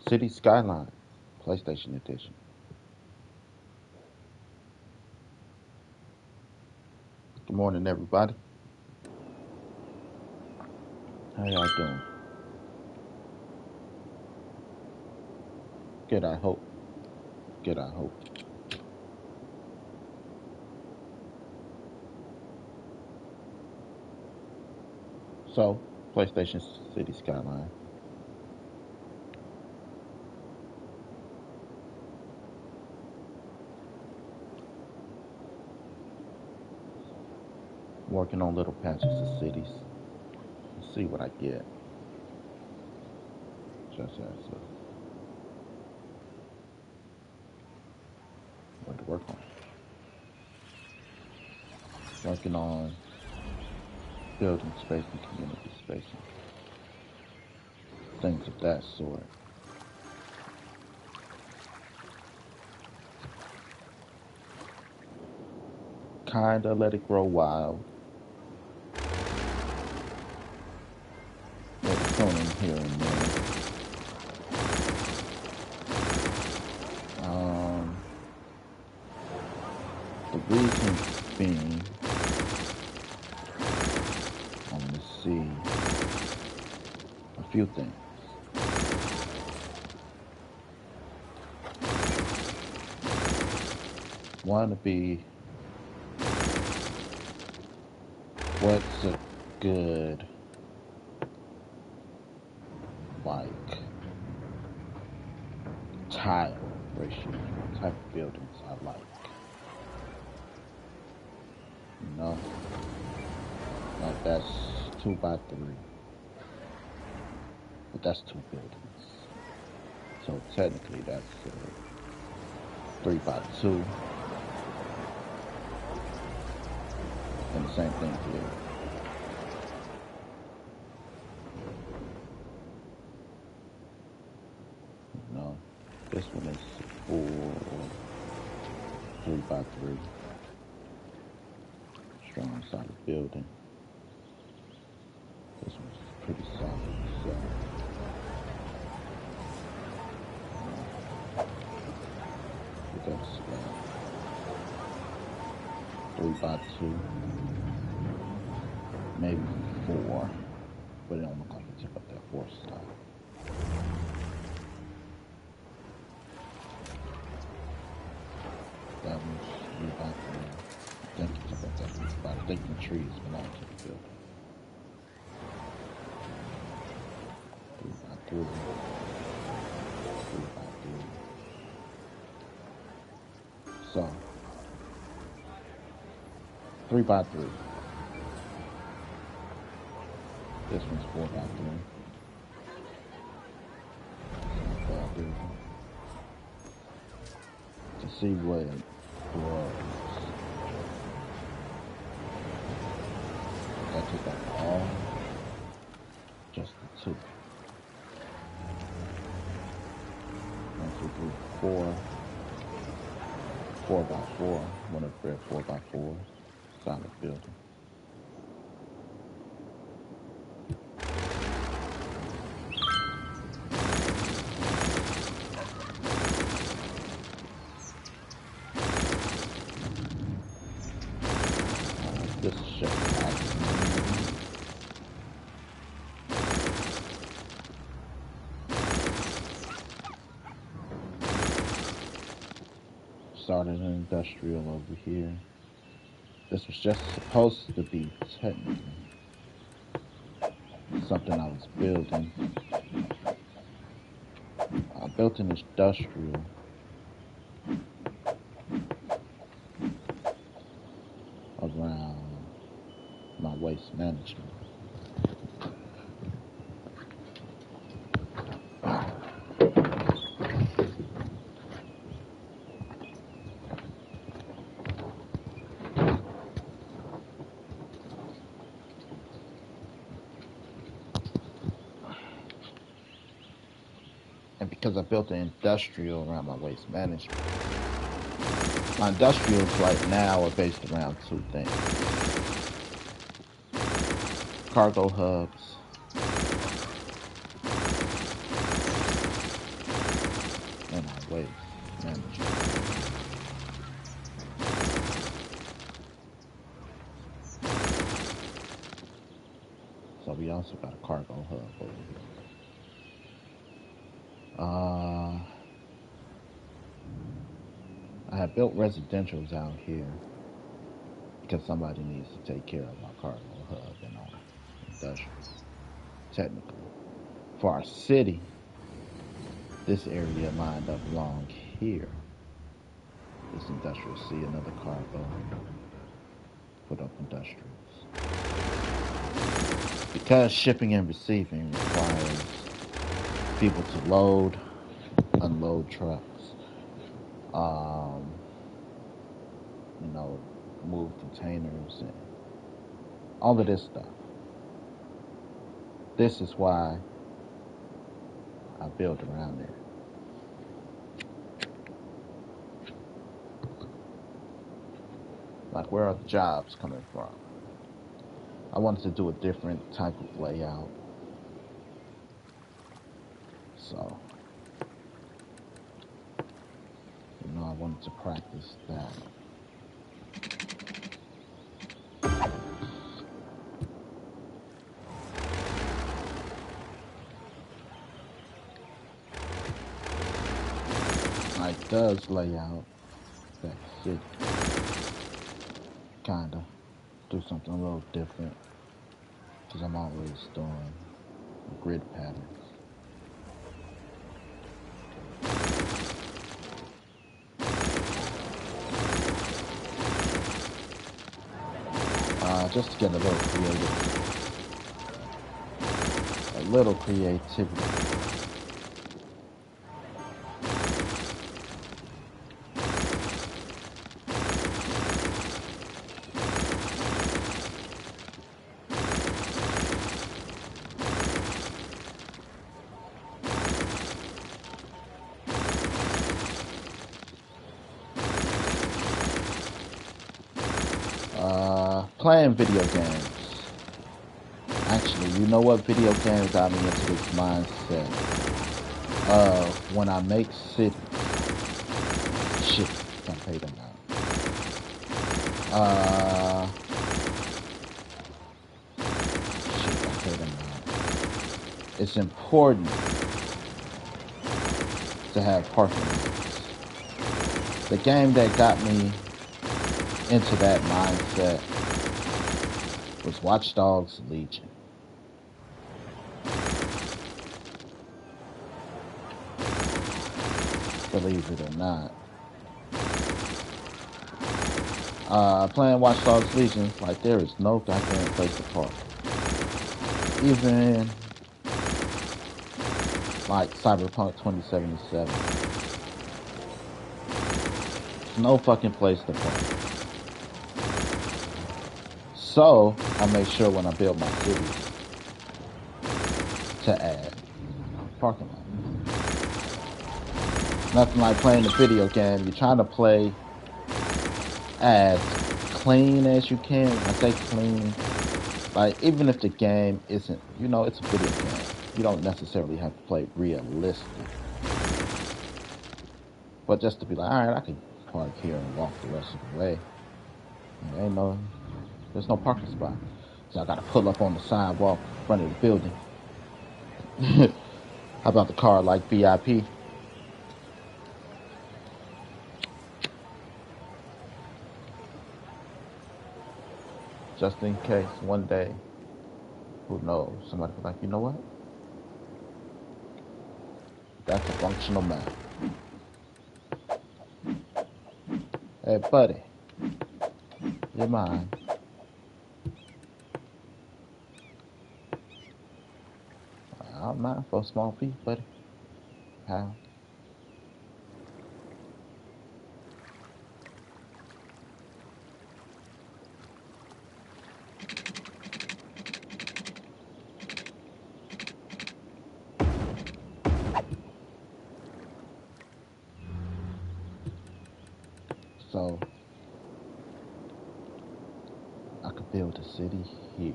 Cities Skylines, PlayStation Edition. Good morning, everybody. How y'all doing? Good, I hope. Good, I hope. So, PlayStation City Skyline. Working on little patches of cities. Let's see what I get. Just as what to work on. Working on building space and community spacing. Things of that sort. Kinda let it grow wild. Let it pruning here and there. The reason being, I'm gonna see a few things. One to be, what's a good, like, tile ratio, what type of buildings I like. You know, like that's 2x3, but that's two buildings. So technically that's 3x2, and the same thing here. You know, this one is 3x3. Strong, solid building. This one's pretty solid, so that's 3x2, maybe 4, but it don't look like it took up that 4 style. That one's 3x3. I think it took up that 3 spot. I think the trees belong to the building. 3x3. 3x3. So 3x3. This one's 4x3. To see what it was. I took out all, just the 2. 1, 2, 3, 4. 4x4. One of the 4x4. Solid building. This is just started an industrial over here. This was just supposed to be technically something I was building. I built an industrial around my waste management. And because I built an industrial around my waste management, my industrials right now are based around 2 things. Cargo hubs also got a cargo hub over here. I have built residentials out here because somebody needs to take care of our cargo hub and our industrial. Technically, for our city, this area lined up along here. This industrial, see another cargo. Put up industrials. Because shipping and receiving requires people to load, unload trucks, move containers and all of this stuff. This is why I build around there. Like, where are the jobs coming from? I wanted to do a different type of layout. So, I wanted to practice that. Like, does layout that city. Kinda. Do something a little different. Because I'm always doing grid patterns. Just to get a little creativity. Playing video games. Actually, you know what video games got me into this mindset? When I make cities. Shit, gotta pay them out. Shit, gotta pay them out. It's important to have parking lots. The game that got me into that mindset was Watch Dogs Legion. Believe it or not. Playing Watch Dogs Legion, like, there is no goddamn place to park. Even like Cyberpunk 2077. There's no fucking place to park. So, I make sure when I build my cities to add parking lot. Nothing like playing a video game. You're trying to play as clean as you can. I say clean, like, even if the game isn't, it's a video game. You don't necessarily have to play realistic. But just to be like, alright, I can park here and walk the rest of the way. There's no parking spot. So I gotta pull up on the sidewalk in front of the building. How about the car like VIP? Just in case one day, who knows, somebody be like, you know what? That's a functional map. Hey, buddy. You mind? I don't mind for a small fee, buddy. How? So, I could build a city here.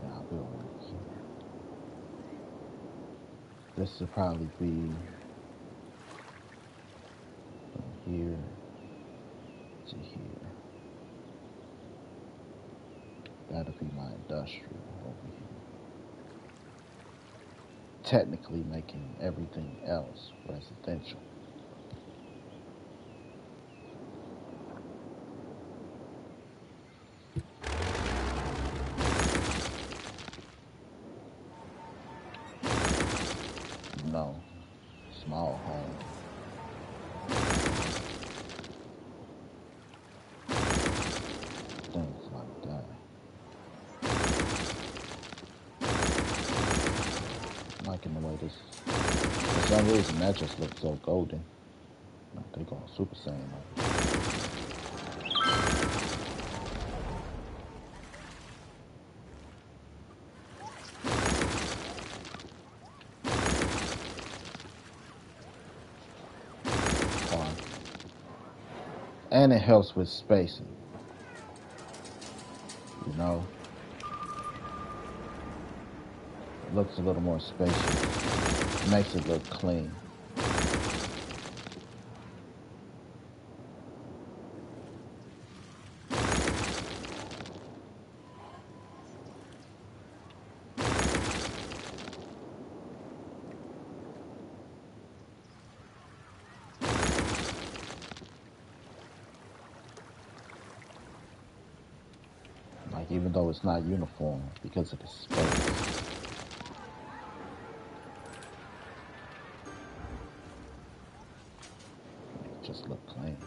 Yeah, I'll build one here. This would probably be from here to here. my industrial over here. Technically making everything else residential. No, small home. Things like that. Liking the way this, for some reason, that just looks so golden. Like they going Super Saiyan over here. Car. And it helps with spacing. You know, it looks a little more spacious. It makes it look clean. Like even though it's not uniform because of the space. It just look clean.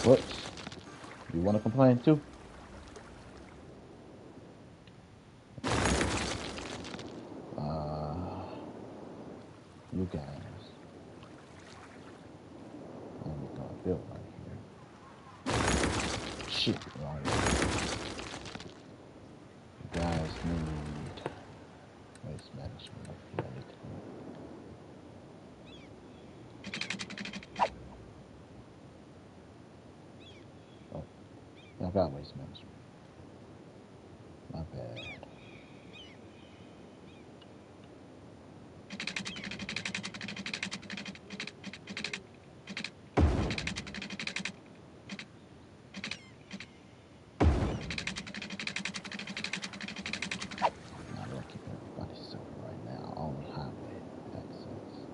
Whoops. You want to complain too? You guys. I'm gonna build right here. Shit, wrong way. You guys need waste management up here. I need to go. Oh, yeah, I got waste management. My bad. Not gonna keep everybody separate right now. Only highway access.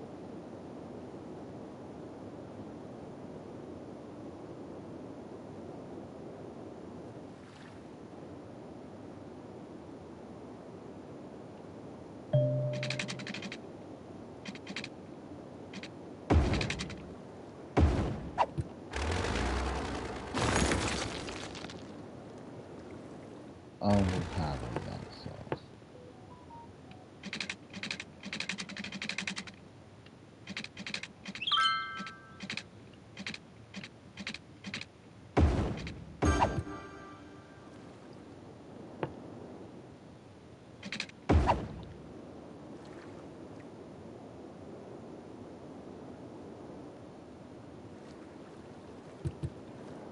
Only highway access.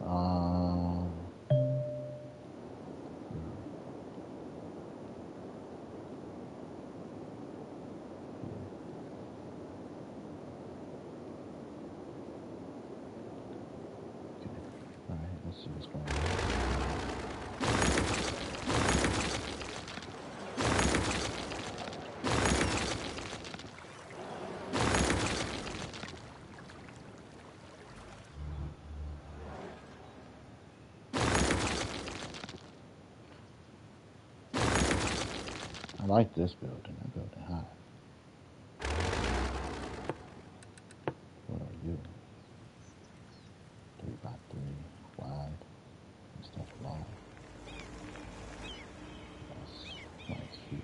Um, Alright, let's see what's going on. I like this building. That building high. What are you? 3x3 wide and stuff long. That's nice view.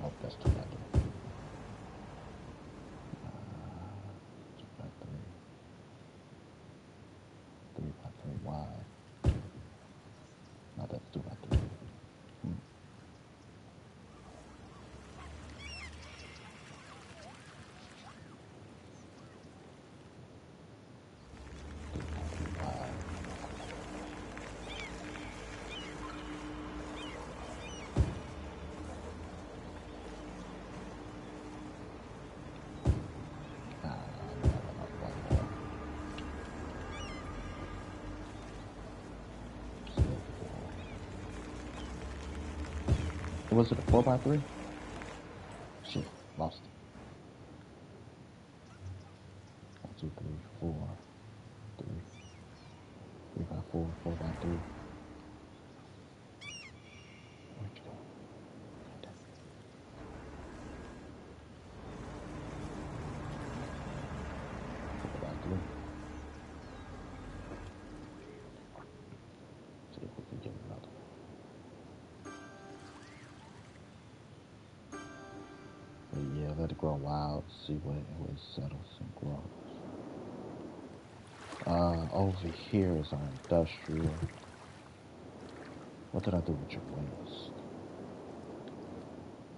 Nope, that's 2x3. 2x3. 3x3 wide. No, that's 2x3. Was it a 4x3? Shit, lost it. 1, 2, 3, 4, 3, 3x4, 4x3. Where'd you go? 4x3. See if we can get another one. But yeah, let it grow wild, see where it settles and grows. Over here is our industrial. What did I do with your waste?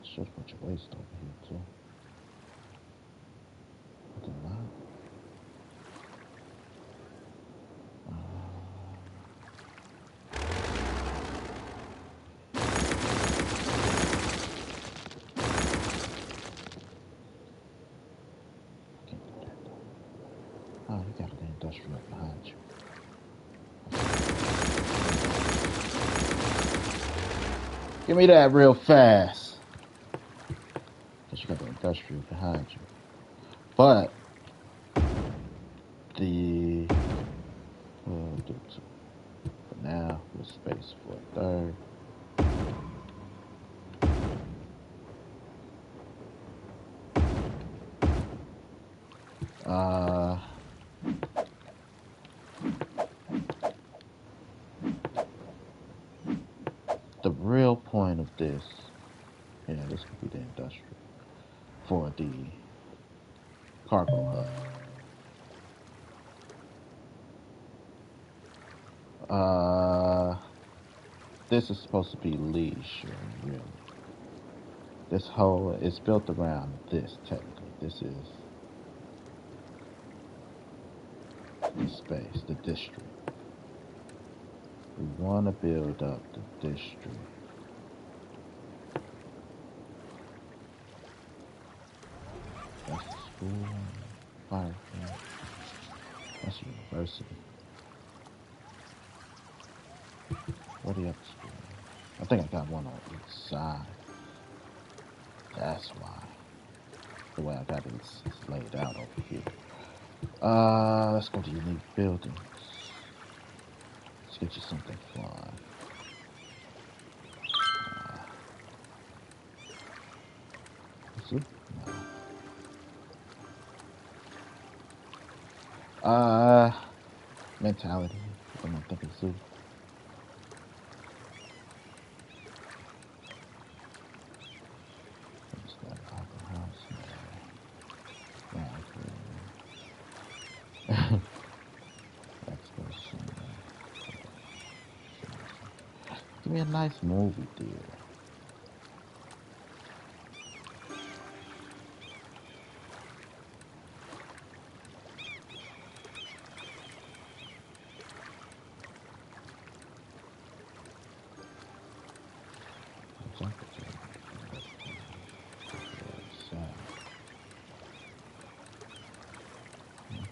Should put your waste over here too. I did not. I can't do that though. Oh, you got an industrial behind you. Give me that real fast. Because you got the industrial behind you. But we'll do two. For now, with space for a third. The real point of this, yeah, this could be the industrial for the cargo hub. This is supposed to be leisure, really. This whole is built around this technically. This is the space, the district. We want to build up the district. That's the school, fire camp. That's the university. What are the other schools? I think I got one on each side. That's why. The way I got it is laid out over here. Let's go to unique buildings. Let's get you something fun. Zoo? No. Mentality. I'm not thinking zoo. What's that? Opera house? Yeah, okay. Exposition. Give me a nice movie theater.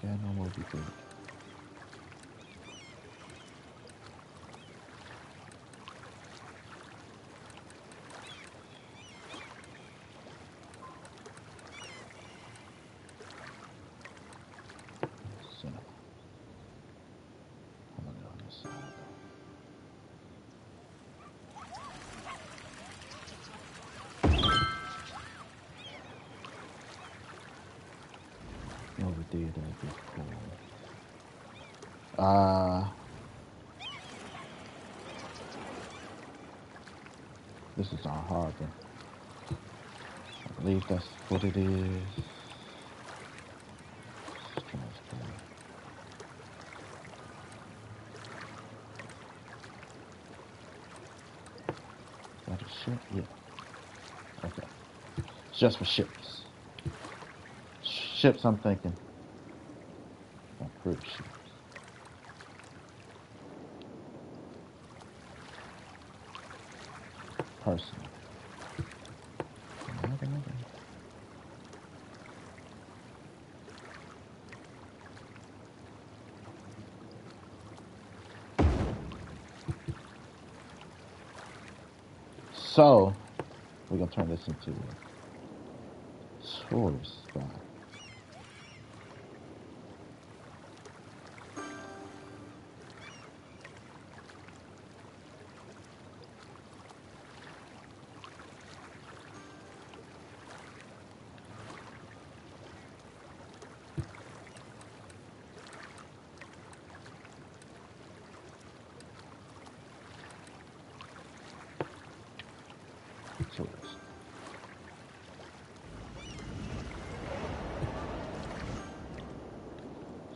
Okay, no movie theater. Cinema. I'm gonna go on this side. Movie theater would be cool. This is our harbor. I believe that's what it is. Transport. Is that a ship? Yeah. Okay. It's just for ships. Ships, I'm thinking. Cruise ships. Personally. So, gonna turn this into a tourist spot. Tourist.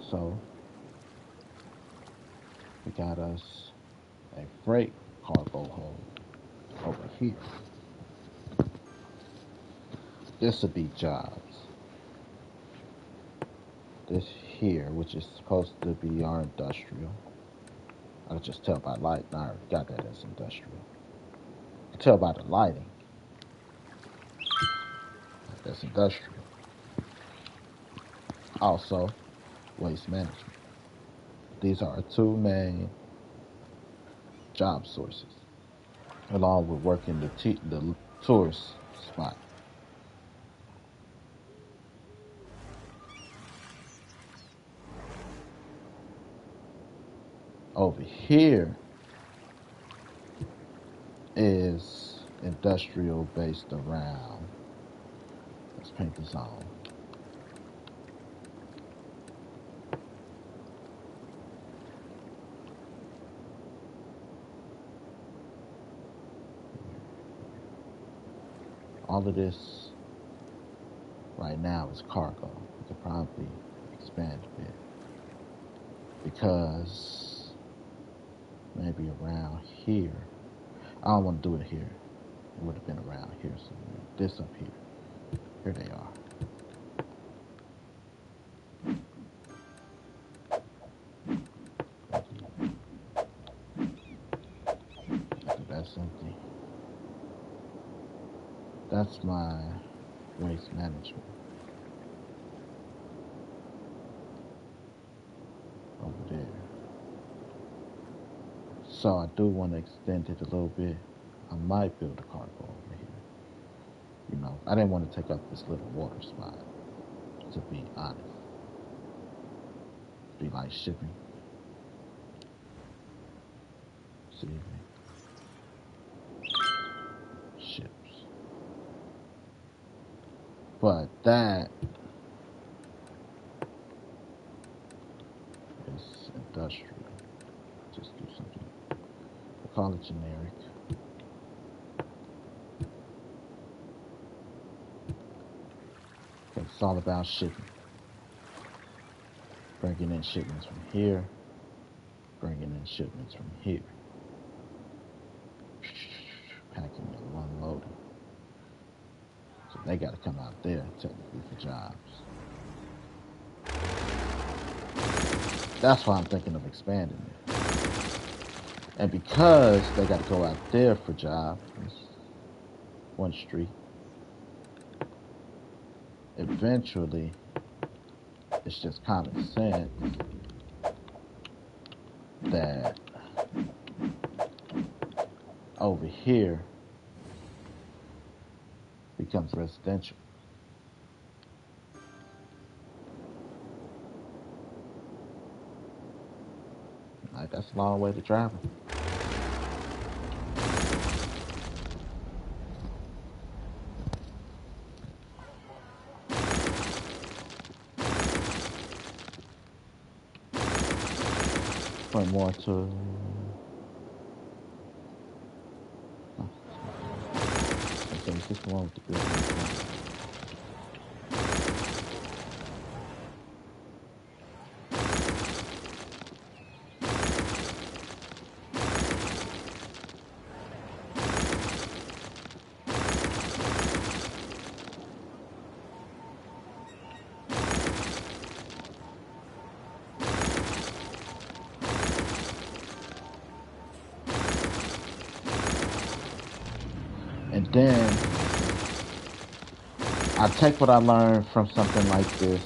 So we got us a freight cargo hold over here. This would be jobs. This here, which is supposed to be our industrial. I can just tell by light. I already got that as industrial. I can tell by the lighting. That's industrial. Also, waste management. These are our two main job sources, along with working the tourist spot. Over here is industrial based around. Let's paint the zone. All of this right now is cargo. We could probably expand a bit because maybe around here. I don't want to do it here. It would have been around here somewhere. This up here. Here they are. That's empty. That's my waste management over there. So I do want to extend it a little bit. I might build a cargo over here. You know, I didn't want to take up this little water spot, to be honest. Be like shipping. See ships. But that is industrial. Just do something. We'll call it generic. Okay, it's all about shipping. Bringing in shipments from here. Bringing in shipments from here. Packing and unloading. So they got to come out there technically for jobs. That's why I'm thinking of expanding it. And because they got to go out there for jobs, one street, eventually it's just common sense that over here becomes residential. Like, that's a long way to travel. Point more to. Okay, is this the one with the building? And then I take what I learned from something like this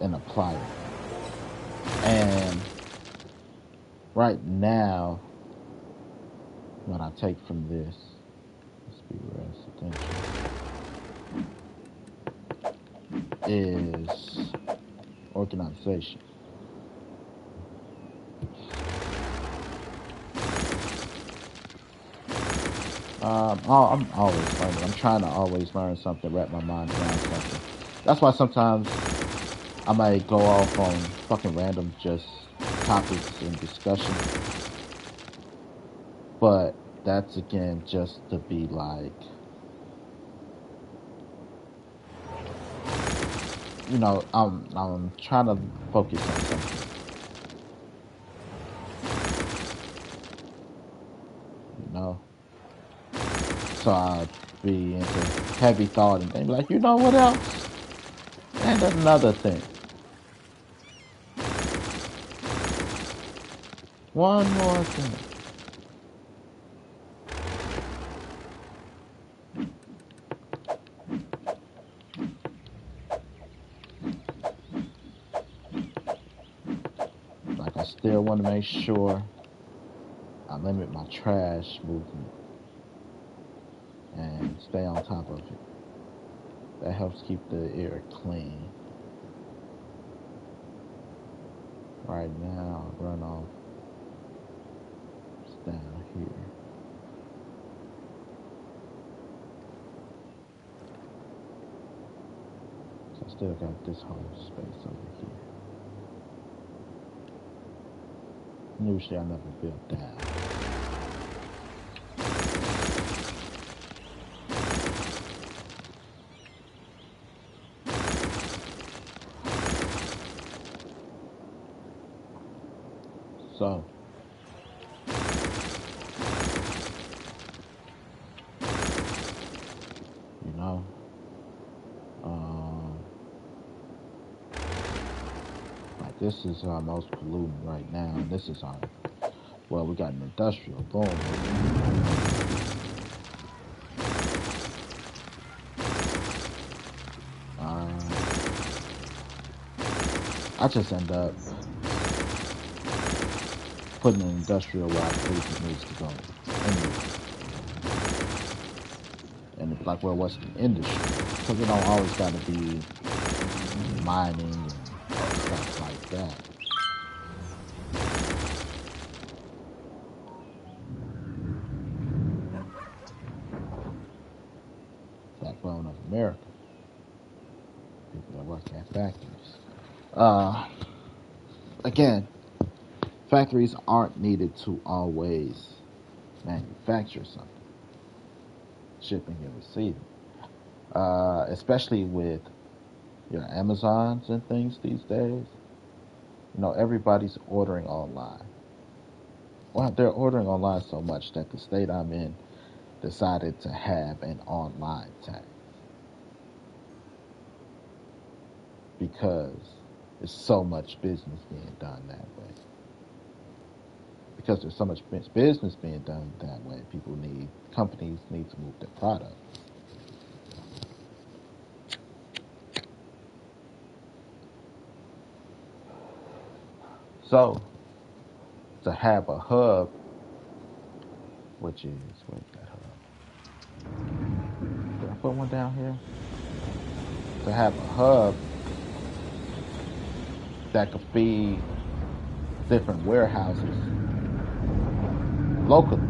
and apply it. And right now, what I take from this, let's be realistic. residential is organization. I'm always learning. I'm trying to always learn something, wrap my mind around something. That's why sometimes I might go off on fucking random just topics and discussion. But that's again just to be like, I'm trying to focus on something, you know. So I'd be into heavy thought and then be like, you know what else? And another thing. One more thing. Like I still want to make sure I limit my trash movement and stay on top of it. That helps keep the air clean. Right now, runoff is down here. So I still got this whole space over here. Usually I never built down. So, you know, um, like this is our most pollutant right now. And this is our, well, we got an industrial boom. I just end up putting an industrial where I believe it needs to go. Anyway. And it's like, well, what's the industry? Because it don't always got to be mining and stuff like that. Backbone of America. People that work at factories. Again, factories aren't needed to always manufacture something, shipping and receiving. Especially with your Amazons and things these days. Everybody's ordering online. Well, they're ordering online so much that the state I'm in decided to have an online tax because there's so much business being done that way. Because there's so much business being done that way, companies need to move their products. So, to have a hub, which is, where's that hub? Did I put one down here? To have a hub that could feed different warehouses locally.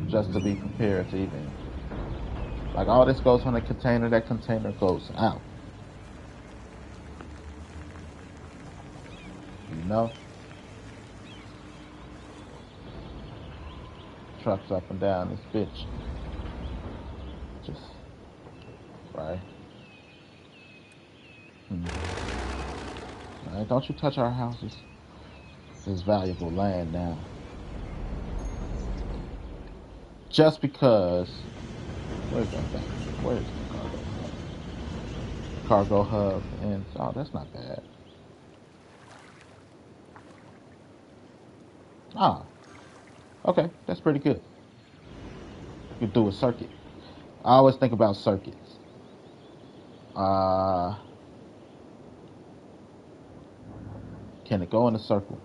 Just to be prepared to even, like, all this goes on a container, that container goes out. You know? Trucks up and down this bitch. Just, right? All right, don't you touch our houses. This is valuable land now. Just because, where's that thing? Where's the cargo hub? And, oh, that's not bad. Ah, okay, that's pretty good. You could do a circuit. I always think about circuits. Uh, can it go in a circle?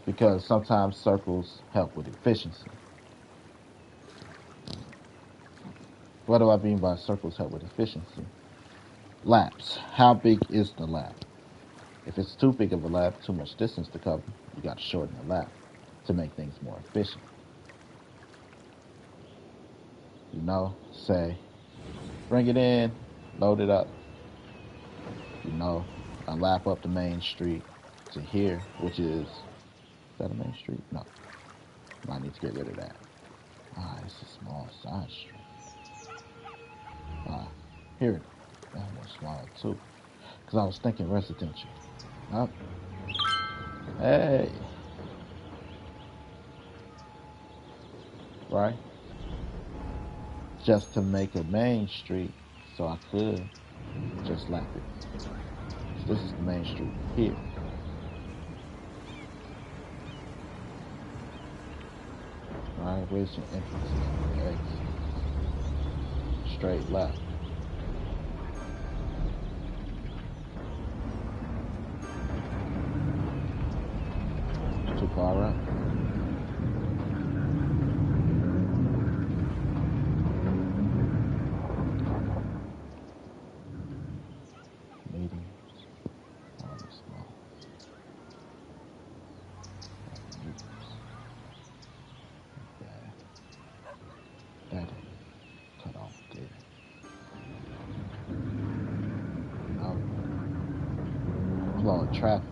because sometimes circles help with efficiency. What do I mean by circles help with efficiency? Laps. How big is the lap? If it's too big of a lap, too much distance to cover, you got to shorten the lap to make things more efficient. Say, bring it in, load it up, a lap up the main street to here, which is that a main street? No. Might need to get rid of that. It's a small side street. Here it is. That one's small too. Because I was thinking residential. Up. Hey. Right? Just to make a main street, so I could just lap it. So this is the main street here. Right, where's your entrance? Exit. Straight left. Too far up. Traffic.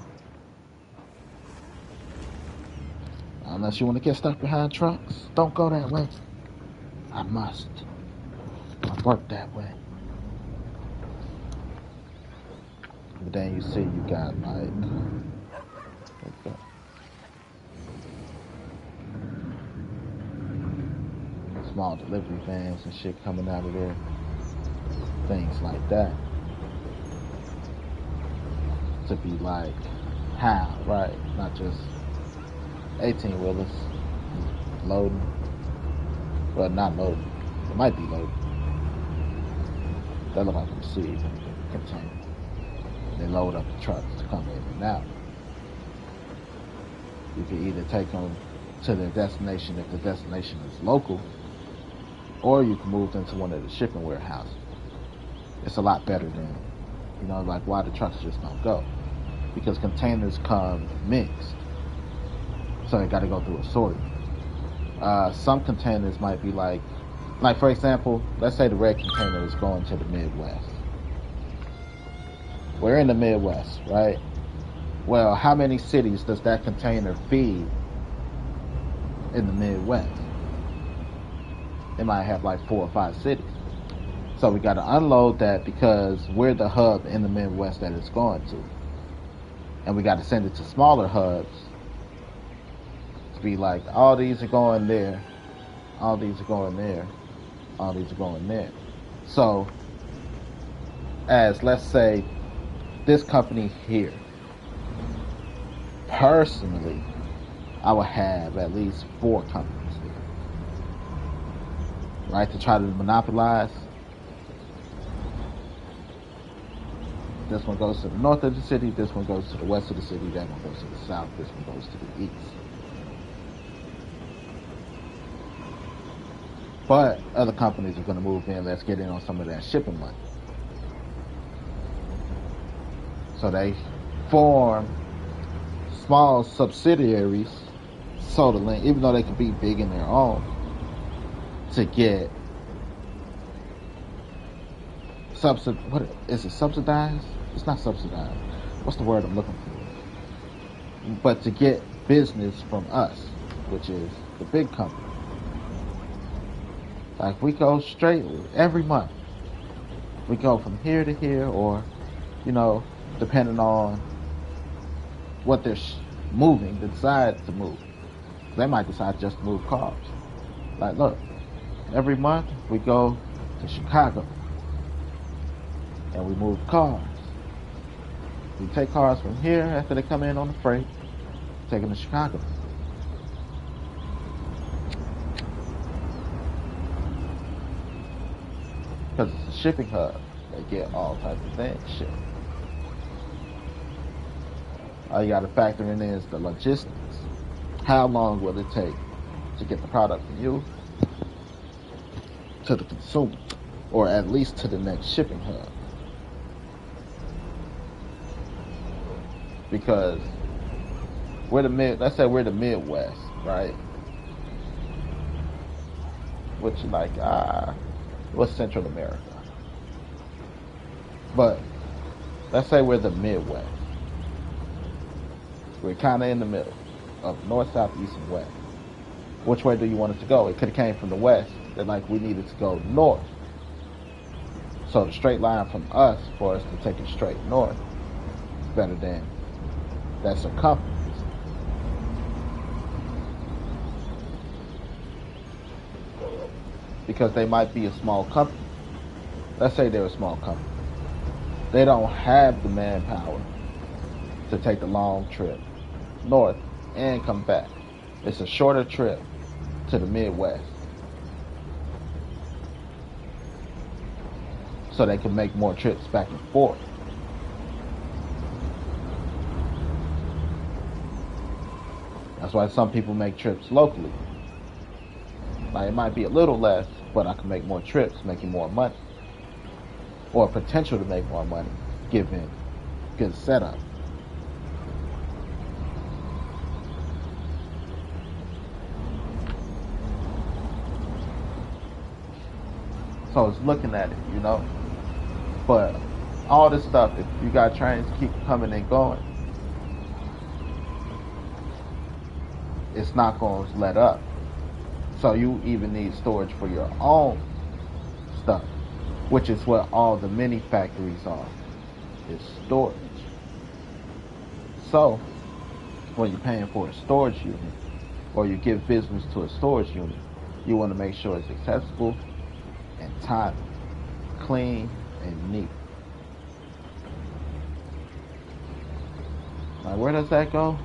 Unless you want to get stuck behind trucks, don't go that way. I must. I work that way. But then you see you got like small delivery vans and shit coming out of there. Things like that. To be like, how, right? Not just 18-wheelers loading. Well, not loading. It might be loading. They look like a receiving container. They load up the trucks to come in and out. You can either take them to their destination if the destination is local, or you can move them to one of the shipping warehouses. It's a lot better than, like why the trucks just don't go. Because containers come mixed. So they got to go through a sorting. Some containers might be like for example, let's say the red container is going to the Midwest. We're in the Midwest, right? Well, how many cities does that container feed in the Midwest? It might have like 4 or 5 cities. So we got to unload that because we're the hub in the Midwest that it's going to. And we got to send it to smaller hubs to be like, all these are going there, all these are going there, all these are going there. So, as let's say, this company here, personally, I would have at least 4 companies there, right, to try to monopolize. This one goes to the north of the city, this one goes to the west of the city, that one goes to the south, this one goes to the east. But other companies are going to move in, let's get in on some of that shipping money. So they form small subsidiaries, even though they can be big in their own, to get what is it, subsidized? It's not subsidized. What's the word I'm looking for? But to get business from us, which is the big company. Like we go straight every month. We go from here to here, or, depending on what they're moving, they decide to move. They might decide just to move cars. Like, look, every month we go to Chicago. And we move cars. We take cars from here after they come in on the freight, take them to Chicago. Because it's a shipping hub. They get all types of things shipped. All you got to factor in is the logistics. how long will it take to get the product from you to the consumer, or at least to the next shipping hub? Because let's say we're the Midwest, right? Which like what's Central America? But let's say we're the Midwest. We're kind of in the middle of north, south, east, and west. Which way do you want it to go? It could have came from the west. That like we needed to go north. So the straight line from us for us to take it straight north is better than that circumference. Because they might be a small company. Let's say they're a small company. They don't have the manpower to take the long trip north and come back. It's a shorter trip to the Midwest. So they can make more trips back and forth. That's why some people make trips locally. Like, it might be a little less, but I can make more trips, making more money. Or potential to make more money, given good setup. So it's looking at it, you know. But all this stuff, if you got trains keep coming and going, it's not going to let up. So you even need storage for your own stuff, which is what all the mini factories are, is storage. So when you're paying for a storage unit, or you give business to a storage unit, you want to make sure it's accessible and timely, clean and neat. Like, where does that go?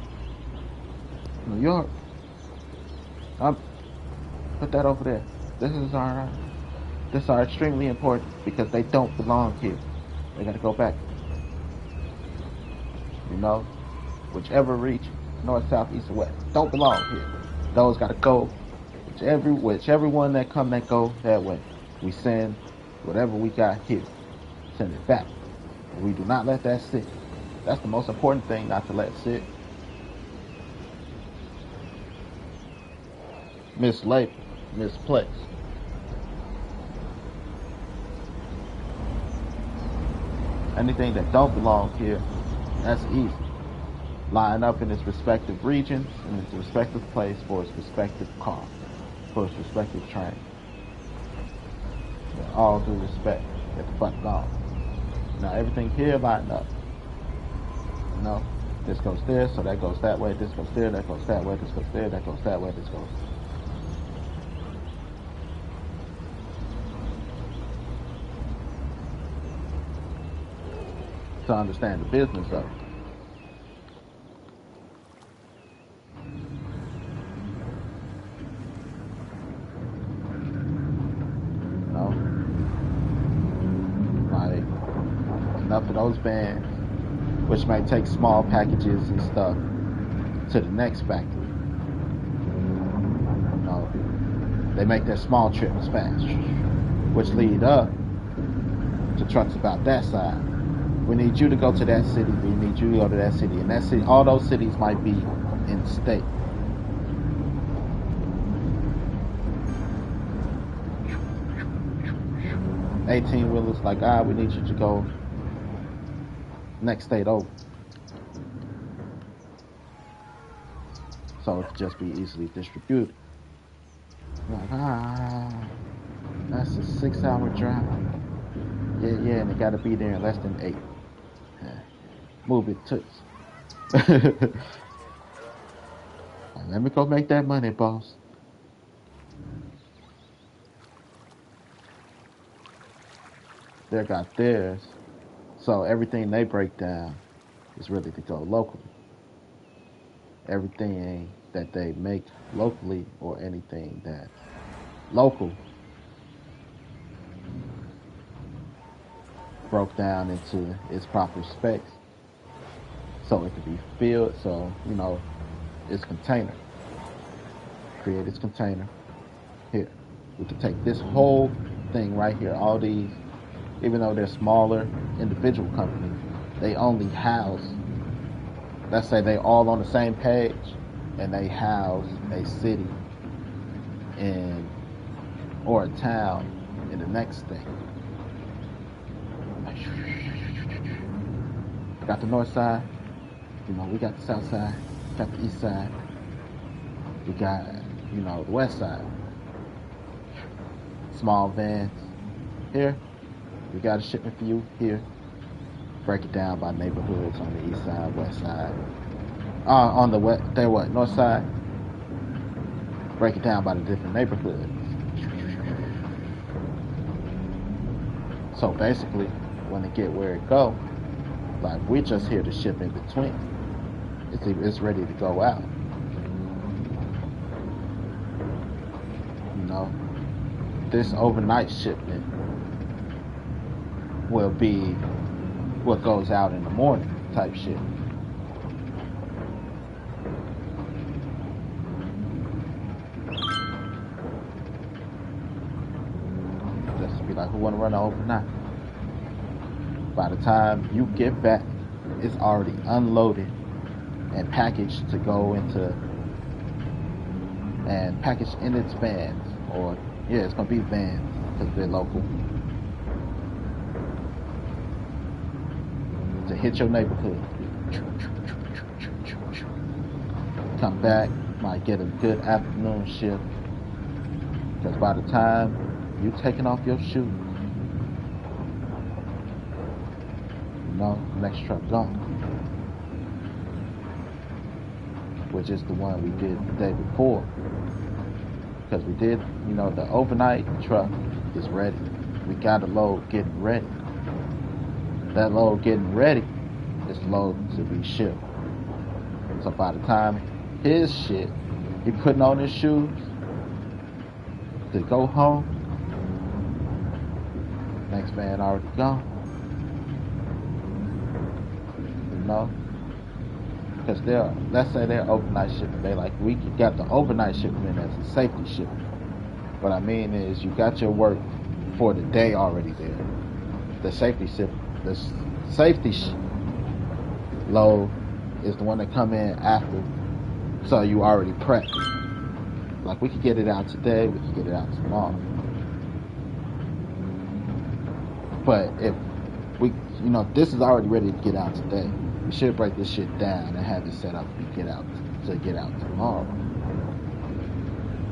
New York. Put that over there. This are extremely important because they don't belong here. They gotta go back. You know, whichever region, north, south, east, or west, don't belong here. Those gotta go. Whichever one that come, that go that way. We send whatever we got here, send it back. We do not let that sit. That's the most important thing, not to let sit. Mislabeled, misplaced. Anything that don't belong here, that's easy. Line up in its respective regions, in its respective place for its respective car, for its respective train. With all due respect, get the fuck gone. Now everything here lined up. You know, this goes there, so that goes that way, this goes there, that goes that way, this goes there, that goes that way, this goes. To understand the business of it. You know? Like, enough of those vans, which might take small packages and stuff to the next factory. You know, they make their small trips fast, which lead up to trucks about that size. We need you to go to that city. We need you to go to that city. And that city, all those cities might be in state. $18-wheelers like, we need you to go next state over. So it could just be easily distributed. Like, that's a 6-hour drive. Yeah, and it got to be there in less than 8. Move it, toots. Let me go make that money, boss. They got theirs. So everything they break down is really to go locally. Everything that they make locally or anything that's local broke down into its proper space. So it could be filled, so, you know, it's container. create its container. Here, we can take this whole thing right here, all these, even though they're smaller individual companies, they only house, let's say they all on the same page, and they house a city in or a town in the next thing. Got the north side, we got the south side, got the east side, we got, the west side. Small vans. Here, we got a shipment for you here. Break it down by neighborhoods on the east side, west side. On the west, north side. Break it down by the different neighborhoods. So basically, when it get where it go, like we're just here to ship in between. It's ready to go out. This overnight shipment will be what goes out in the morning type shit. Just to be like, who want to run overnight? By the time you get back, it's already unloaded and packaged to go into, and packaged in its vans, or yeah, it's gonna be vans because they're local, to hit your neighborhood. Come back, might get a good afternoon shift, because by the time you taking off your shoes, next truck gone, which is the one we did the day before. Because we did, the overnight truck is ready. We got a load getting ready. That load getting ready is the load to be shipped. So by the time his shit, he putting on his shoes to go home, next man already gone. Because let's say they're overnight shipping. They like, we got the overnight shipment as a safety shipment. What I mean is, you got your work for the day already there. The safety load is the one that come in after, so you already prepped. Like, we could get it out today, we could get it out tomorrow. But if we, this is already ready to get out today, we should break this shit down and have it set up to get out tomorrow.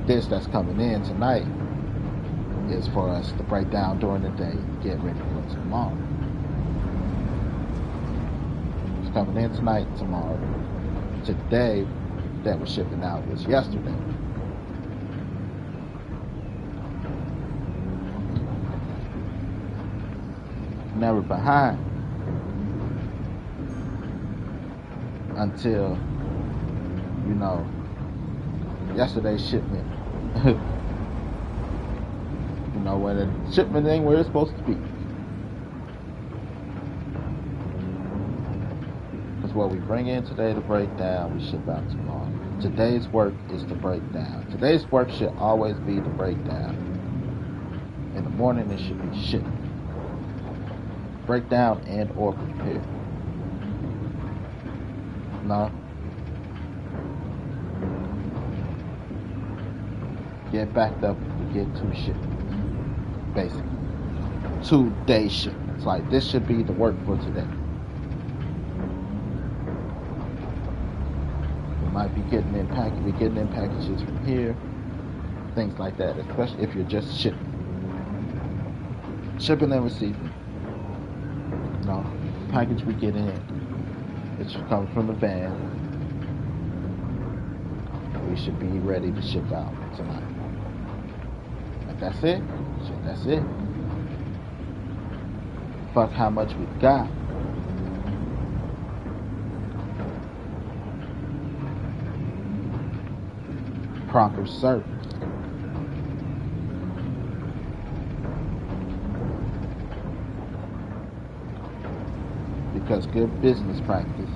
This that's coming in tonight is for us to break down during the day and get ready for tomorrow. It's coming in tonight, tomorrow. Today, that we're shipping out was yesterday. Never behind until yesterday's shipment when the shipment ain't where it's supposed to be, because what we bring in today to break down, we ship out tomorrow. Today's work is to break down. Today's work should always be to break down. In the morning it should be shipped. Break down and or prepare. Get backed up and get 2 shipments. Basically. 2 day shipments. Like, this should be the work for today. We might be getting in packages from here. Things like that, especially if you're just shipping. Shipping and receiving. Package we get in, it should come from the van. We should be ready to ship out tonight. Like, that's it. That's it. Fuck how much we got. Proper service. Because good business practice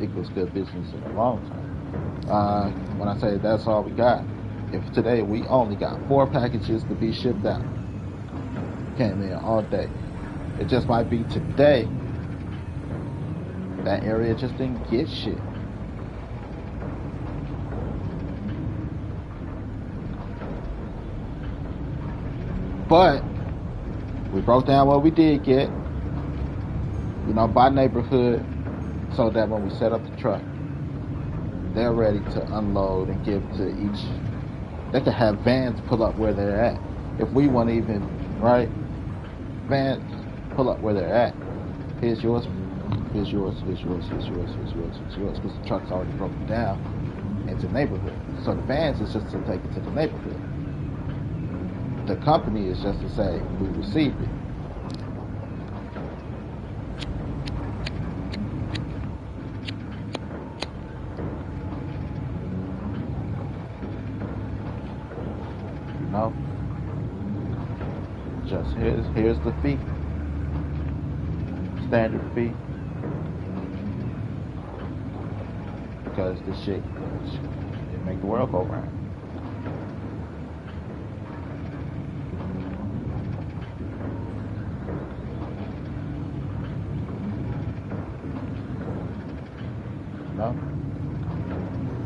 equals good business in the long term. When I say that's all we got, If today we only got 4 packages to be shipped out, came in all day. It just might be today that area just didn't get shit. But we broke down what we did get, by neighborhood, so that when we set up the truck, they're ready to unload and give to each. They could have vans pull up where they're at. If we want to even, right? Vans pull up where they're at. Here's yours, here's yours, here's yours, here's yours, here's yours, here's yours, because the truck's already broken down into the neighborhood. So the vans is just to take it to the neighborhood. The company is just to say, we received it. Just here's the fee. Standard fee. Because this shit, it make the world go round.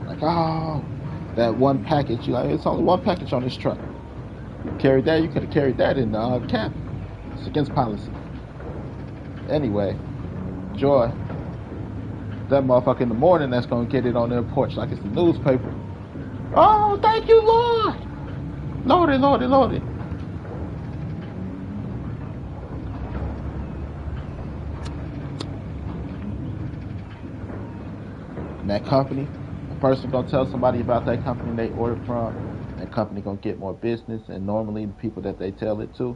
Like, oh, that one package, it's only one package on this truck. You carried that, you could have carried that in the cab. It's against policy. Anyway, Joy, that motherfucker in the morning that's gonna get it on their porch like it's the newspaper. Oh, thank you, Lord! Lordy, Lordy, Lordy. And that company, a person gonna tell somebody about that company they ordered from, that company gonna get more business, and normally the people that they tell it to,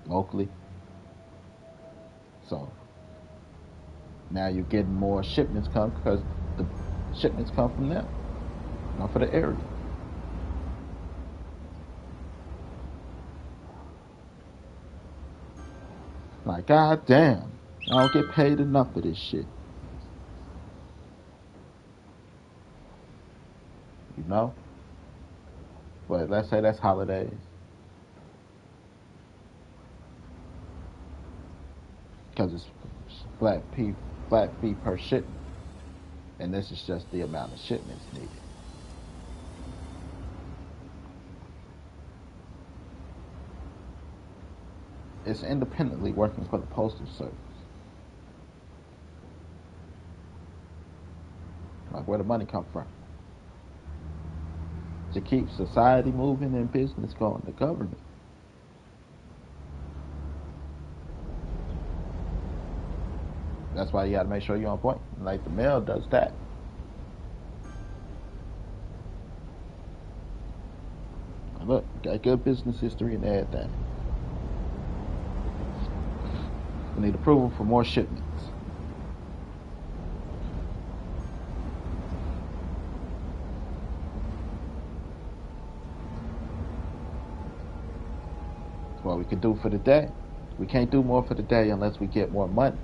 locally. So now you're getting more shipments come because the shipments come from them, not for the area. Like, god damn, I don't get paid enough for this shit. But let's say that's holidays. Because it's flat fee per shipment. And this is just the amount of shipments needed. It's independently working for the Postal Service. Like, where the money come from? To keep society moving and business going, the government. That's why you gotta make sure you're on point. Like, the mail does that. Look, got good business history and everything. We need approval for more shipments. That's what we can do for the day. We can't do more for the day unless we get more money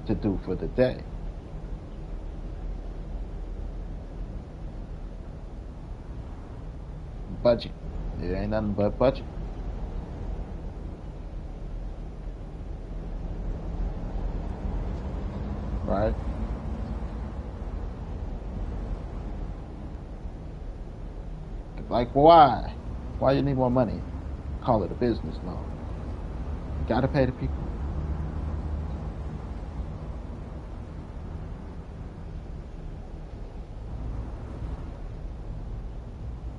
to do for the day. Budget. It ain't nothing but budget. Right? Like, why? Why you need more money? Call it a business loan. You gotta pay the people.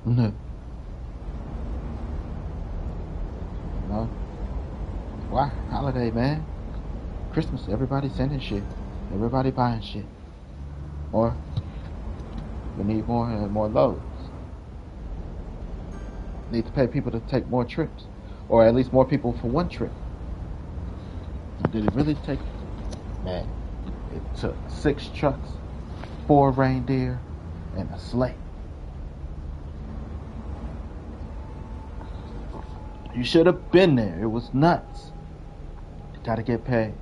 No. Why? Holiday, man. Christmas, everybody sending shit. Everybody buying shit. Or we need more and more loads. Need to pay people to take more trips. Or at least more people for one trip. Did it really take? Man, it took 6 trucks, 4 reindeer, and a sleigh. You should have been there. It was nuts. You gotta get paid.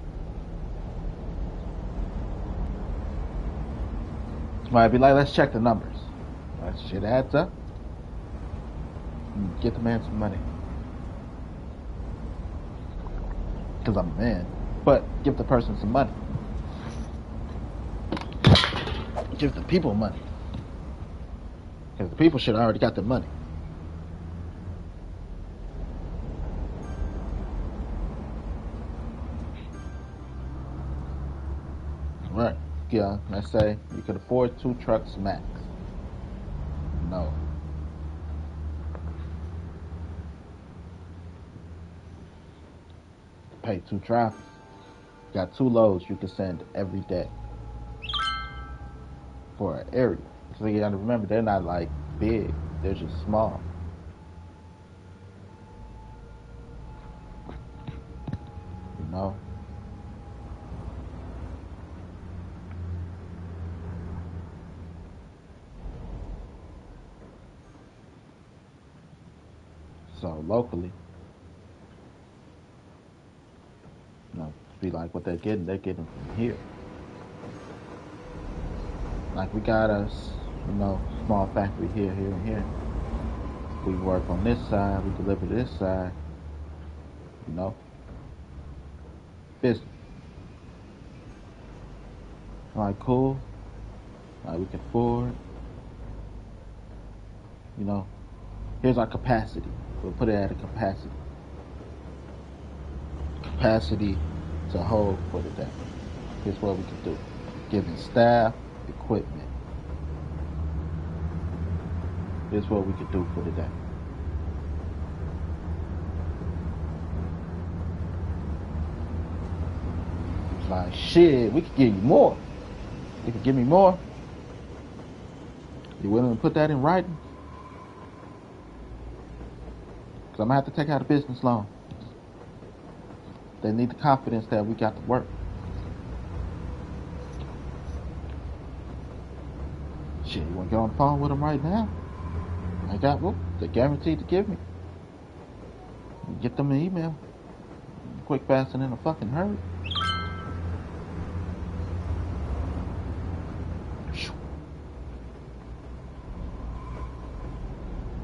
Somebody be like, let's check the numbers. That shit adds up. Get the man some money. Because I'm a man. But give the person some money. Give the people money. Because the people should have already got the money. Right. Yeah, let's say you could afford 2 trucks max. No. Pay 2 drivers. Got 2 loads you can send every day for an area. So you gotta remember, they're not like big, they're just small. You know? So locally, you know, be like what they're getting from here. Like we got us, you know, small factory here, and here. We work on this side, we deliver this side, you know. Business. Alright, cool. Alright, we can afford. You know, here's our capacity. We'll put it at a capacity. Capacity to hold for the day. Here's what we can do. Giving staff, equipment. Here's what we can do for the day. It's like, shit, we could give you more. You could give me more. You willing to put that in writing? Because I'm going to have to take out a business loan. They need the confidence that we got to work. Shit, you want to get on the phone with them right now? I got, whoop, they're guaranteed to give me. Get them an email. Quick, fast, and in a fucking hurry.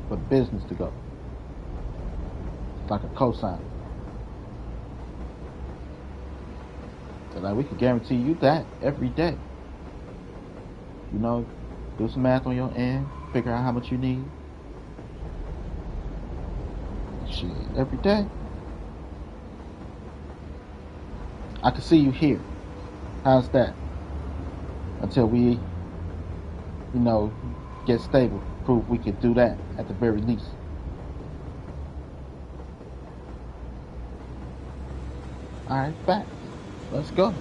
For the business to go. It's like a cosign. So like we can guarantee you that every day. You know, do some math on your end, figure out how much you need. Shit, every day. I can see you here. How's that? Until we, you know, get stable. Prove we can do that at the very least. Alright, back. Let's go.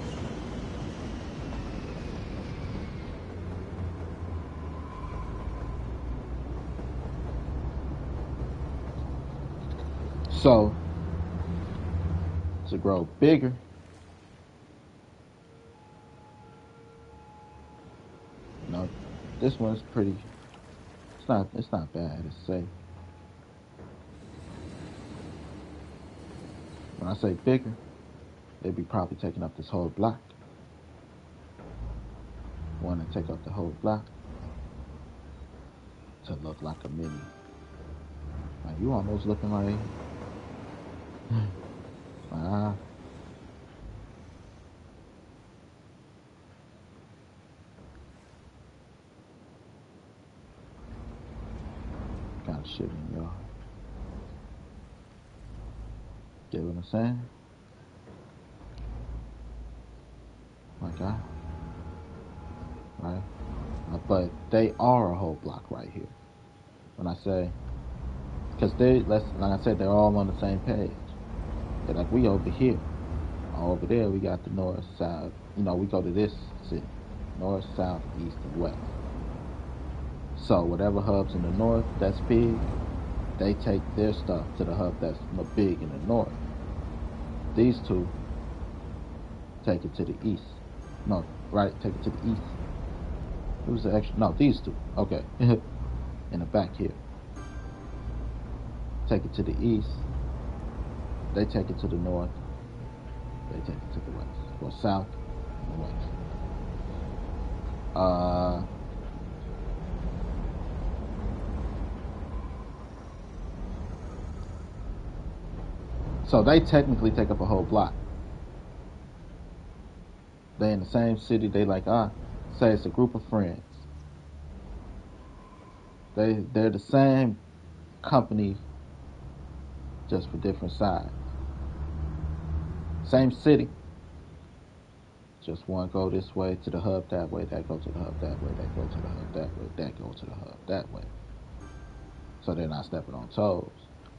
So, to grow bigger, you know, this one's pretty, it's not bad, it's safe. When I say bigger, they'd be probably taking up this whole block. Want to take up the whole block to look like a mini. Like you almost looking like, kind of shit in your yard. Get what I'm saying? My God. Right? But they are a whole block right here. When I say, because like I said, they're all on the same page. They're like, we over here. Over there, we got the north, south. You know, we go to this city. North, south, east, and west. So whatever hub's in the north that's big, they take their stuff to the hub that's big in the north. These two take it to the east. No, right, take it to the east. Who's the extra? No, these two. Okay. In the back here. Take it to the east. They take it to the north. They take it to the west. Or south and west. So they technically take up a whole block. They in the same city. They like, say it's a group of friends. They're the same company, just for different sides. Same city. Just one go this way to the hub that way, that go to the hub that way, that go to the hub that way, that go to the hub that way. So they're not stepping on toes,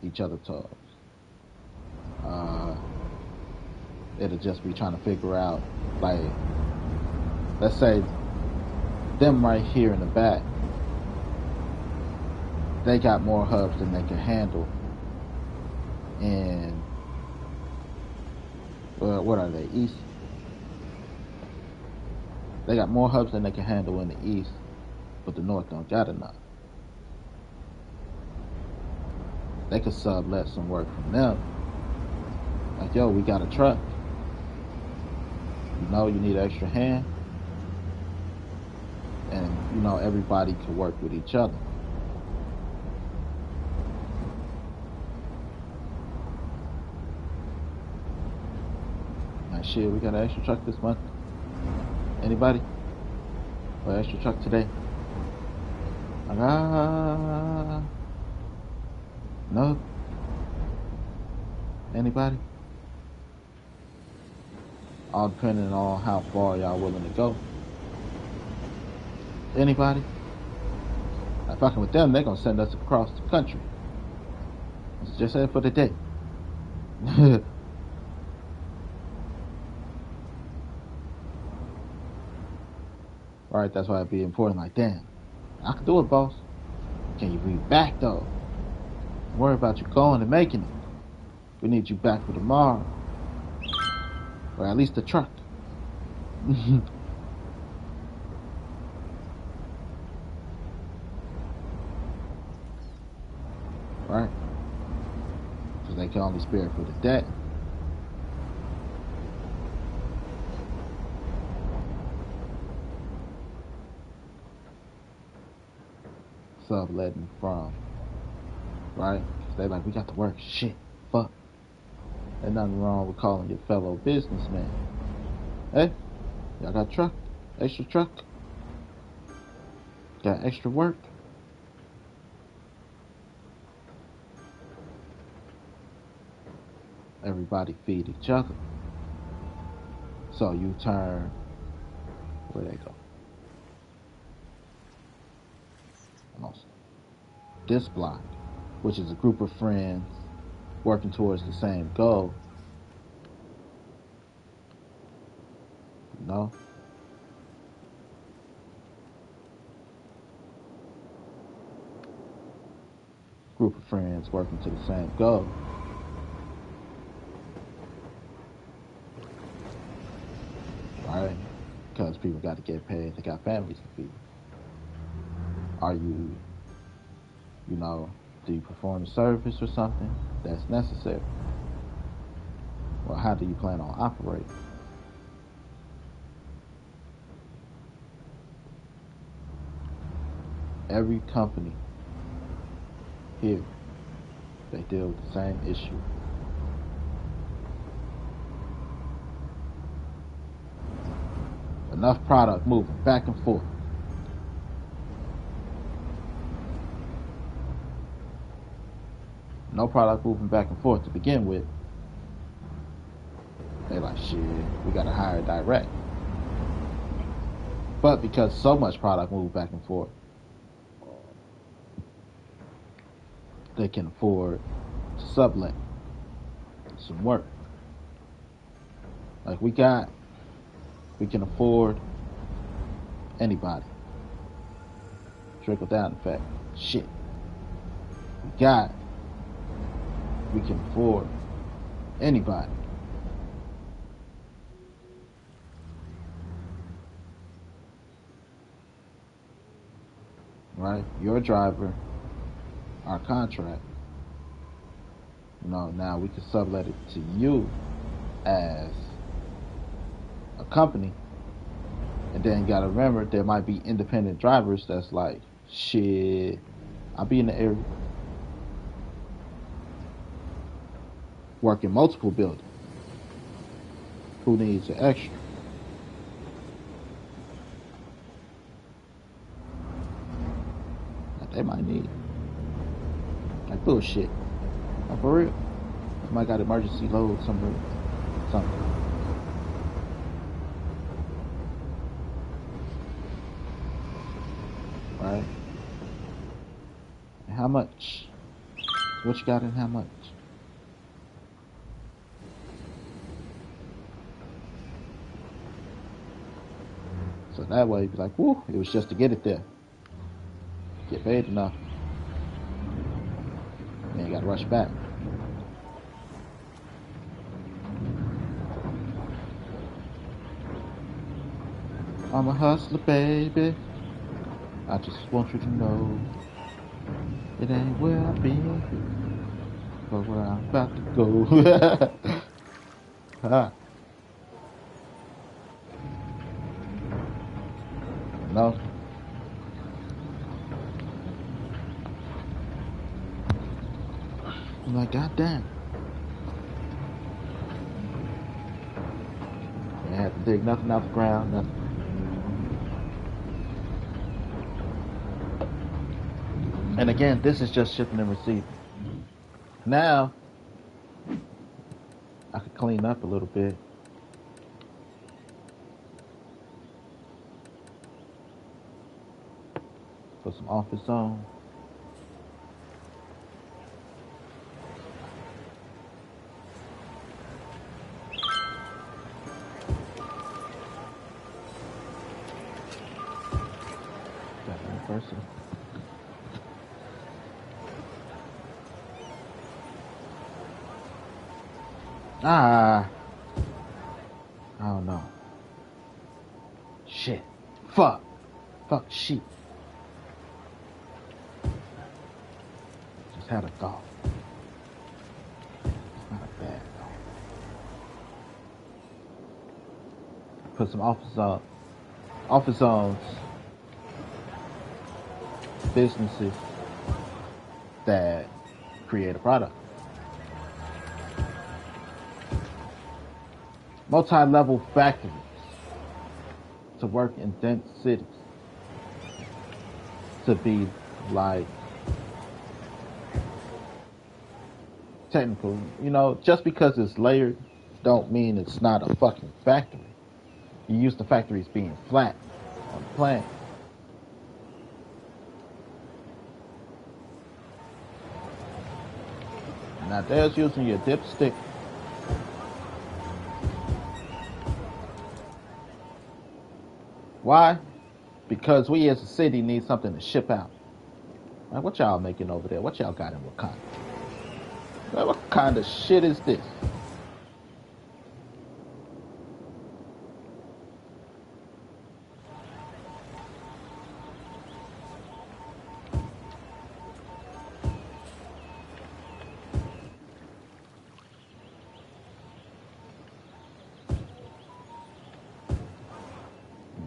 each other toes. It'll just be trying to figure out, like, let's say them right here in the back, they got more hubs than they can handle. And what are they, east? They got more hubs than they can handle in the east, but the north don't got enough. They could sublet some work from them. Like, yo, we got a truck. You know, you need an extra hand. And, you know, everybody can work with each other. Like, shit, we got an extra truck this month. Anybody? Or an extra truck today? Like, no? Anybody? All depending on how far y'all willing to go. Anybody? Like, fucking with them, they're gonna send us across the country. It's just it for the day. Right, that's why it'd be important. Like, damn, I can do it, boss. Can you be back though? Don't worry about you going and making it. We need you back for tomorrow, or at least the truck. Right? Because they can only spare it for the day. Subletting from, right? They like, we got to work. Shit, fuck. There's nothing wrong with calling your fellow businessman. Hey, y'all got truck? Extra truck? Got extra work? Everybody feed each other. So you turn, where they go? Almost. This block, which is a group of friends working towards the same goal. You know? Group of friends working to the same goal. Right? Because people got to get paid. They got families to feed. Are you, you know, do you perform a service or something that's necessary? Well, how do you plan on operating? Every company here, they deal with the same issue. Enough product moving back and forth. No product moving back and forth to begin with. They like, shit, we gotta hire direct. But because so much product moves back and forth, they can afford to sublet some work. Like, we can afford anybody. Trickle down effect. Shit. We can afford anybody. Right? Your driver, our contract. You know, now we can sublet it to you as a company. And then you gotta remember, there might be independent drivers that's like, shit, I'll be in the area. work in multiple buildings. Who needs an extra? Like they might need like bullshit. Like for real. They might got emergency load somewhere. Something. Right? And how much? What you got and how much? So that way, you'd be like, whoo, it was just to get it there. Get paid enough. Then you gotta rush back. I'm a hustler, baby. I just want you to know it ain't where I've been, but where I'm about to go. Huh? No? I'm like, goddamn. I had to dig nothing out the ground, nothing. And again, this is just shipping and receiving. Now, I could clean up a little bit. Put some office on. Got one person. I don't know. Shit. Fuck. Fuck shit. Just had a thought. It's not a bad thought. Put some office zones, businesses that create a product. Multi-level factories to work in dense cities. To be like technical, just because it's layered don't mean it's not a fucking factory. You use the factories being flat on the plan. Now there's using your dipstick. Why? Because we as a city need something to ship out. Like, what y'all making over there? What y'all got in Wakanda? Like, what kind of shit is this?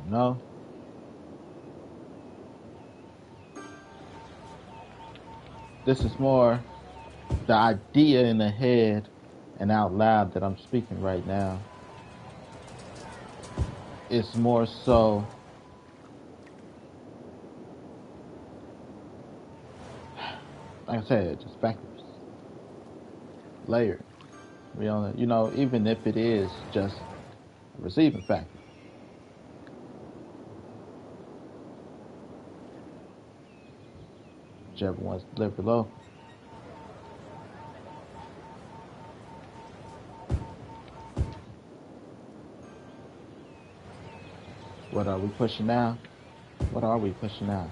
No. This is more the idea in the head and out loud that I'm speaking right now. It's more so like I said, just factories. Layered. Even if it is just a receiving factory. Whichever one's delivered below. What are we pushing now? What are we pushing now?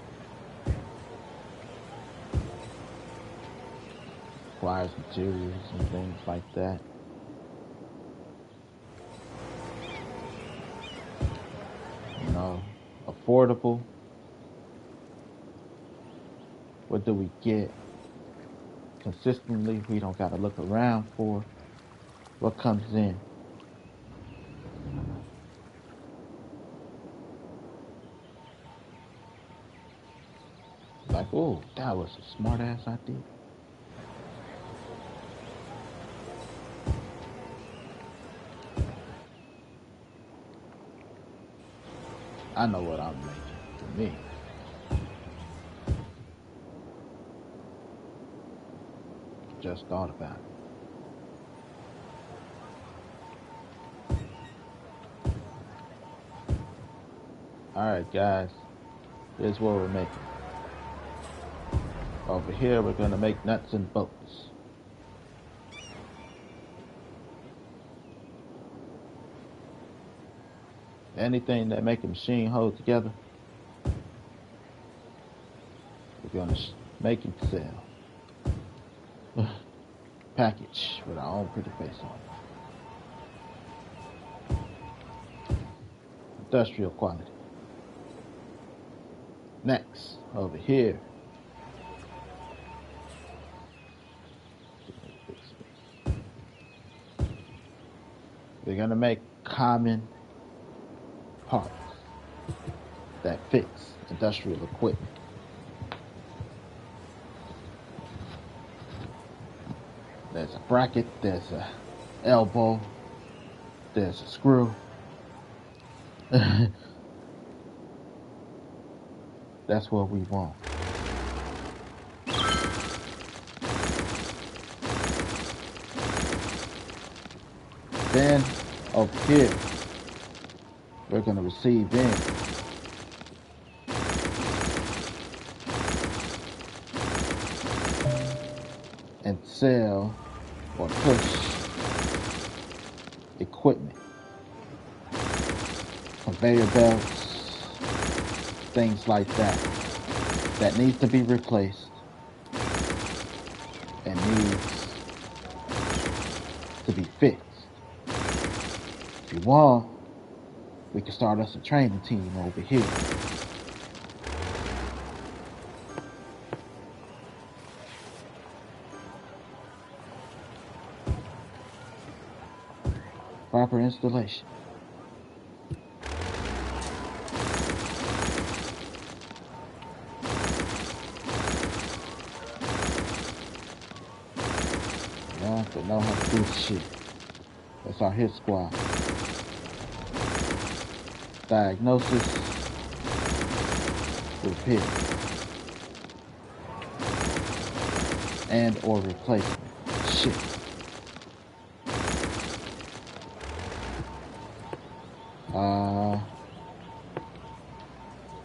Requires materials and things like that. Affordable. What do we get? Consistently, we don't gotta look around for what comes in. Like, oh, that was a smart ass idea. I know what I'm making for me. Just thought about it. Alright guys, here's what we're making. Over here we're gonna make nuts and bolts. Anything that make a machine hold together, we're gonna make and sell. Package with our own pretty face on it. Industrial quality. Next, over here. We're gonna make common parts that fix industrial equipment. There's a bracket, there's a elbow, there's a screw. That's what we want. Then over here, we're going to receive in and sell or push equipment, conveyor belts, things like that needs to be replaced and needs to be fixed. If you want, we can start us a training team over here. Proper installation. You have to know how to do this shit. That's our hit squad. Diagnosis, repair, and or replacement. Shit.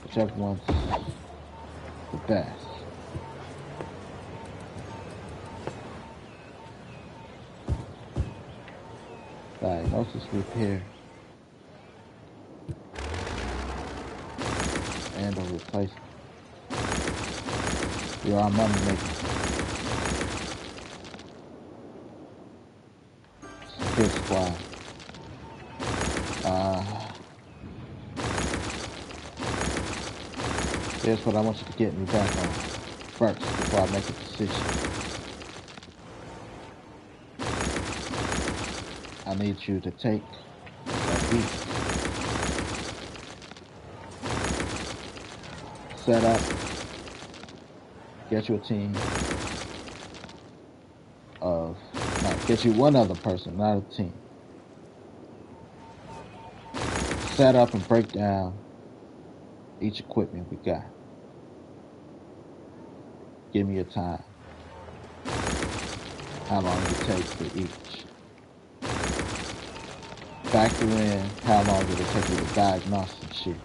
Whichever one's the best. Diagnosis, repair, and or replacement. We are money making. Hit squad. Here's what I want you to get me back on first before I make a decision. I need you to take a week, set up, get you a team of, get you one other person, not a team. Set up and break down each equipment we got. Give me a time. How long it takes for each. Factor in how long it'll take you to diagnose some shit.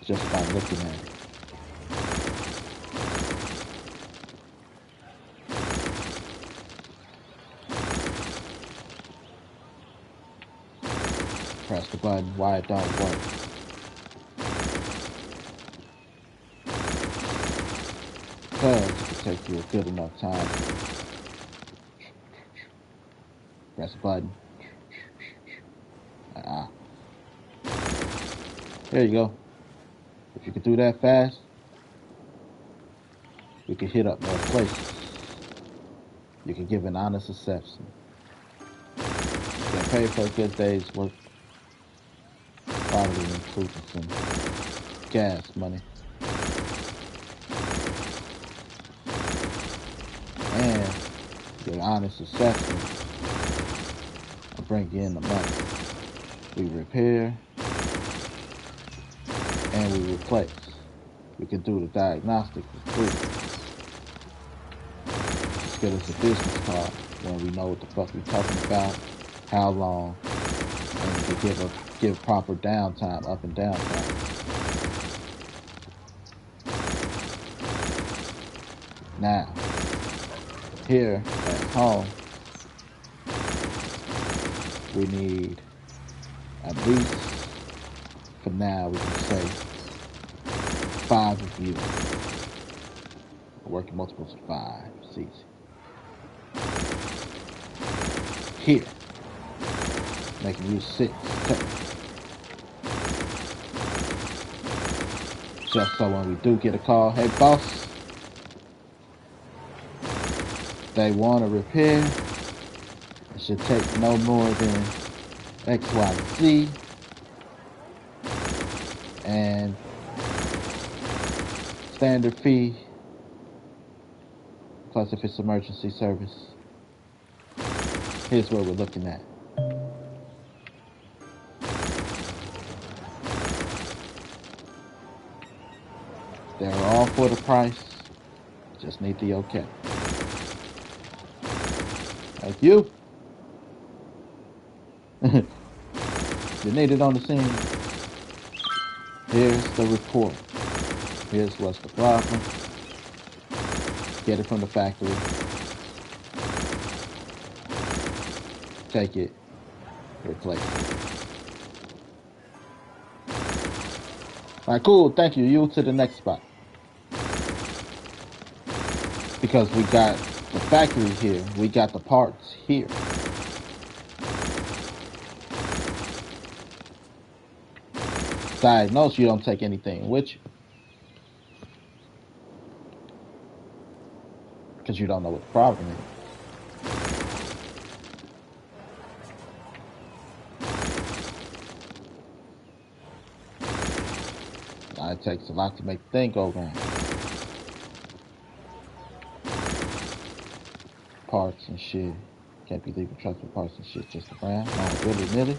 Just by looking at it. Press the button why it don't work. Because it can take you a good enough time. Press the button. There you go. If you can do that fast, you can hit up more places. You can give an honest assessment. You can pay for a good day's work. Probably including some gas money. And your honest assessment will bring you in the money. We repair, and we replace. We can do the diagnostic for free. Just get us a business card when we know what the fuck we're talking about, how long, and we can give proper downtime, up and down time. Now, here at home, we need at least, for now, we can say 5 of you. Working multiples of 5. It's easy. Here, making you 6. Just so when we do get a call, hey boss, they want a repair. It should take no more than XYZ. And standard fee, plus if it's emergency service. Here's what we're looking at. They're all for the price. Just need the okay. Thank you. You need it on the scene. Here's the report. Here's what's the problem. Get it from the factory. Take it. Replace it. Alright, cool. Thank you. You to the next spot. Because we got the factory here. We got the parts here. Diagnose, you don't take anything with you. Because you don't know what the problem is. It takes a lot to make the thing go round. Parts and shit. Can't be leaving trucks with parts and shit just around. No, willy-nilly.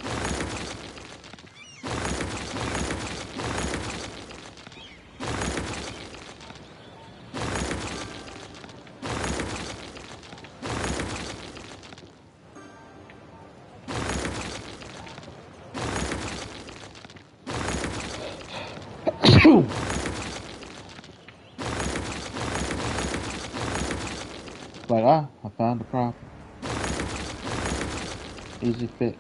Like, I found the problem. Easy fix.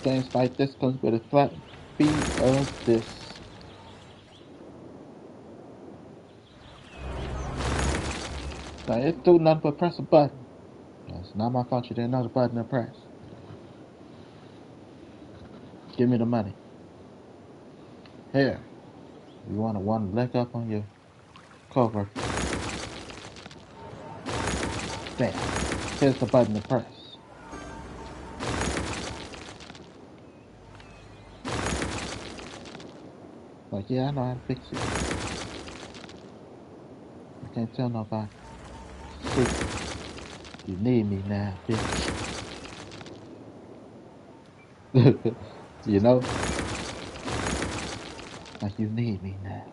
Things like this comes with a flat fee of this. Now, it do nothing but press a button. It's not my fault you didn't know the button to press. Give me the money. Here. You want to leg up on your coworker. Damn. Here's the button to press. Like, yeah, I know how to fix it. I can't tell nobody. See, you need me now, bitch. You know? Like, you need me now.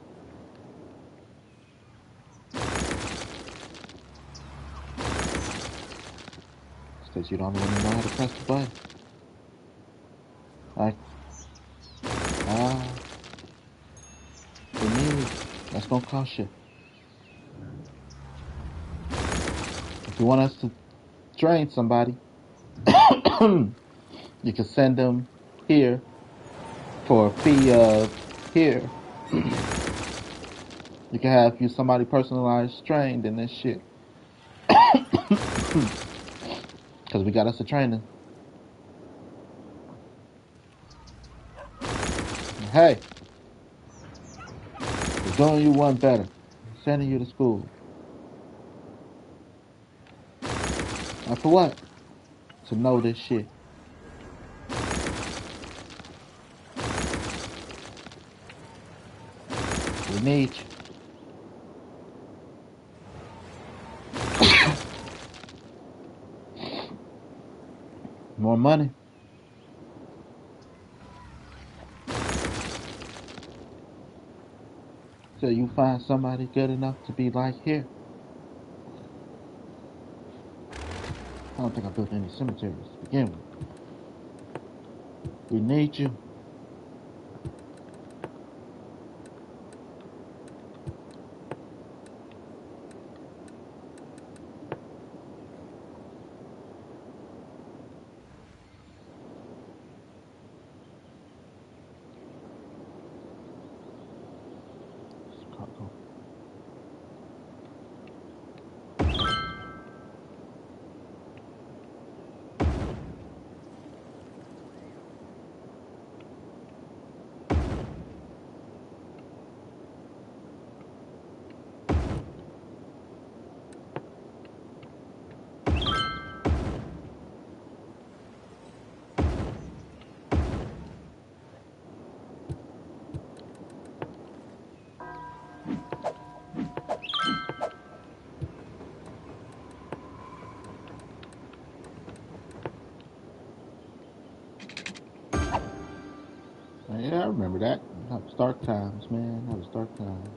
It's because you don't even know how to press the button. Like, you need, that's gonna cost you. If you want us to train somebody, you can send them here for a fee of here. You can have somebody personalized trained in this shit. Because we got us a trainer. Hey, we're doing you one better. Sending you to school. And for what? To know this shit. We need you. More money. So you find somebody good enough to be like here. I don't think I built any cemeteries to begin with. We need you. Chicago. Yeah, I remember that. That was dark times, man. That was dark times.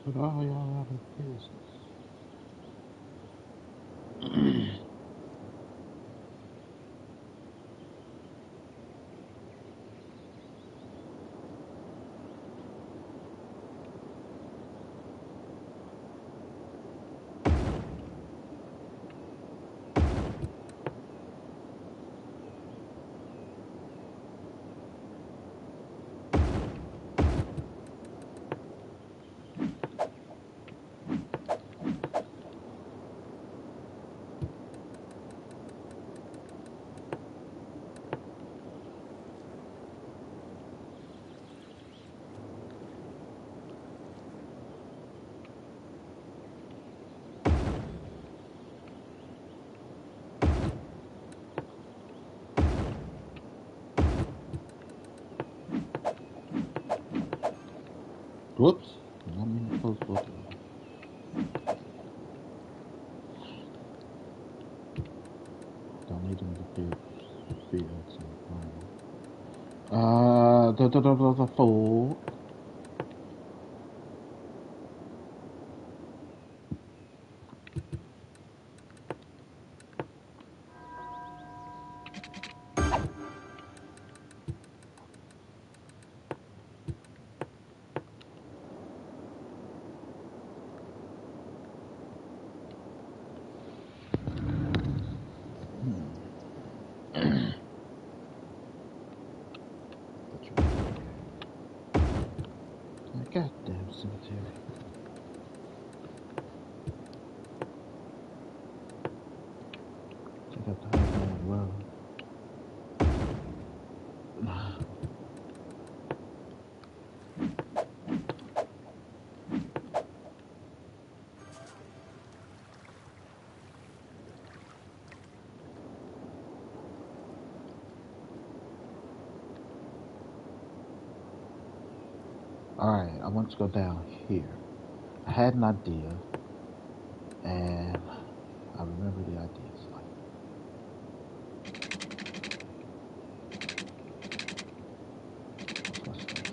But all y'all out of business. Whoops. I mean to close both of them. Don't need them to build fields and farming. The fold. Goddamn cemetery. Check out the Highland Road. Alright, I want to go down here. I had an idea, and I remember the idea. It's like, what's this?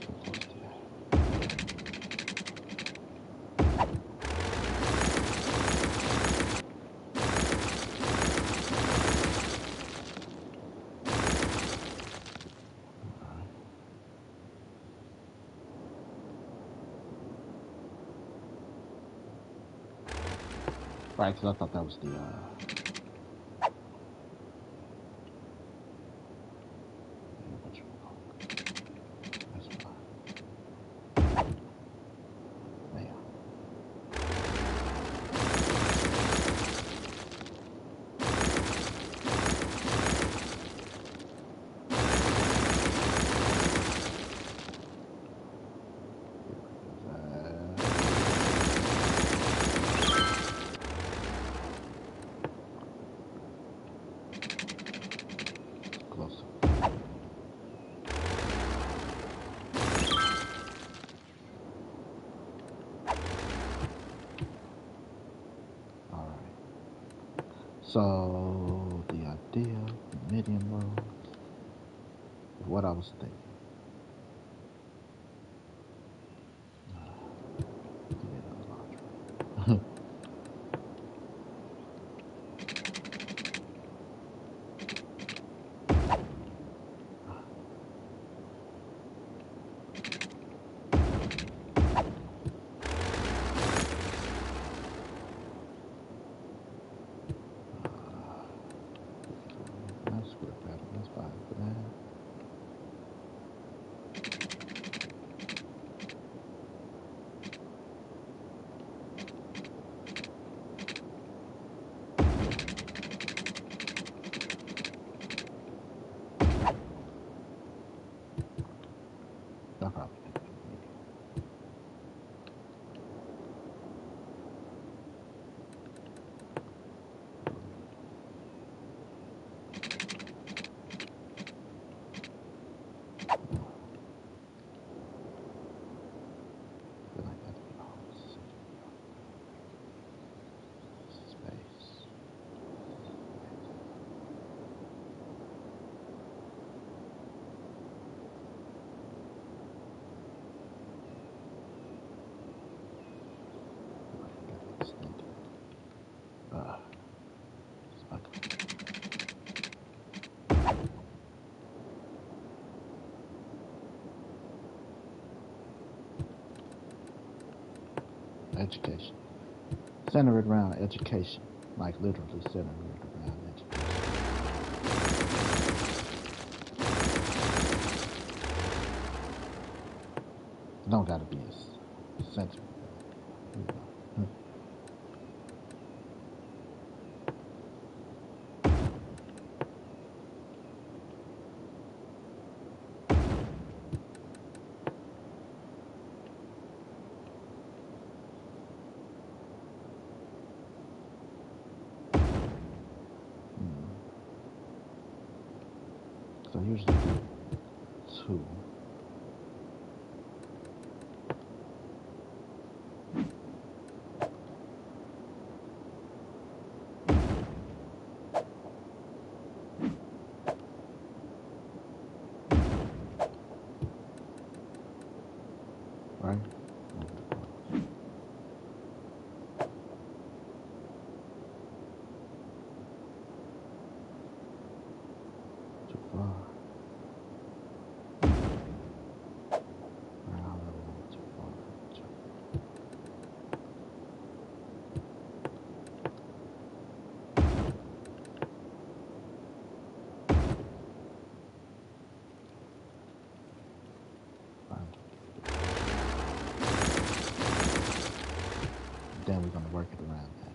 So close to that. Right, because I thought that was the what you call it. That's fine. Man. Closer. All right. So the idea, the medium road, what I was thinking. That's square pattern. That's fine for that. No problem. Feel like that's space. Education. Center it around education. Like literally center it around education. Don't gotta be a center. So usually two. Right? Too far. Around a little too far. Then we're gonna work it around that.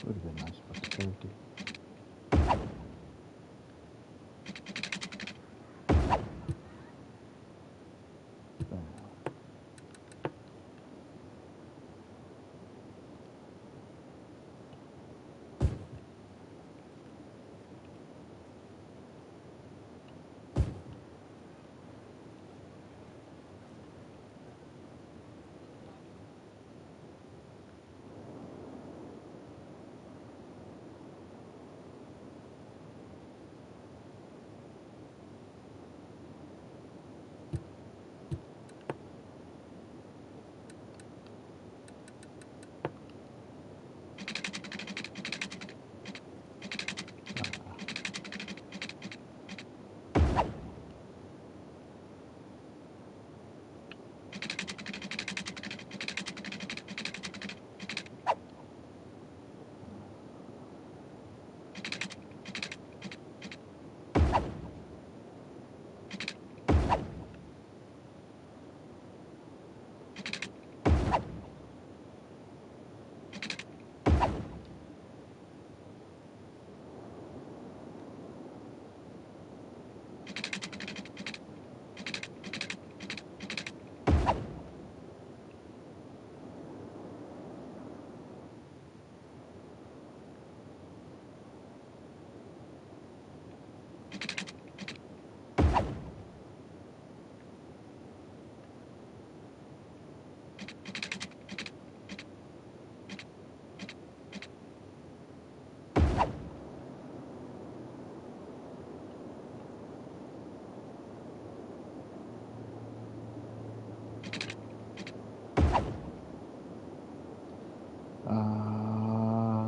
Would have been nice for security.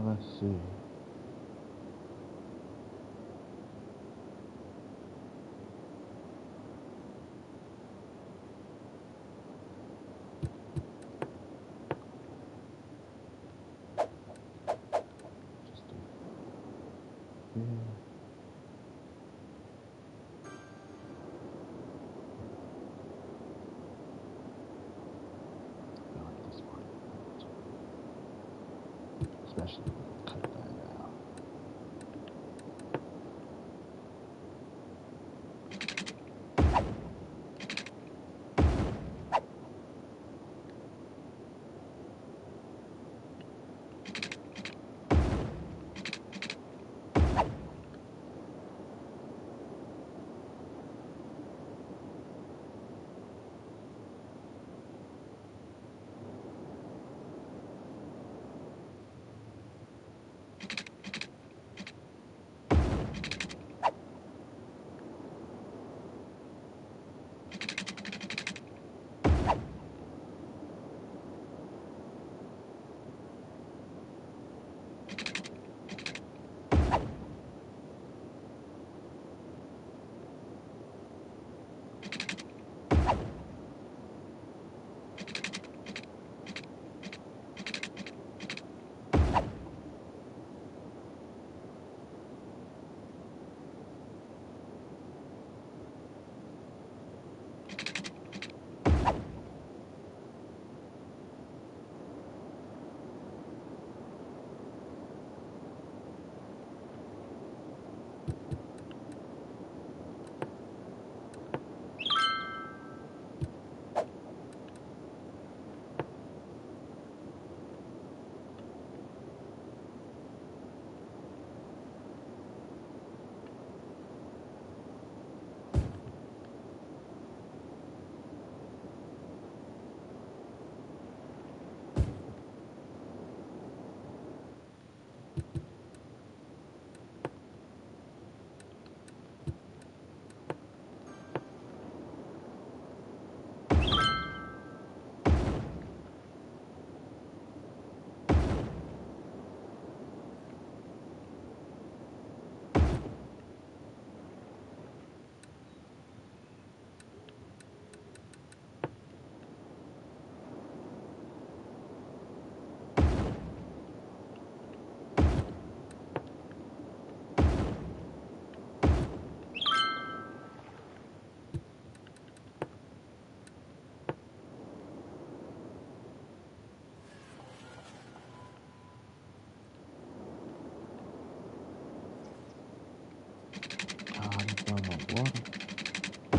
Let's see. Just do here. I like this part, especially cut that out.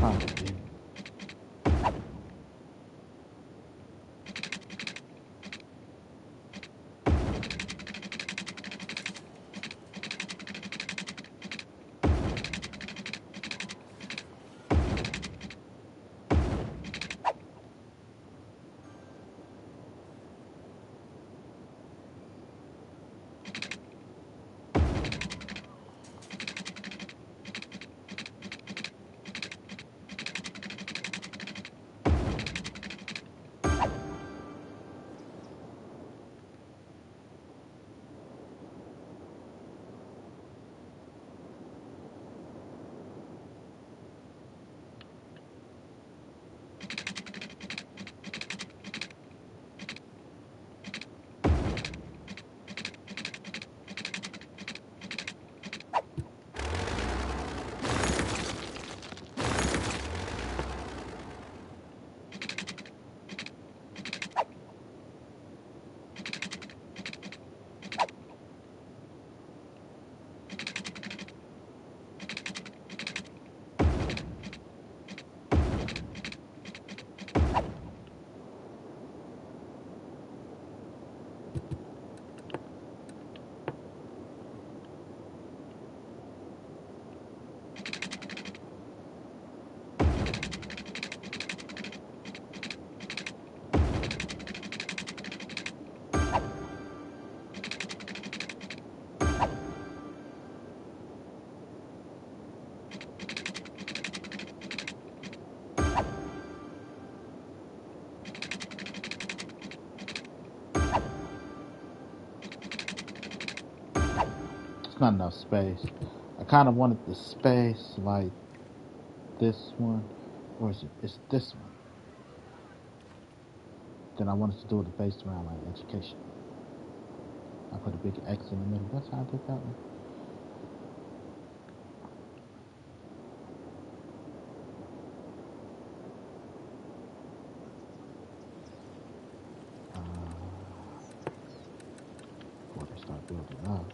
Possibly. It's not enough space. I kind of wanted the space like this one. Or is it? It's this one. Then I wanted to do it based around like education. I put a big X in the middle. That's how I did that one. Before they start building up.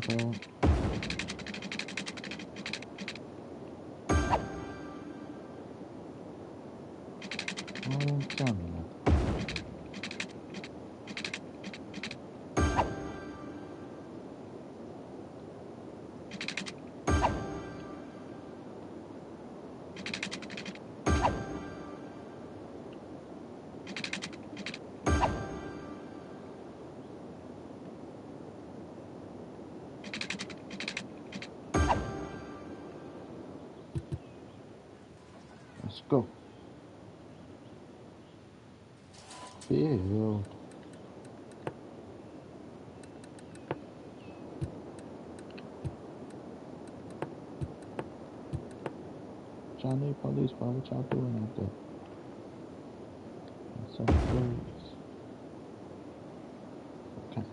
code. Oh, tell me nothing. Let's go. Build. Johnny Police, bro, what y'all doing out there? Some foods. Okay.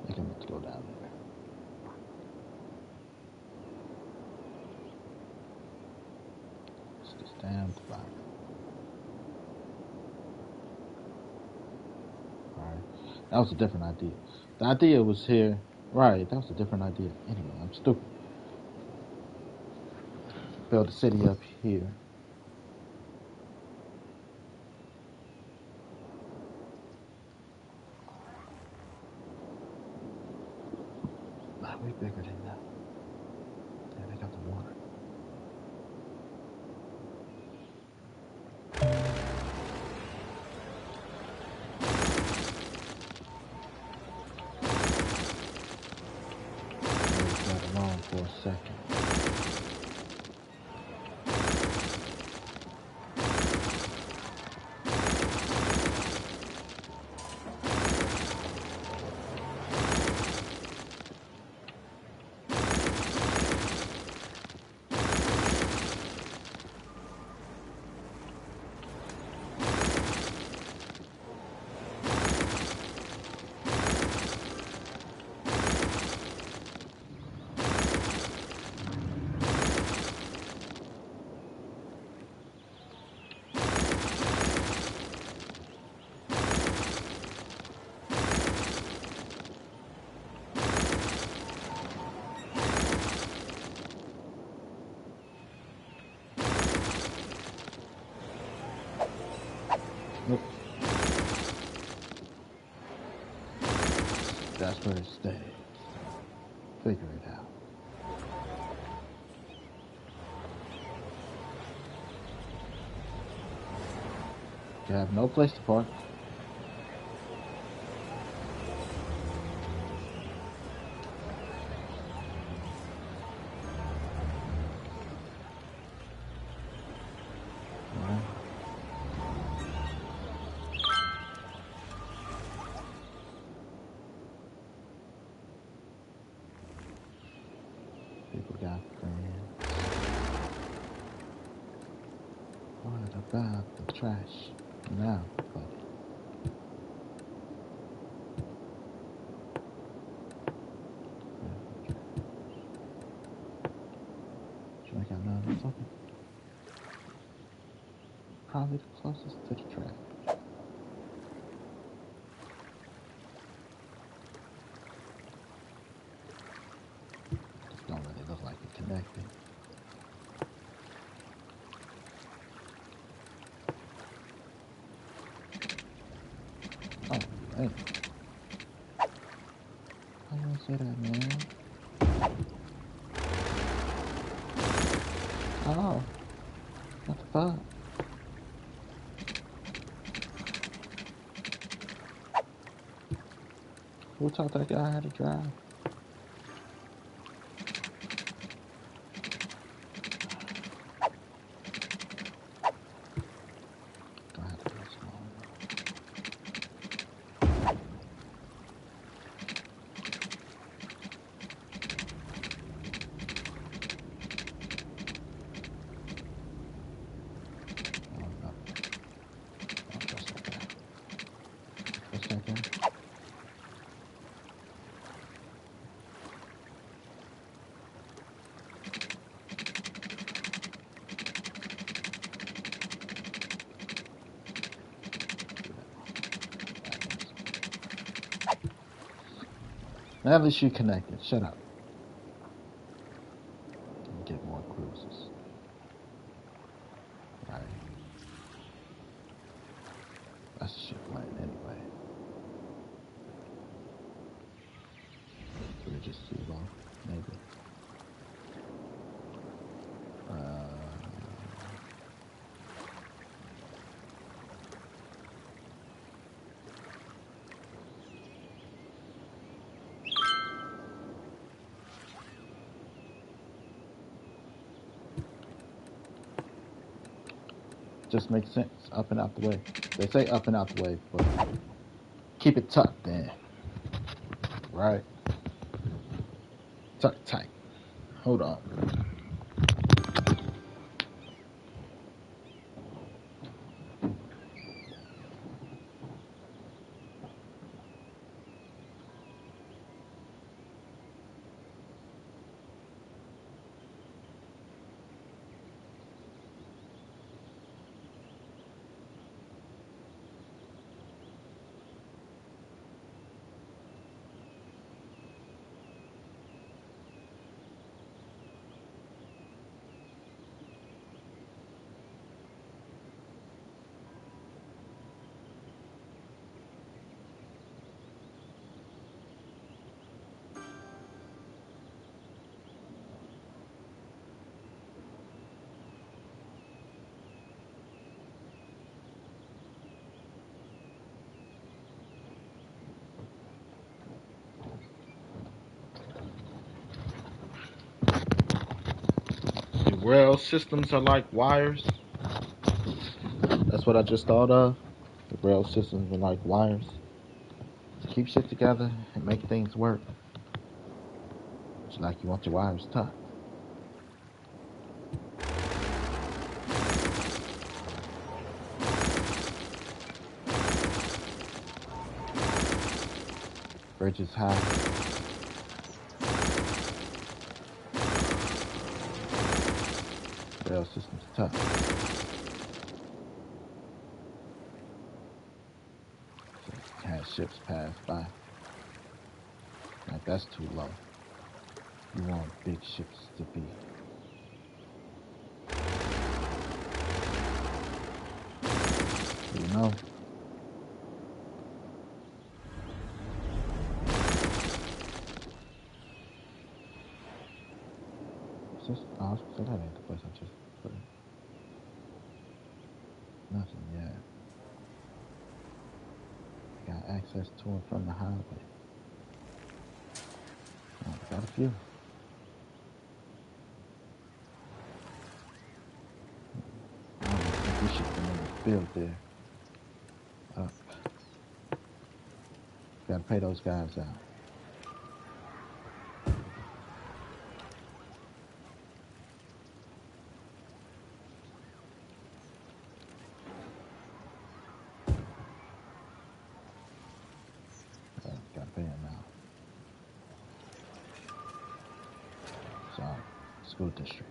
I think I'm going to go down there. It's this damn tobacco. Alright. That was a different idea. The idea was here. Right, that was a different idea. Anyway, I'm stupid. Build a city up here. Nah, way bigger than that. Yeah, they got the water. Leave that alone for a second. Nope. That's where it stays. Figure it out. You have no place to park. Alright. people got friends. What about the trash now, buddy? Should I got none or something? Probably the closest to the trash. Don't really look like it connected. Oh, hey. How you gonna say that, man? Oh, what the fuck? Who taught that guy how to drive? Gonna have to be small. Oh, no. Don't trust that guy. Trust that guy? Now at least you connected. Shut up. And get more cruises. Right. That's the ship plane anyway. Could have just too low, maybe. Just makes sense. Up and out the way. They say up and out the way, but keep it tucked then. Right? Tuck tight. Hold on. The rail systems are like wires. That's what I just thought of. The rail systems are like wires. To keep shit together and make things work. It's like you want your wires tucked. Bridges high. Rail systems tough. So had ships pass by. Like that's too low. You want big ships to be. You know? It's just, oh, so that ain't the place I just put it. Nothing yet. Got access to and from the highway. Oh, got a few. I don't think we should have been in the field there. Gotta pay those guys out. School District.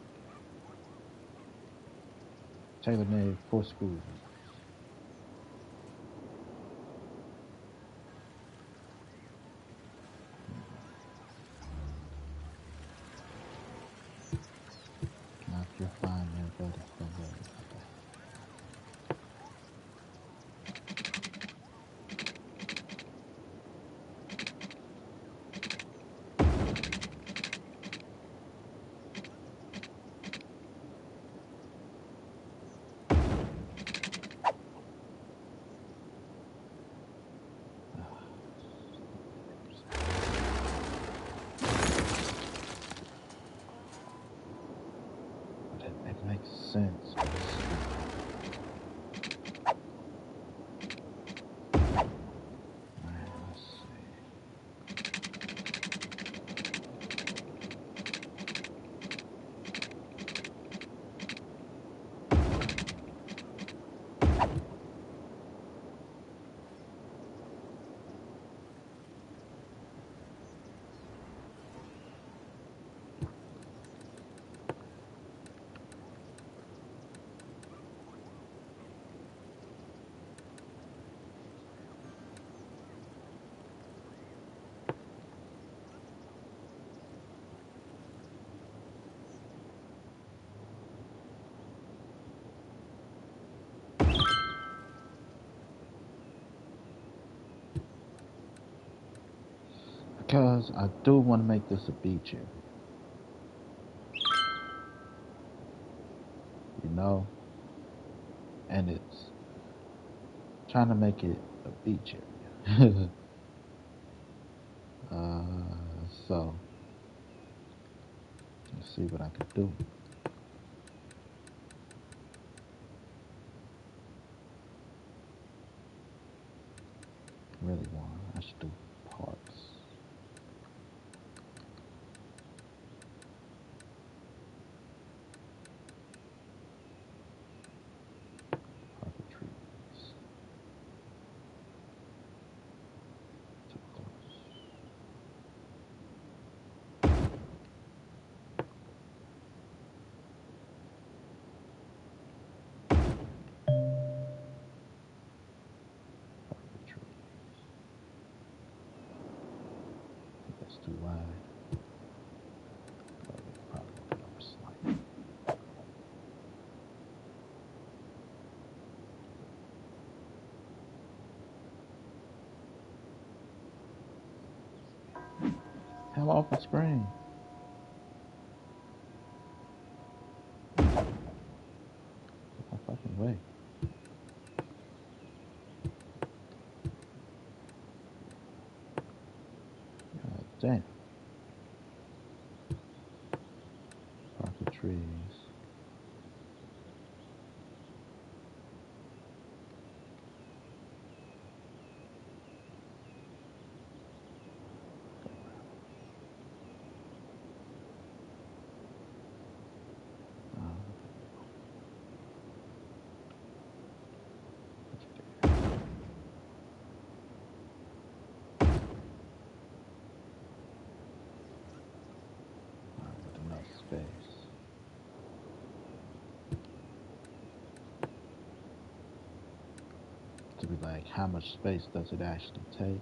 Tailor-made for schools. Now, if you're fine there, buddy, don't worry about that. But it makes sense. Alright, let's see. Because I do want to make this a beach area. You know? And it's trying to make it a beach area. So, let's see what I can do. Really want, I should do parks. Park with trees. Too close. Park with trees. That's too wide. But we can probably move it over slightly. Hell off the screen. Get my fucking way. God damn. Park with trees. With enough space. To be like, how much space does it actually take?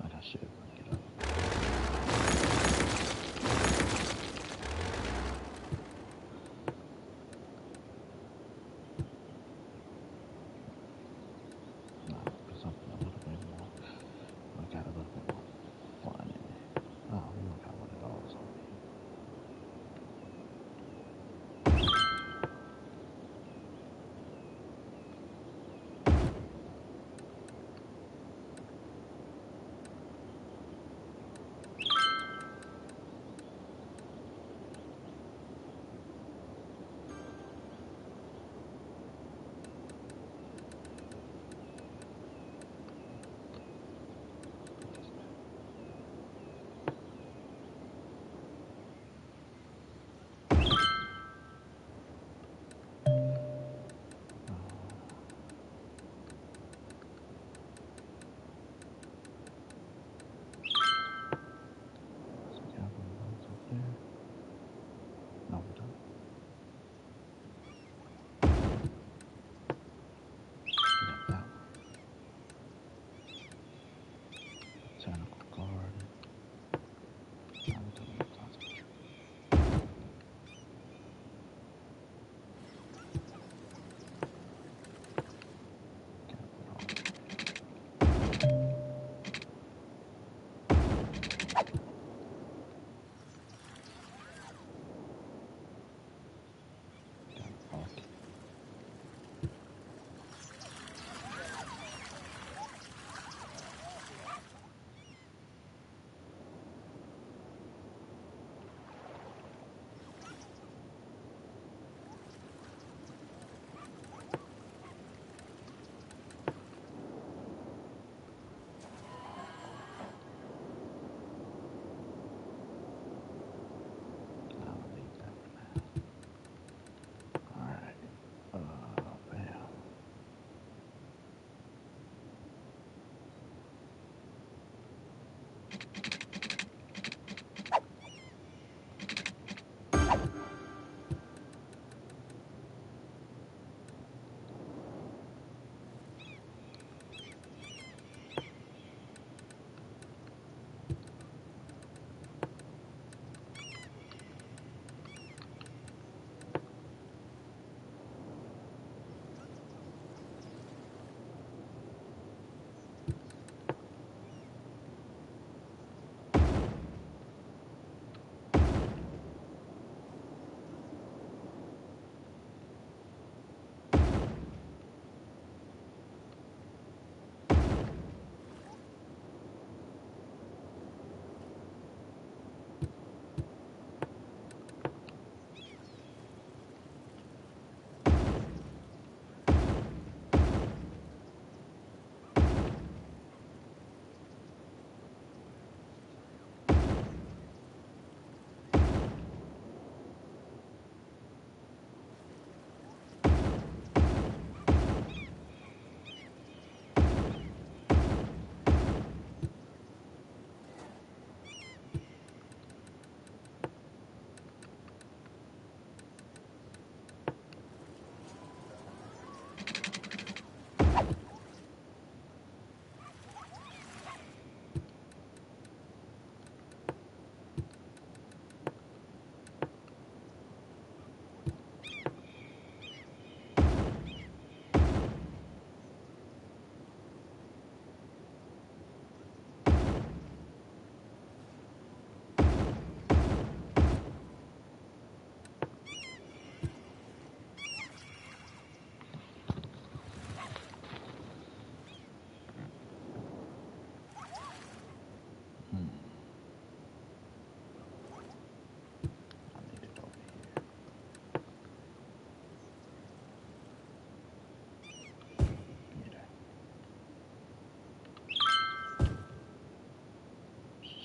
Like I should get up. No, put something a little bit more. I got a little bit more fun in it. Oh, we don't got one of those on me. So we got one of those up there. No, we don't. We got that one. Botanical garden. No, we don't need concentrate. Can't put all. Got a pocket.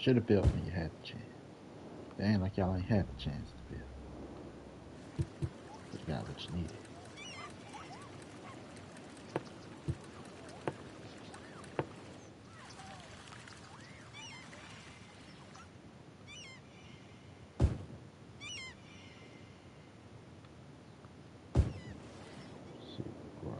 should have built when you had the chance. It ain't like y'all ain't had the chance to build. But you got what you needed. Super grow.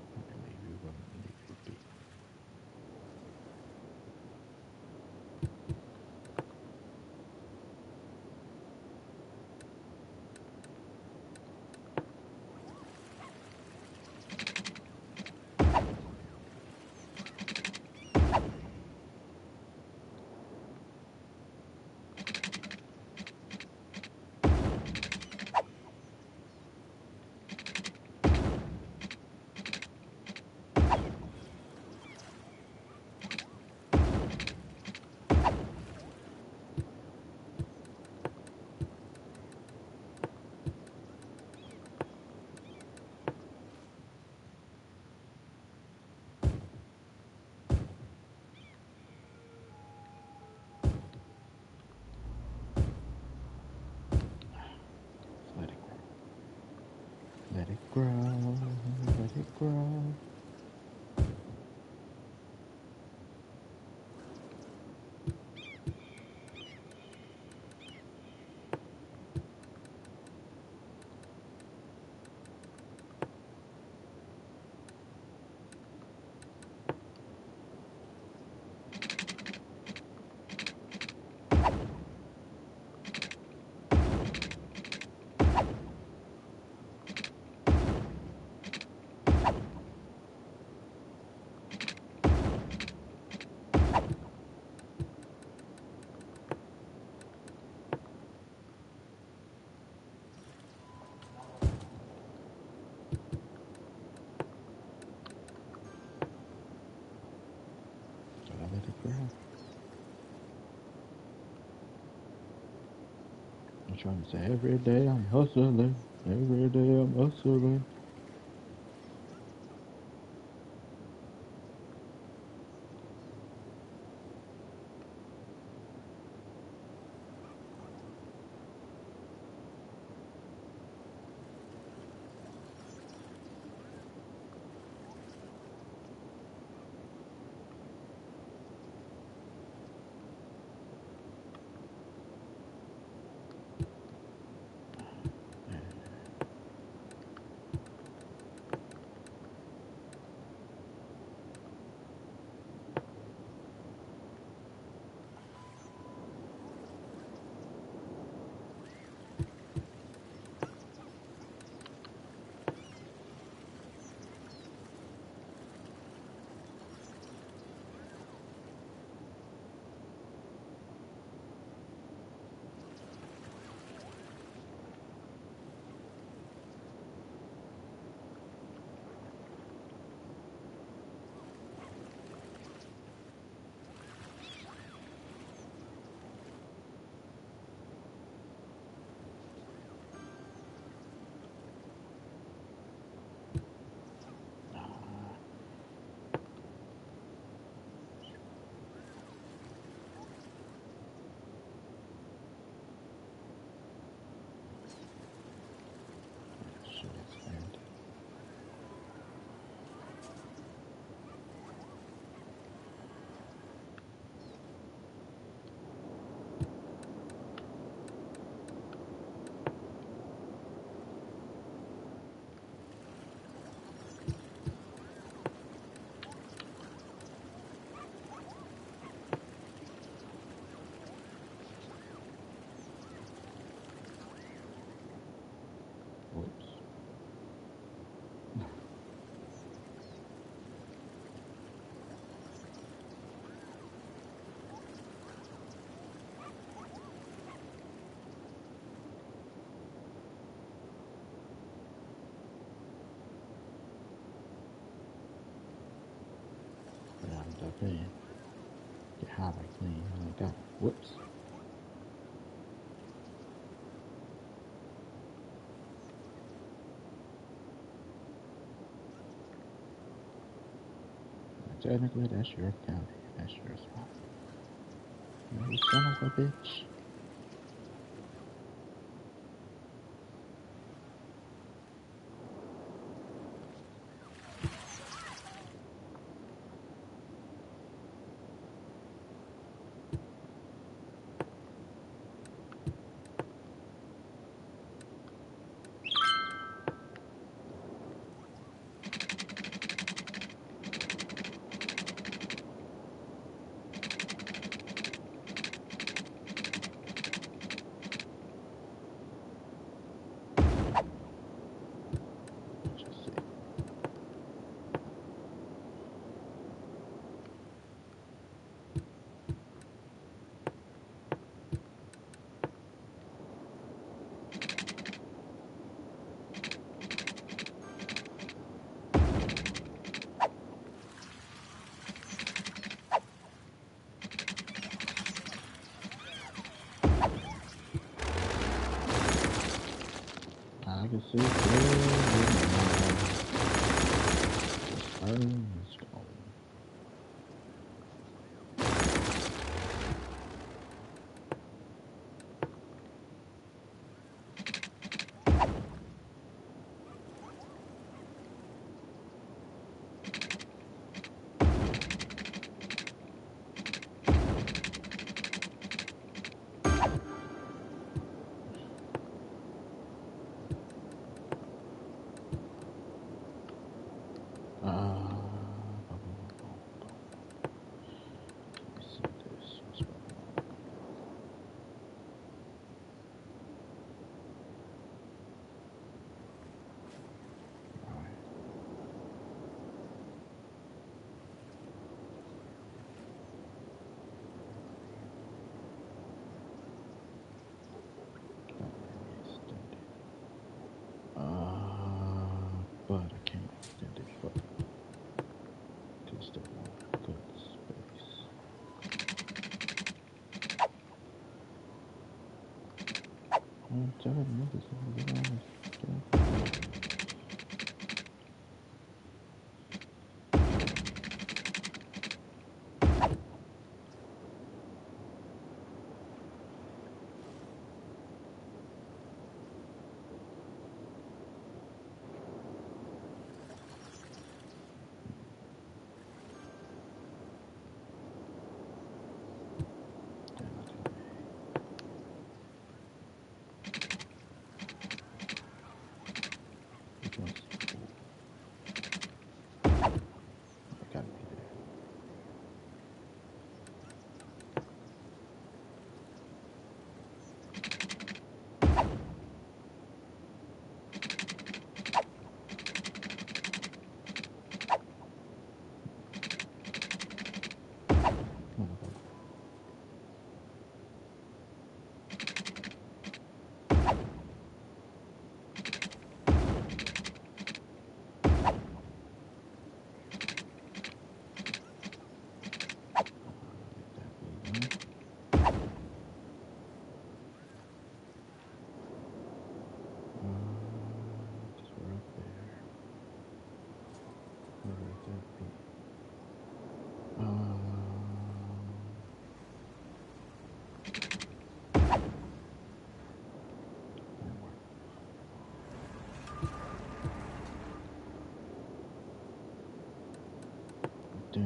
I can leave you where you need to be. Let it grow. Let it grow. Let it grow. Gotta let it grow. I'm trying to say every day I'm hustling. Every day I'm hustling. Should expand. Whoops. But I'm dug in. Get highway clean like that. Whoops. Technically, that's your county. That's your spot. You son of a bitch. Let's just see. I can see clearly now. Let's go. Let's see this. What's going on? Alright. Extended. But I can't extend it further because they want good space. I'm telling niggas to get on this. Because I gotta be there. Motherfucker. Let that be one. Because we're up there. Where would that be? Damn.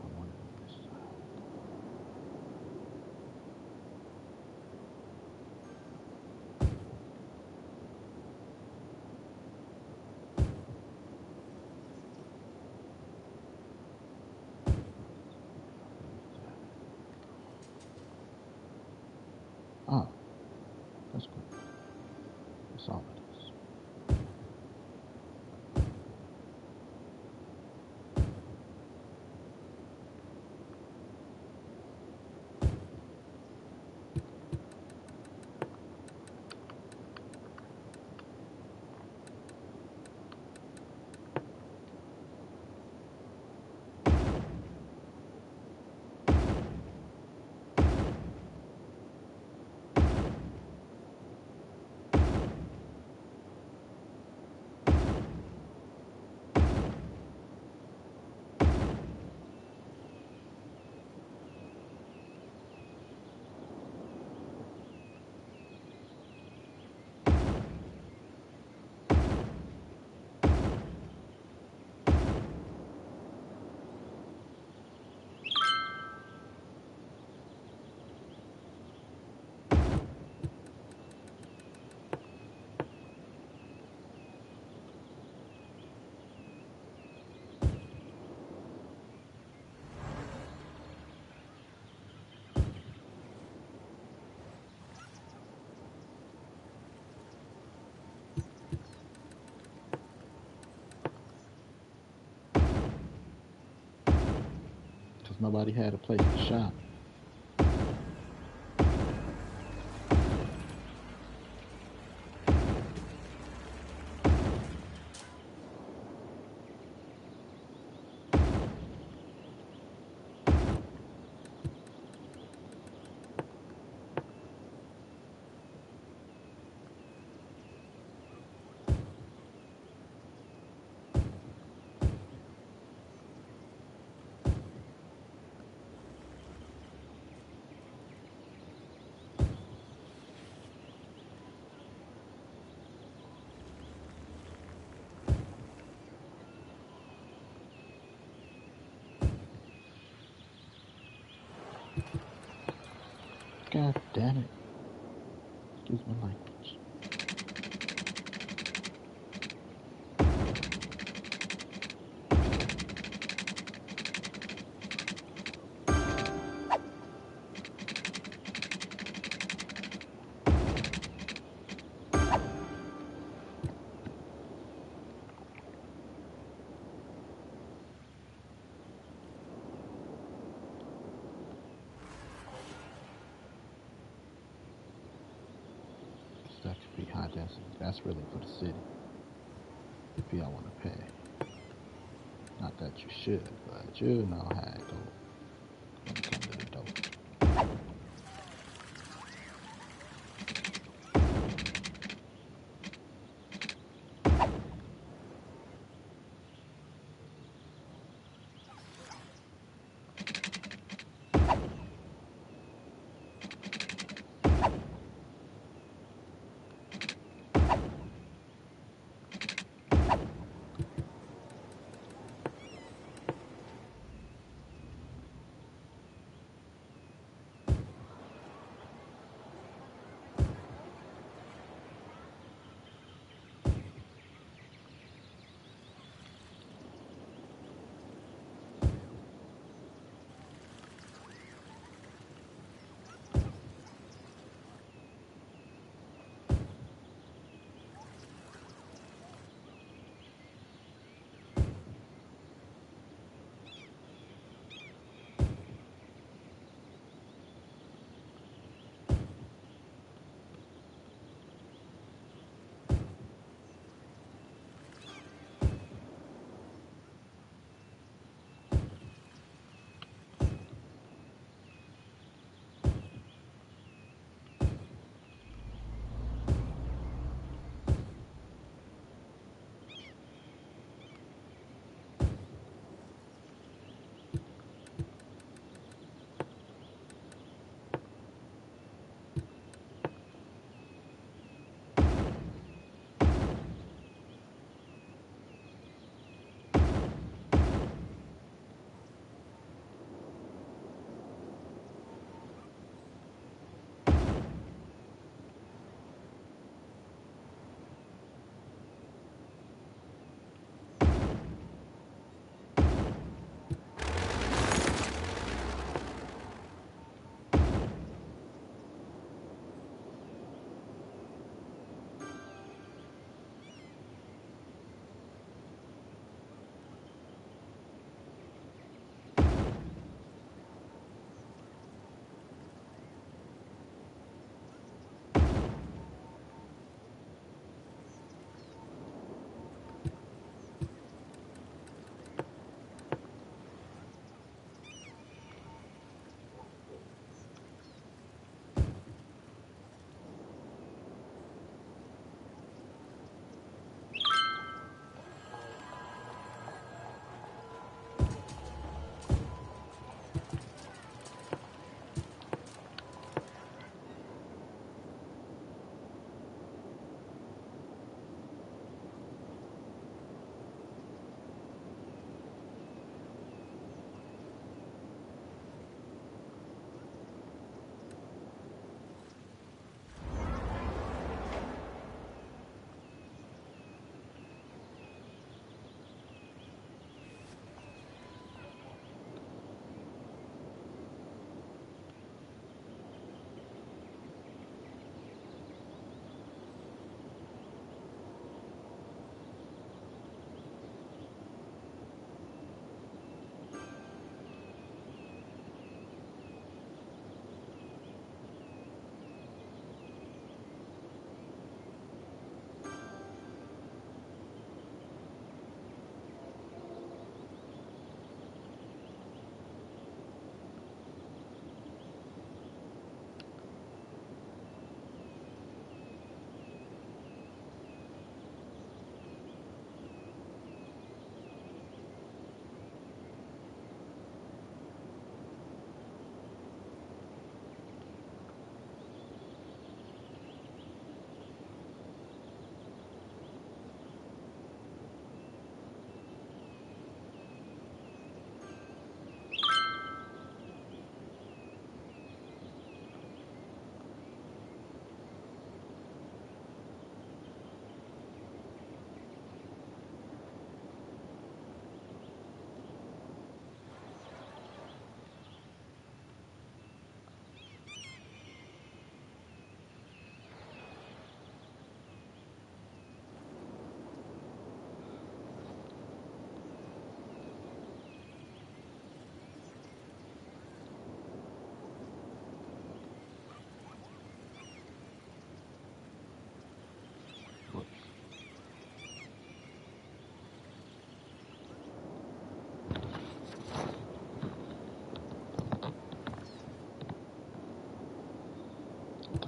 I want it on this side. Oh, that's cool. That's all it is. nobody had a place to shop. God damn it. Excuse my language. That could be high density. That's really for the city. If y'all want to pay. Not that you should, but you know how it goes when it comes to the dope.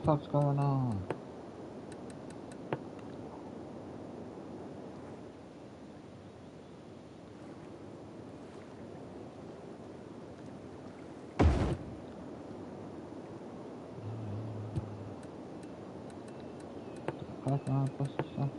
fuck's going on? Pipeline bus or something?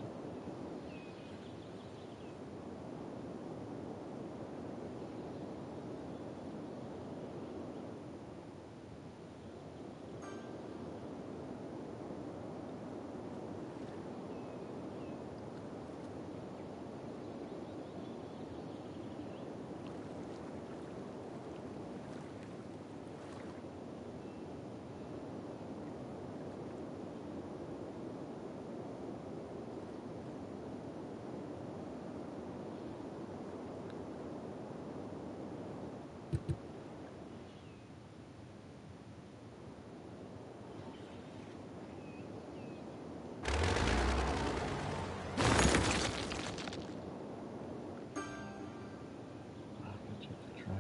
I can check the trailer.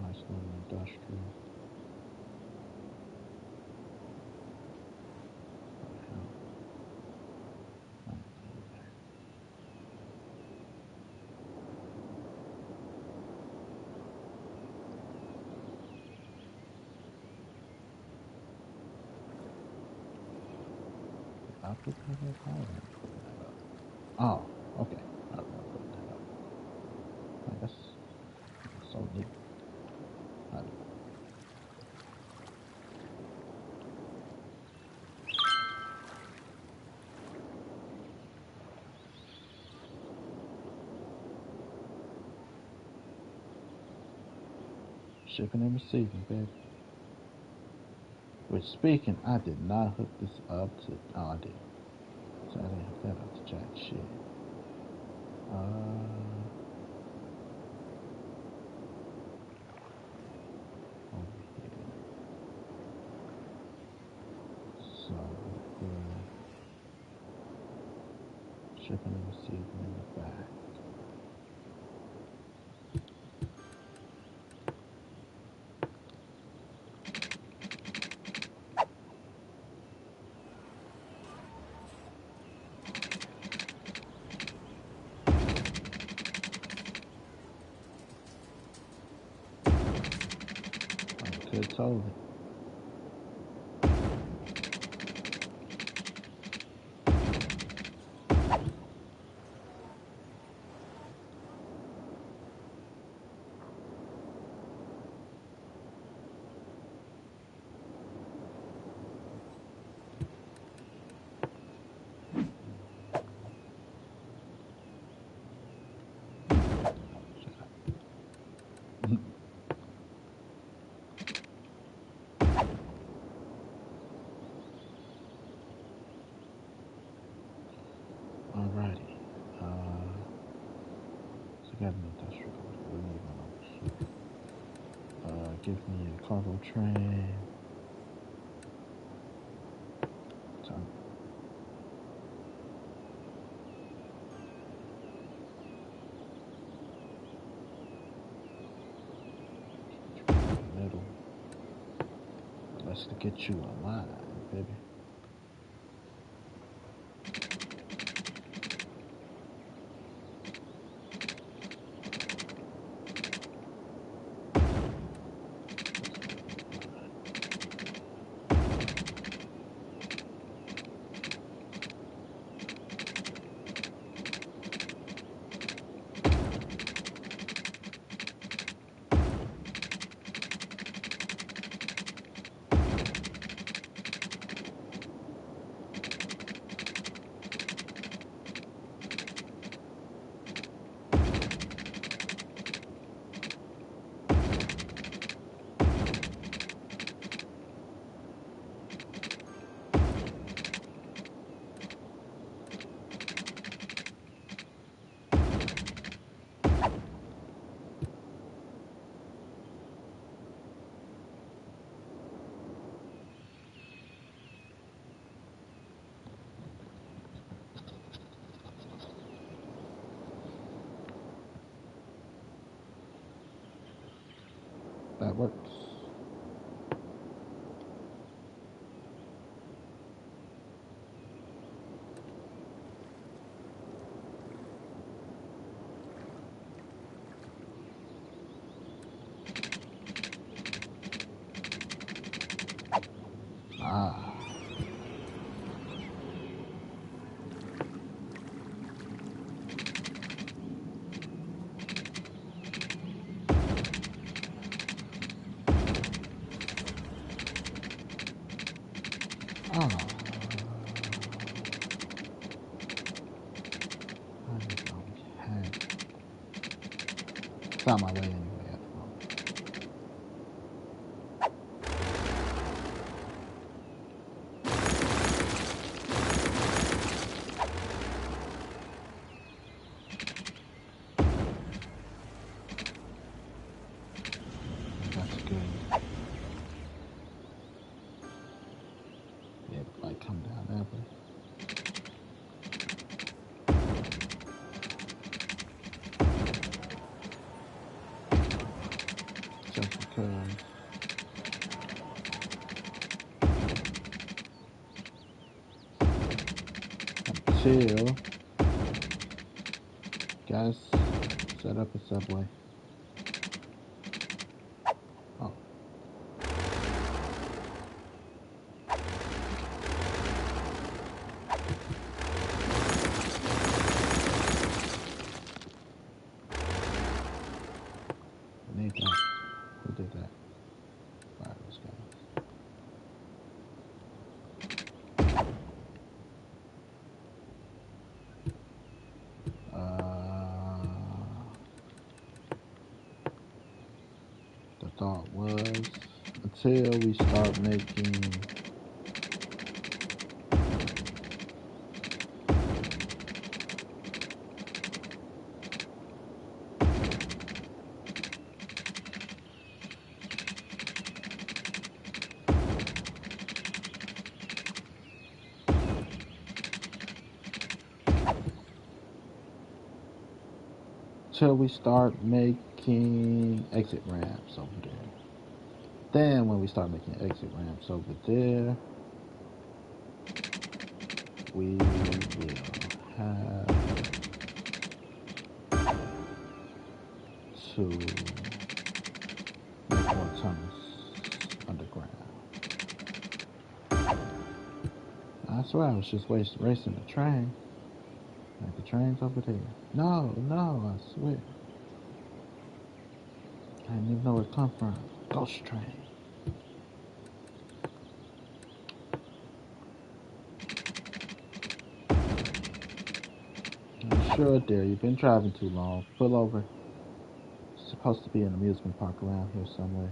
Nice little industrial. I put that up. I didn't put that up. Oh, okay. I didn't put that up. I guess so neat. I shipping and receiving, baby. Which speaking, I did not hook this up to. Oh, I did. So I didn't hook that up to jack shit. Over here. So shipping and receiving in the back. I could told it. Alrighty. So I got an industrial. We're moving over here. Give me a cargo train. Time. Middle. Let's get you alive, baby. works. Ah. Oh. It's on my way anyway at the moment. That's good. Yeah, it might come down that way. Just because. Until guys set up a subway. Oh. I need that. Who did that? Alright, those guys. The thought was until we start making exit ramps over there. Then when we start making exit ramps over there, we will have to make more tunnels underground. I swear I was just racing the train. Like the train's over there. No, I swear. I didn't even know where it come from. Ghost train. I'm sure, dear, you've been driving too long. Pull over. It's supposed to be an amusement park around here somewhere.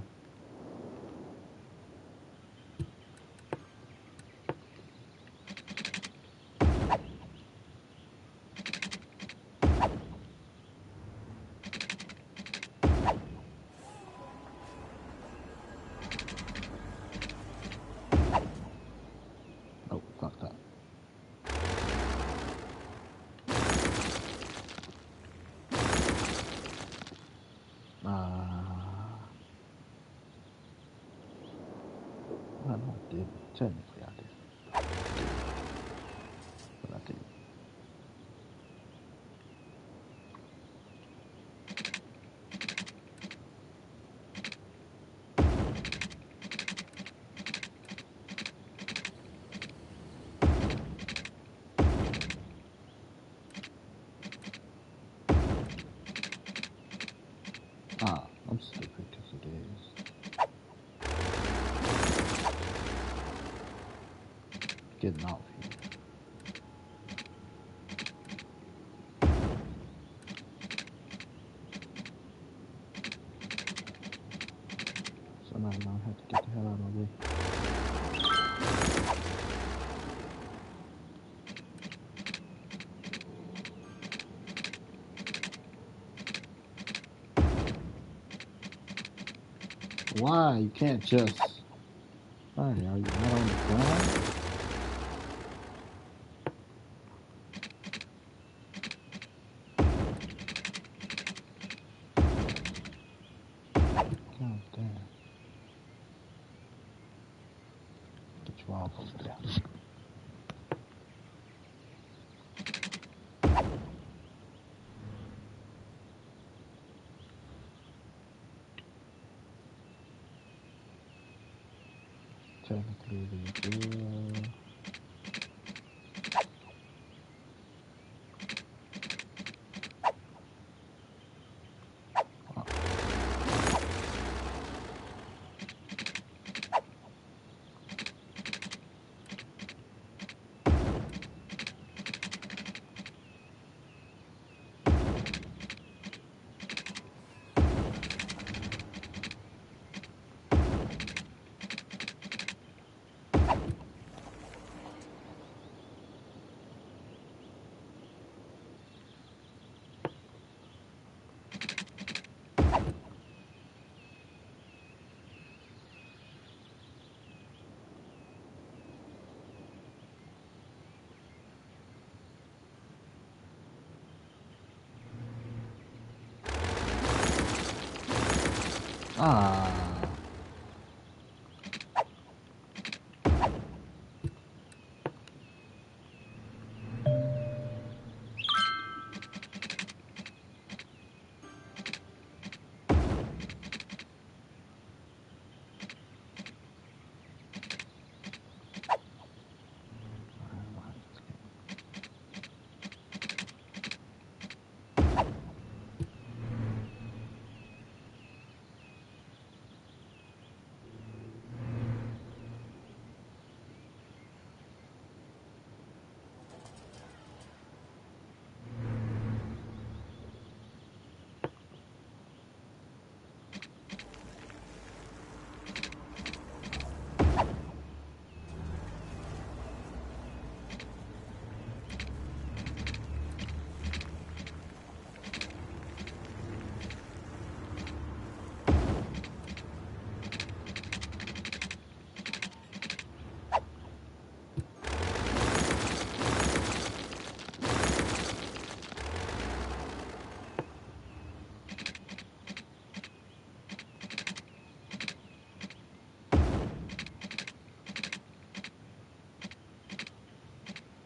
Oh, fucked up. I don't did. Technically, I did. But I did. I'm stupid because it is. Getting off here. Somebody gonna have to get the hell out of my way. Why? You can't just... Why? Are you not on the ground? God damn. off over there. Technically, they will. Ah.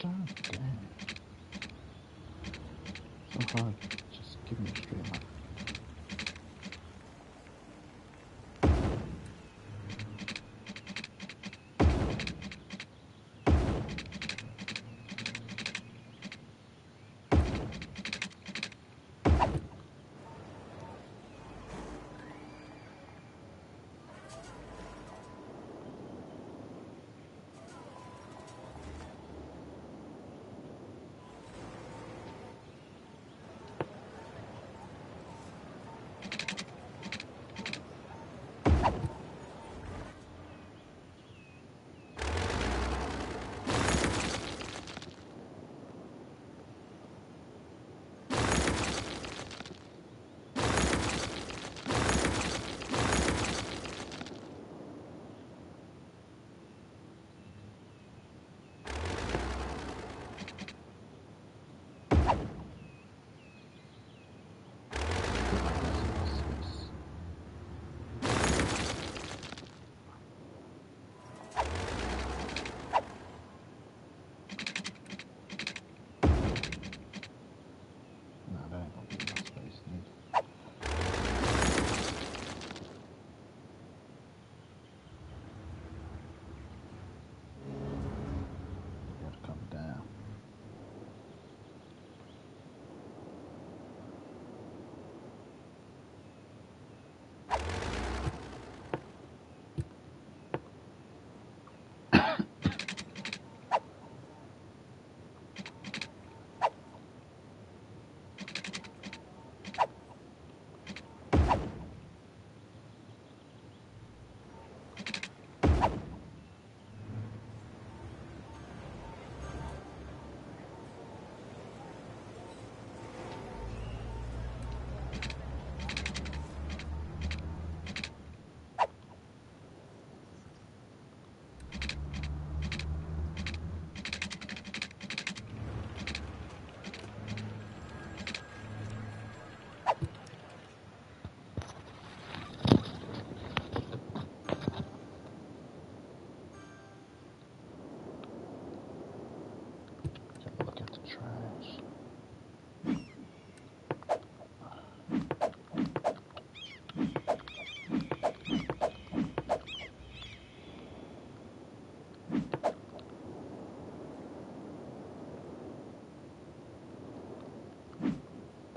God damn. So hard. Just give me a straight line.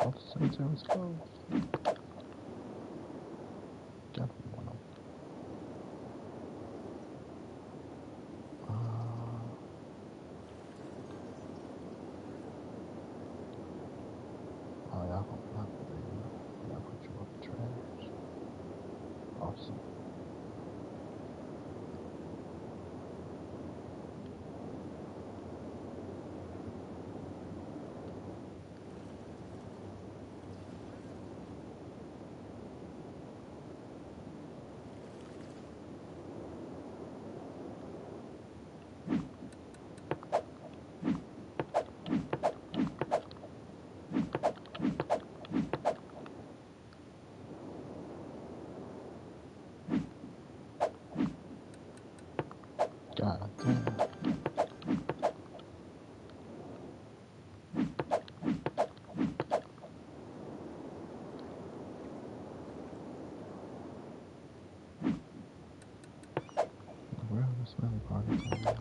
All the cemeteries closed. Definitely one of them. Oh, y'all gonna block the video. Y'all put you up trash. Awesome. God damn. Where are the smelly parties at?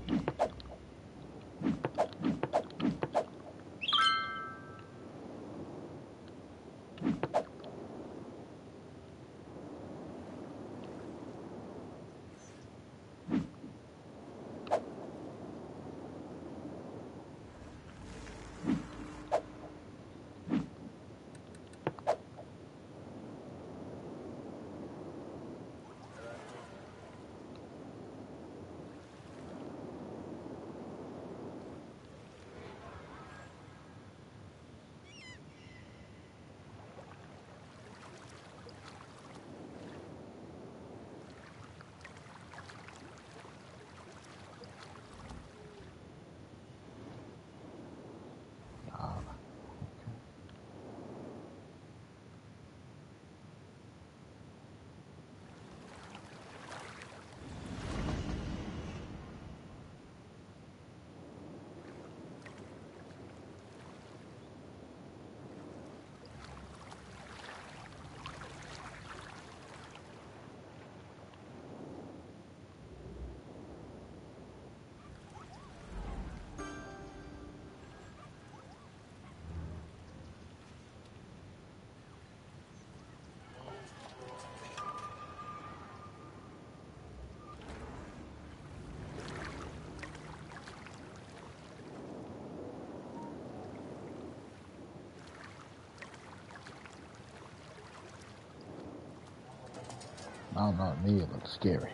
I don't know, to me it looks scary.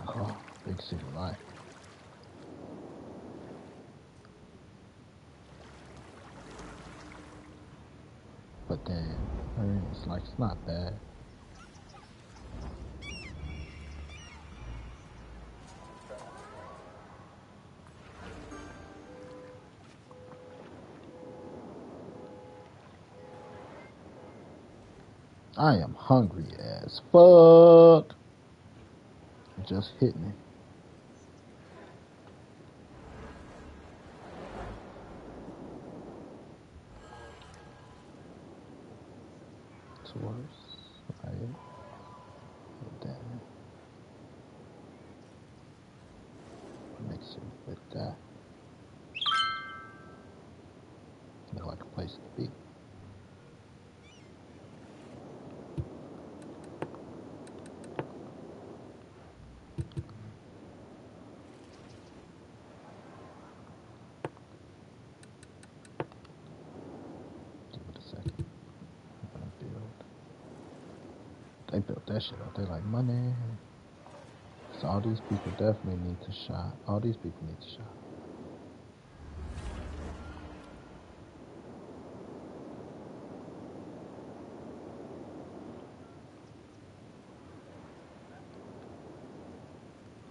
Oh, big city life. But then, I mean, it's like, it's not bad. I am hungry as fuck. Just hit me. It's worse. Right? Then mix it with that. Look like a place to be. Give it a second. I'm gonna build. They built that shit up. They like money. So all these people definitely need to shop. All these people need to shop.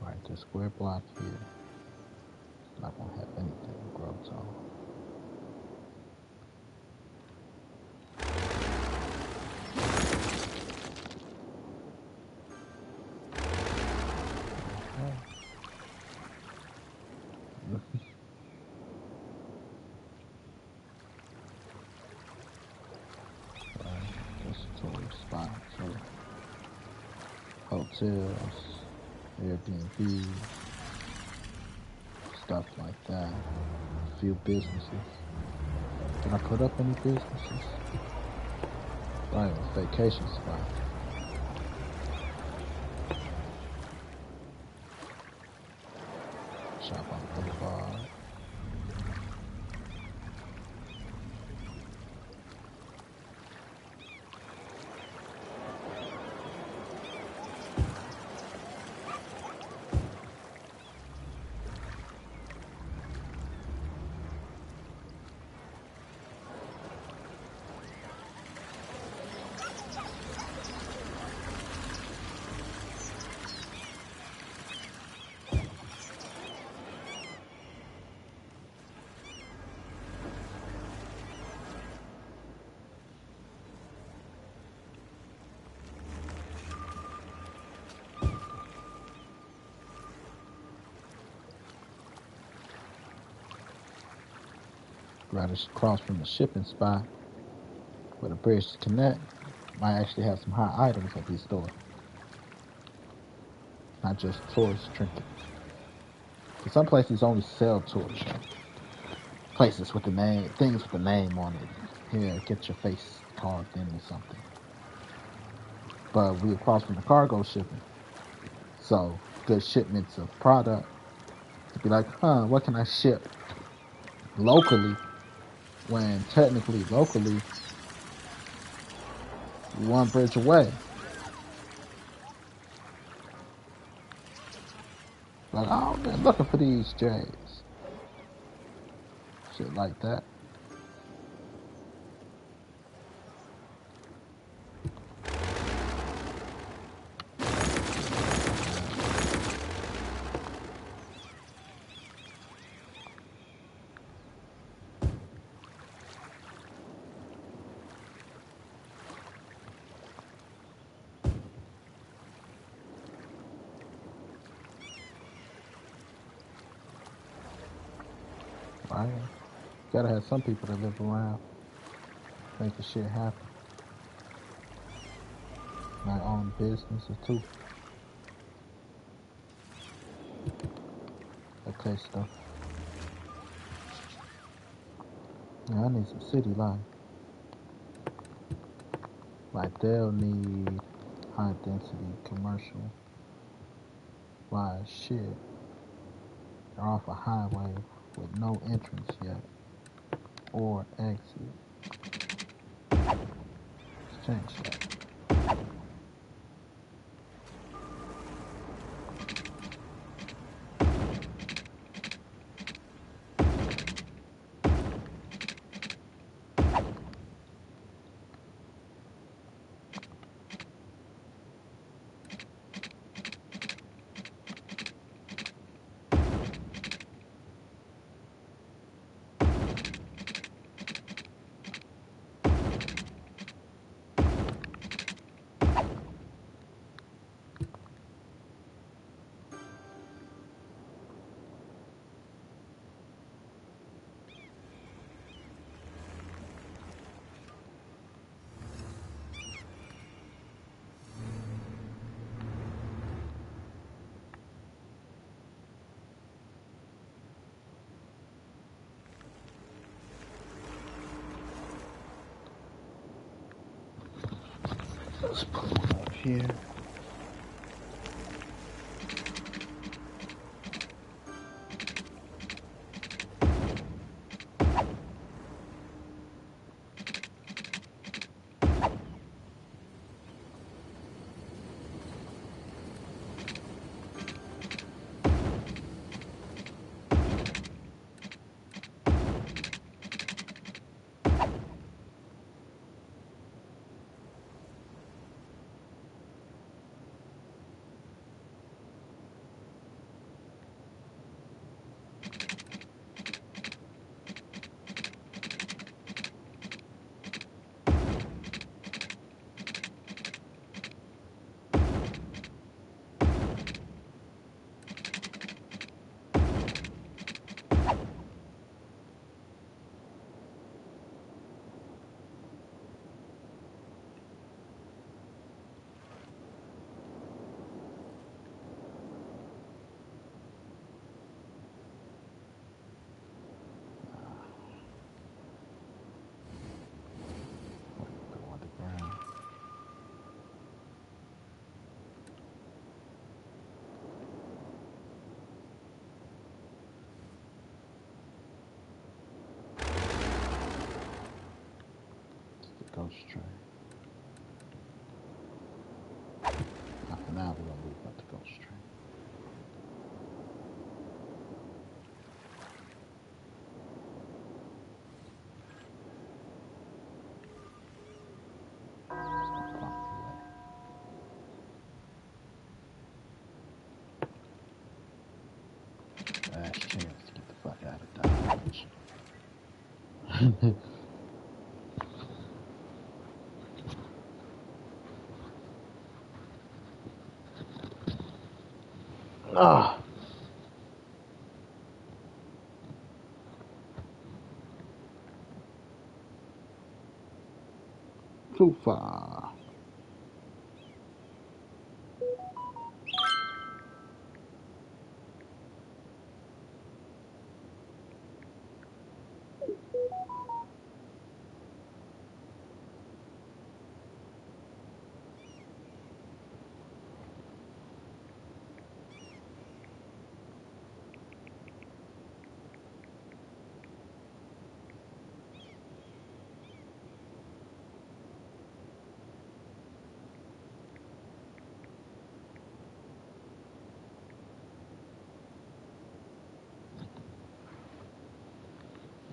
Right, this square block here. It's not gonna have anything growth on. Just tourist spots, so hotels, Airbnb, stuff like that. A few businesses. Did I put up any businesses? Right, a vacation spot. Shop on Boulevard. Right across from the shipping spot where the bridge connect. Might actually have some high items at these stores. Not just tourist trinkets. Because some places only sell tourist trinkets. Places with the name, things with the name on it. Here, get your face carved into something. But we across from the cargo shipping. So good shipments of product to be like, what can I ship locally when technically locally one bridge away. Like, oh man, looking for these J's. Shit like that. Right? Gotta have some people that live around, make the shit happen. Like own businesses too. Okay, stuff. Yeah, I need some city life. Like they'll need high density commercial wise shit. They're off a highway with no entrance yet or exit. Let's change that. Let's put one up here. Ghost train. Now, for now, we're gonna move about the ghost train. Last chance to get the fuck out of Dodge. Ah, too far.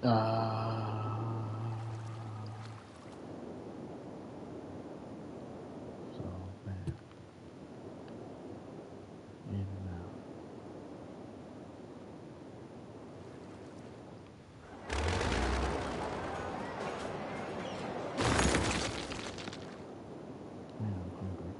So man, in and out. Man, I'm hungry.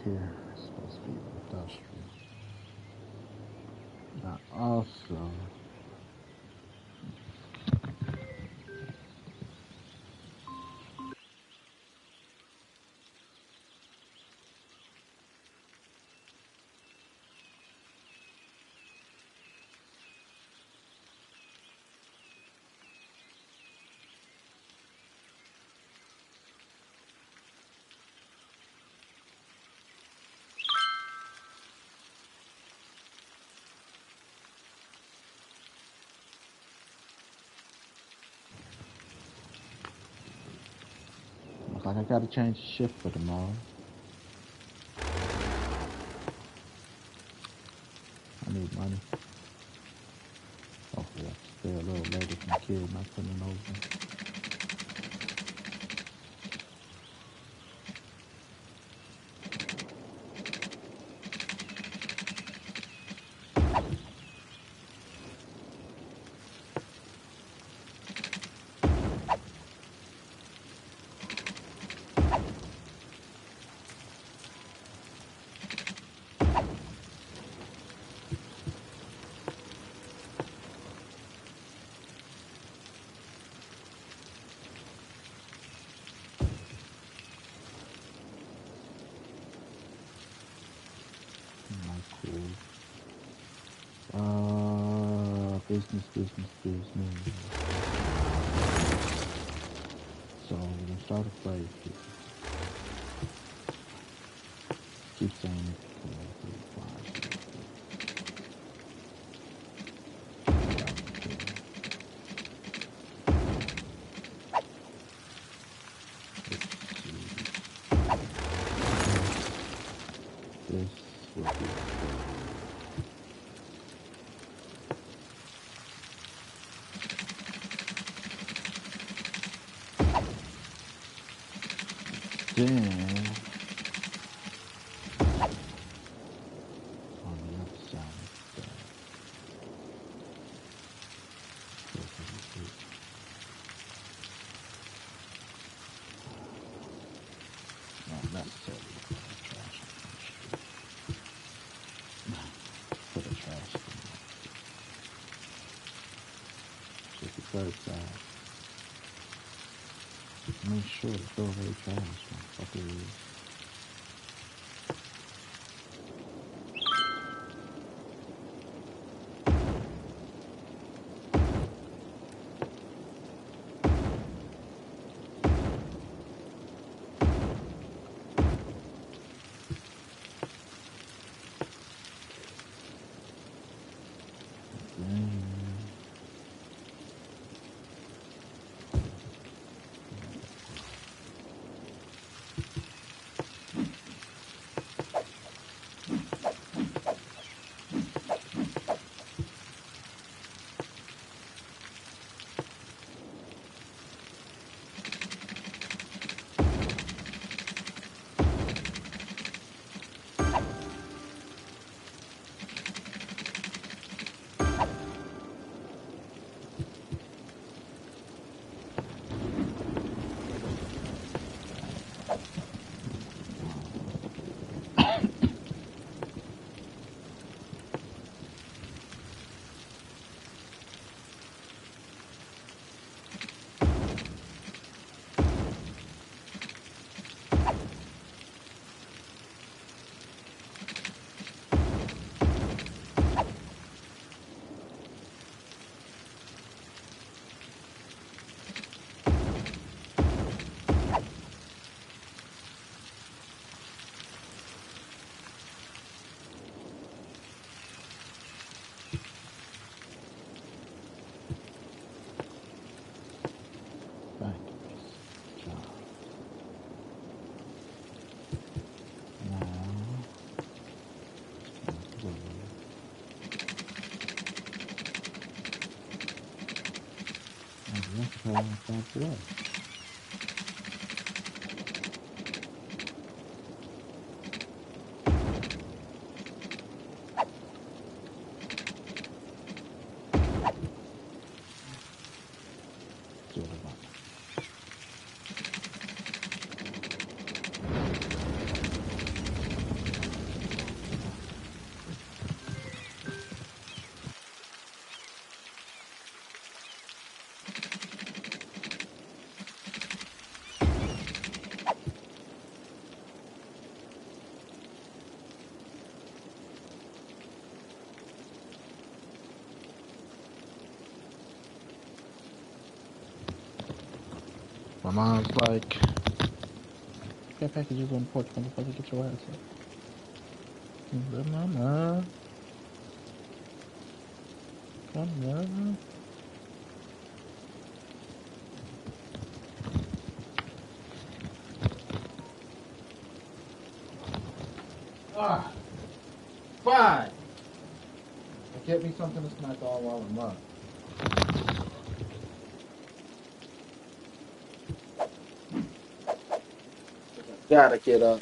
Here it's supposed to be industrial. Now also, looks like I gotta change the shift for tomorrow. I need money. Hopefully I can stay a little later from kid not coming over. Not cool. Business. So we're gonna start a phrase. Keep saying it. then on the other side of that, not necessarily put a trash can. So the third side, make sure to throw away trash, motherfuckers. Back to that. My mom's like, got packages on the porch, motherfucker, get your ass up. But mama, come on. Ah, fine. Get me something to snack on while I'm up. Gotta get up.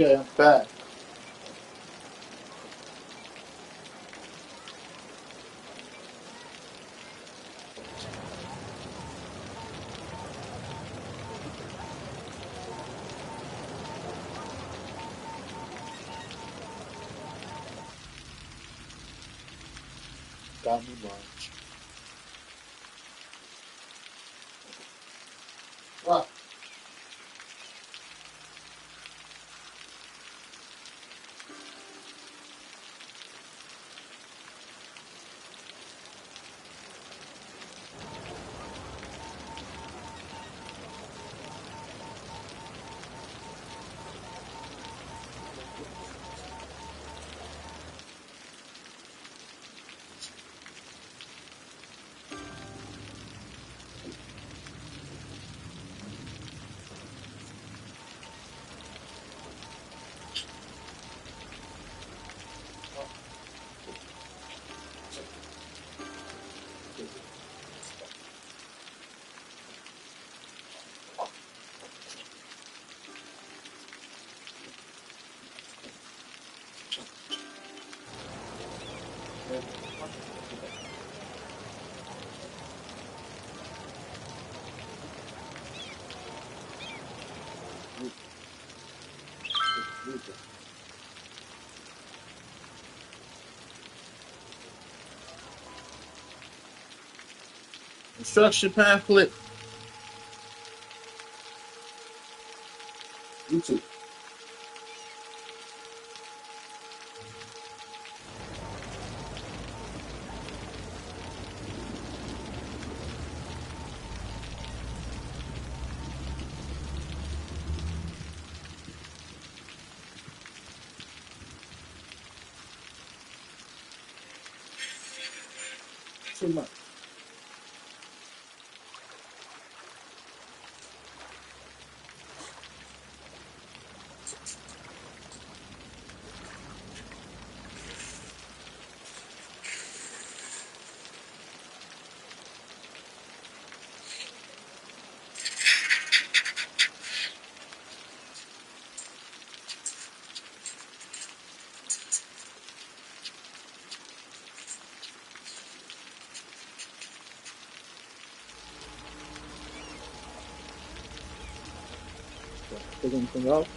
Okay, I'm back. Got me lunch. What? Instruction pamphlet. YouTube. Too much. Take anything else?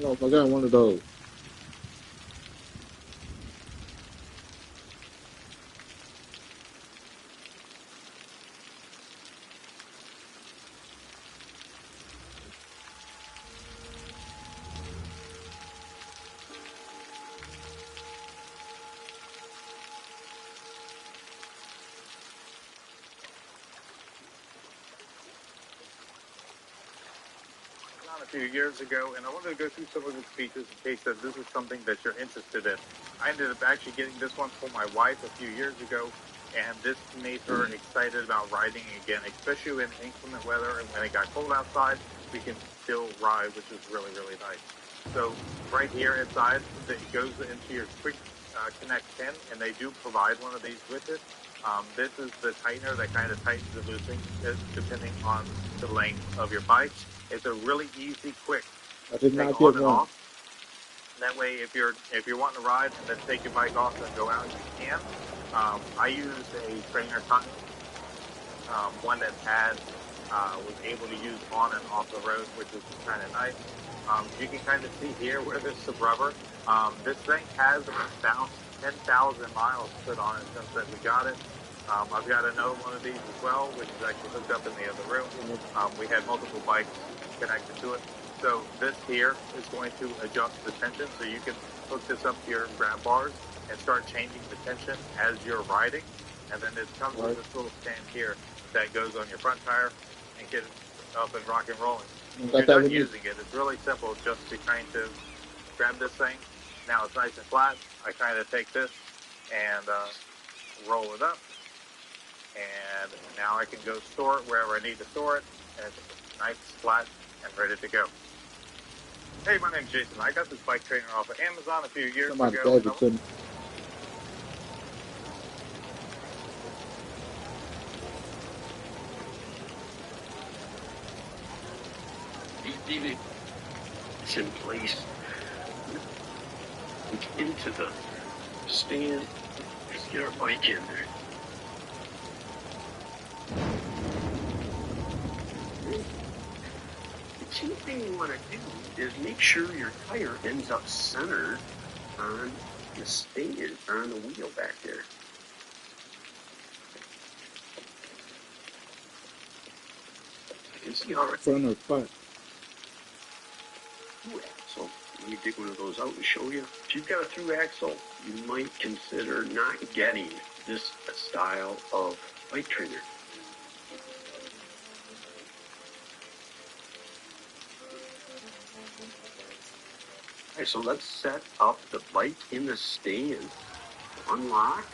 No, I got one of those. On a few years ago, and I wanted to go through some of his features in case that this is something that you're interested in. I ended up actually getting this one for my wife a few years ago, and this made her excited about riding again, especially in inclement weather. And when it got cold outside, we can still ride, which is really, really nice. So right here inside, it goes into your quick connect pin, and they do provide one of these with it. This is the tightener that kind of tightens and loosens it depending on the length of your bike. It's a really easy, quick I did take not on get and one. off. That way, if you're wanting to ride and then take your bike off and go out, you can. I used a trainer cotton, one that was able to use on and off the road, which is kind of nice. You can kind of see here where there's some rubber. This thing has about 10,000 miles put on it since that we got it. I've got another one of these as well, which is actually hooked up in the other room. We had multiple bikes connected to it. So this here is going to adjust the tension, so you can hook this up to your grab bars and start changing the tension as you're riding. And then it comes with this little stand here that goes on your front tire and get it up and rock and rolling. When you're done using it, it's really simple just to kind of grab this thing. Now it's nice and flat. I kind of take this and roll it up. And now I can go store it wherever I need to store it. And it's nice, flat, and ready to go. Hey, my name's Jason. I got this bike trainer off of Amazon a few years ago. It's in place. Into the stand. Let's get our bike in there. The key thing you want to do is make sure your tire ends up centered on the stand, on the wheel back there. You can see how it's front or front. So let me dig one of those out and show you. If you've got a through axle, you might consider not getting this style of bike trainer. Alright, so let's set up the bike in the stand. Unlock.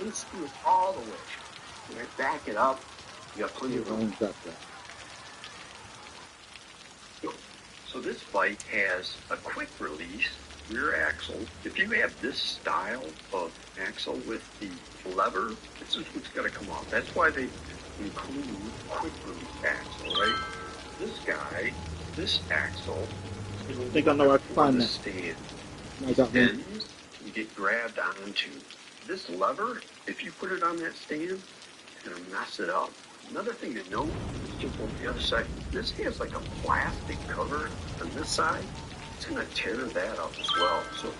Unscrew it all the way. Right, back it up. You got plenty of room. So this bike has a quick release rear axle. If you have this style of axle with the lever, this is what's got to come off. That's why they include quick release axle, right? This guy, this axle, I think I know where I can find that. Stand. I got Then you get grabbed onto this lever. If you put it on that stand, it's going to mess it up. Another thing to note is just on the other side, this has like a plastic cover on this side. It's going to tear that up as well. So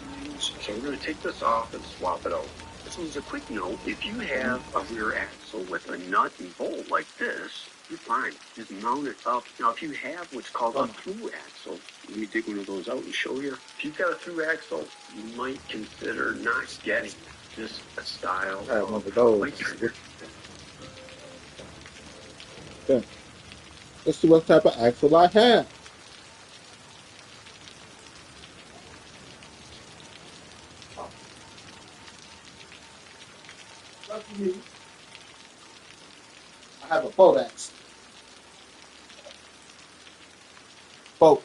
we're going to take this off and swap it out. So as a quick note, if you have a rear axle with a nut and bolt like this, you're fine. Just mount it up. Now, if you have what's called a through axle, let me dig one of those out and show you. If you've got a through axle, you might consider not getting this style of bike trainer. Okay. Let's see what type of axle I have. I have a boat axle. Boat.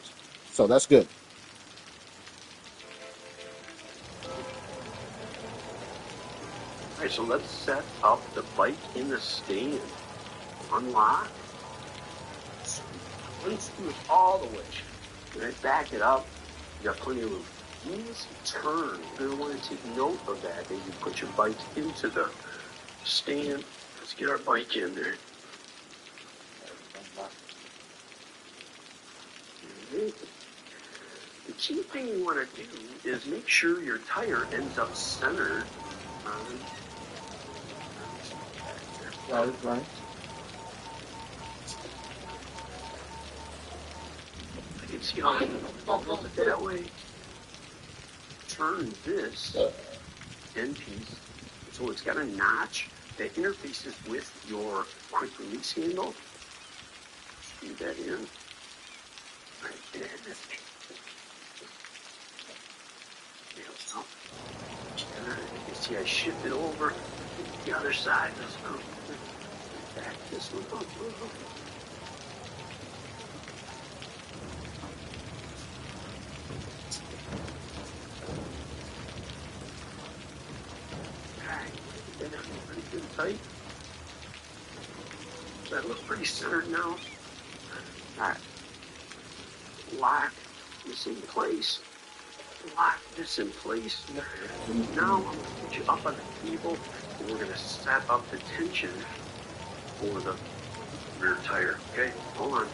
So that's good. Alright, so let's set up the bike in the stand. Unlock. Unscrew it all the way. Right, back it up. You got plenty of room. Use turn. You're going to want to take note of that as you put your bike into the stand. Let's get our bike in there. The key thing you want to do is make sure your tire ends up centered on Right. I can see how it that way. Turn this end piece so it's got a notch that interfaces with your quick release handle. Screw that in. Right there. You can see I shifted over the other side. Let's go back this one. Pretty good tight. That looks pretty centered now. Alright. Lock this in place. Lock this in place. Now I'm going to put you up on the cable and we're going to set up the tension for the rear tire. Okay, hold on.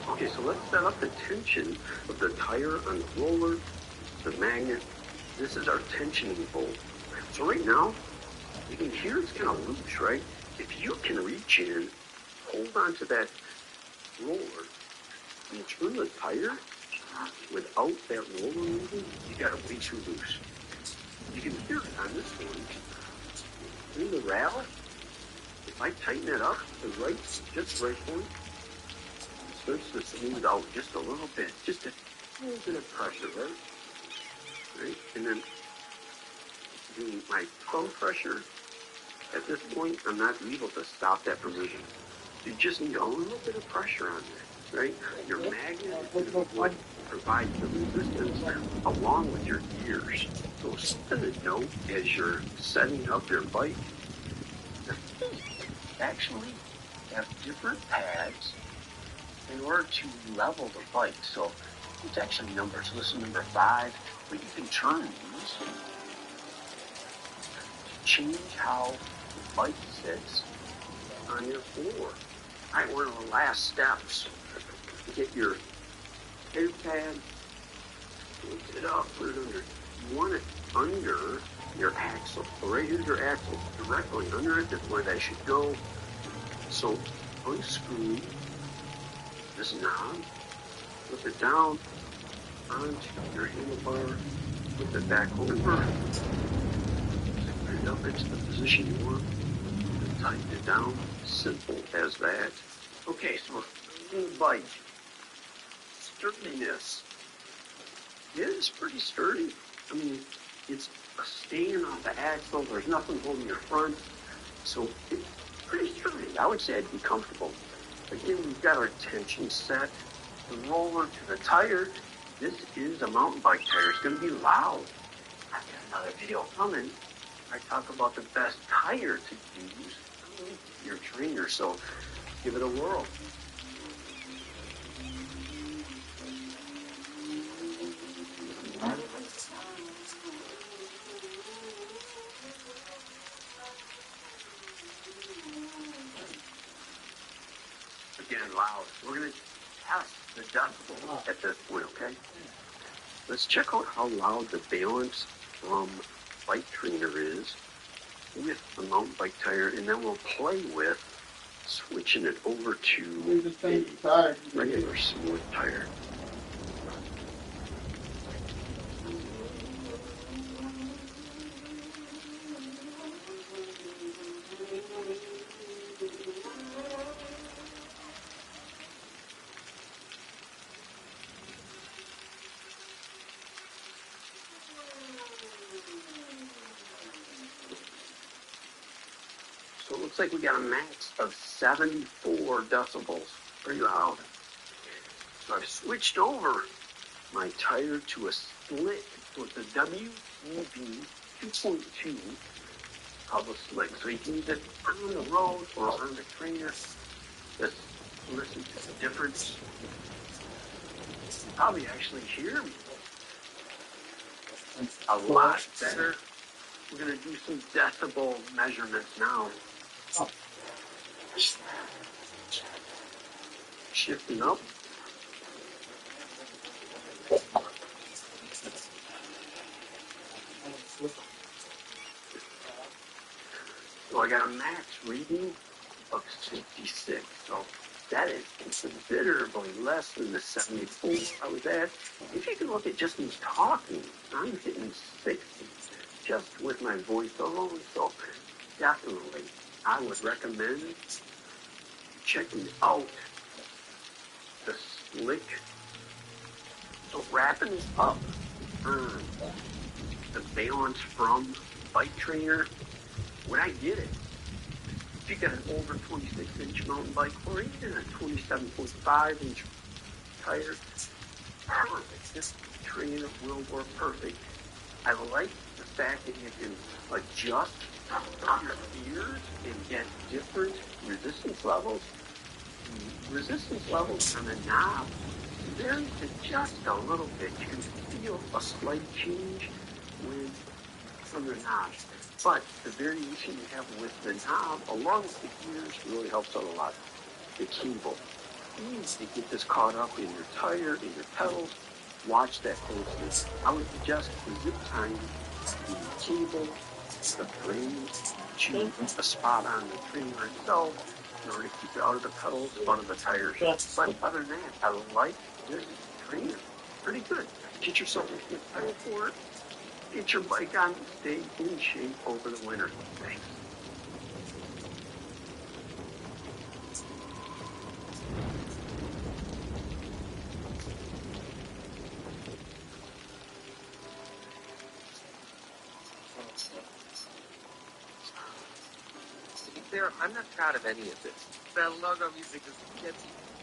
Okay, so let's set up the tension of the tire on the roller, the magnet. This is our tensioning bolt. So right now, you can hear it's kind of loose, right? If you can reach in, hold onto that roller, and turn the tire without that roller moving, you got it way too loose. You can hear it on this one. In the rattle, if I tighten it up, just right point, starts to smooth out just a little bit, just a little bit of pressure, right? And then doing my thumb pressure. At this point, I'm not able to stop that from moving. You just need a little bit of pressure on there, right? Your magnet is what provides the resistance along with your gears. So something to note as you're setting up your bike, the feet actually have different pads in order to level the bike. So it's actually numbers. So this is number 5, but you can turn these to change how the bike sits on your floor. All right, one of the last steps. Get your air pad, lift it up, put it under. You want it under your axle. So right here's your axle, directly under it. That's where that should go. So unscrew this knob, flip it down onto your handlebar, flip it back over, put it up into the position you want, and tighten it down. Simple as that. Okay, so the bike. Sturdiness. It is pretty sturdy. I mean, it's a stand on the axle. There's nothing holding your front. So it's pretty sturdy. I would say I'd be comfortable. Again, we've got our tension set. The roller to the tire. This is a mountain bike tire. It's going to be loud. I've got another video coming. I talk about the best tire to use for your trainer. So give it a whirl. Again, loud. We're going to test the decibel at this point, okay? Let's check out how loud the balance from bike trainer is with the mountain bike tire, and then we'll play with switching it over to a regular smooth tire. So it looks like we got a max of 74 decibels. Pretty loud. So I've switched over my tire to a slick. So it's a WEB 2.2 of a slick. So you can use it on the road or on the trainer. Just listen to the difference. You can probably actually hear me a lot better. We're going to do some decibel measurements now. Shifting up. So I got a max reading of 66. So that is considerably less than the 74 I was at. If you can look at just me talking, I'm hitting 60 just with my voice alone. So definitely, I would recommend checking out the slick. So wrapping it up on the balance from bike trainer, when I did it, if you got an over 26-inch mountain bike or even a 27.5-inch tire, perfect. This trainer will work perfect. I like the fact that you can adjust your gears and get different resistance levels. The resistance levels on the knob varies just a little bit. You can feel a slight change from the knob. But the variation you have with the knob along with the gears really helps out a lot. The cable. Easy to get this caught up in your tire, in your pedals. Watch that closely. I would suggest zip tying the cable, the frame, to a spot on the trainer itself in order to keep it out of the pedals, out of the tires. But other than that, I like this trainer. Pretty good. Get yourself a good pedal for it. Get your bike on and stay in shape over the winter. Thanks. fair, I'm not proud of any of this. That logo music is catchy.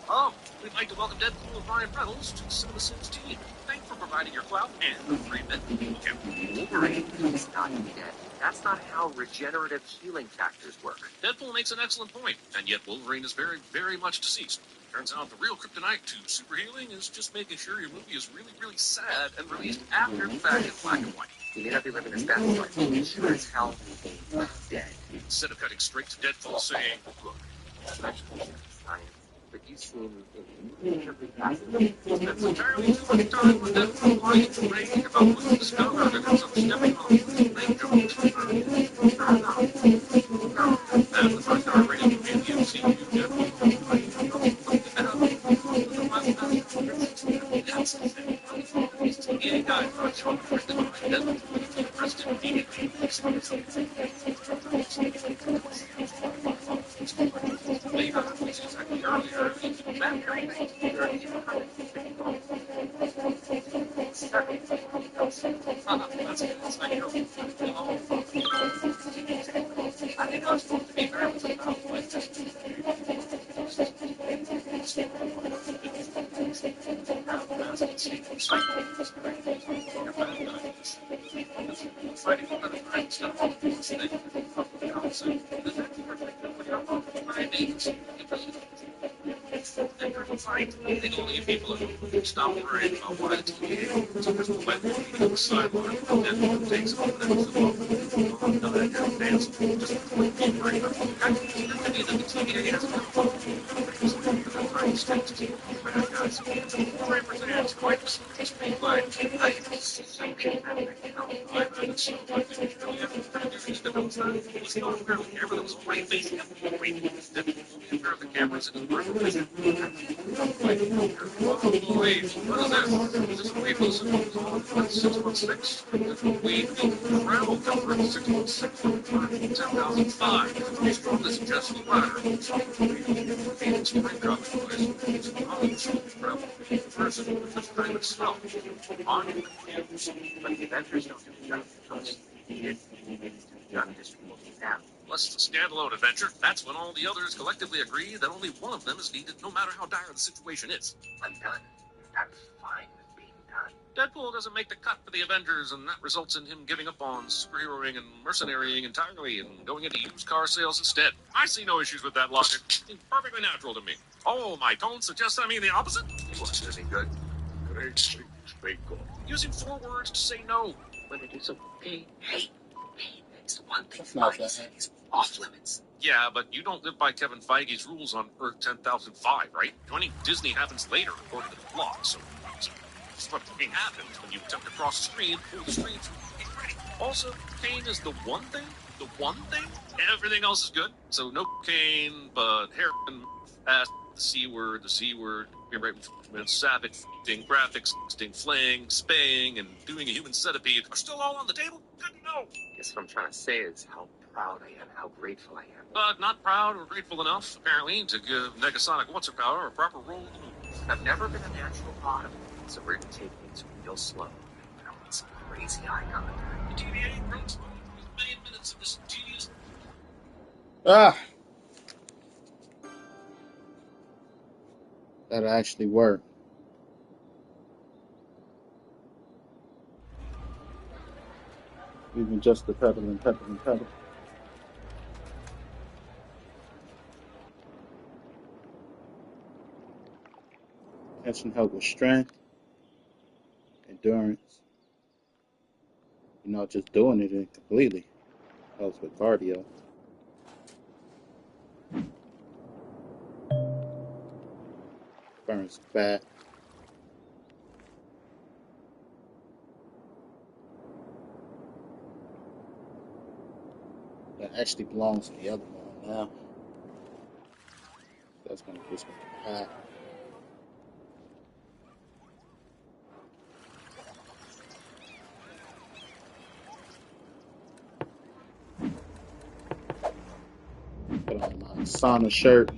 Oh, we'd like to welcome Deadpool and Ryan Reynolds to the Cinema Sins team. Thanks for providing your clout and a free bit. Okay. Wolverine is not dead. That's not how regenerative healing factors work. Deadpool makes an excellent point, and yet Wolverine is very, very much deceased. Turns out the real kryptonite to super healing is just making sure your movie is really, really sad and released after the fact in black and white. You may not be living his best life, but you sure as hell ain't dead. Instead of cutting straight to Deadpool saying, Look, science, but you seem incredibly fascinated. that's entirely too much time with Deadpool lying and bragging about what he discovered and himself stepping on the lake joke. And the first R-rated movie in the MCU, Deadpool. He died for a joke written by Deadpool. Arrested immediately. Later, which is actually earlier, I think I was supposed to be nervous about like fighting for the right stuff. I think only people who stop worrying about why the TVA is just let them be sideline and then takes over the dance. Just worry about it. I think that the TVA has quite the cameras in the wait, what is this? Is this a wait for the 616? We travel cover 616 10,005. Who's from this Jesse Ladder? Phoenix Spring Drop Noise. Person with this kind of stuff. On the campus. But the Avengers don't do the job because it needs to be done distributing now. Unless it's a standalone adventure, that's when all the others collectively agree that only one of them is needed, no matter how dire the situation is. I'm done. I'm fine with being done. Deadpool doesn't make the cut for the Avengers, and that results in him giving up on superheroing and mercenarying entirely and going into used car sales instead. I see no issues with that logic. It's perfectly natural to me. Oh, my tone suggests I mean the opposite? It wasn't any good. Great speech, Bacon. Using 4 words to say no. When they do something, hey, it's the one thing That's not Feige bad. said is off limits. Yeah, but you don't live by Kevin Feige's rules on Earth 10,005, right? Joining Disney happens later, according to the blog, so this is what fucking happens when you attempt to cross the screen, pull the streets, get ready. Also, cocaine is the one thing? The one thing? Everything else is good. So no cocaine, but heroin, ass, the C word, savage, graphics, flaying, spaying, and doing a human centipede are still all on the table? Good to know. Guess what I'm trying to say is how proud I am, how grateful I am. But not proud or grateful enough, apparently, to give Negasonic What's-Her-Power a proper role in the movie. I've never been a natural bottom, so we're going to take things real slow. I don't want some crazy eye contact. The TVA runs a million minutes of this tedious... Ah! That actually worked. Even just the pedal and pedal and pedal. Tension help with strength, endurance. Just doing it completely helps with cardio. Burns fat. That actually belongs to the other one now. That's going to kiss me to the hat. Put on my sauna shirt.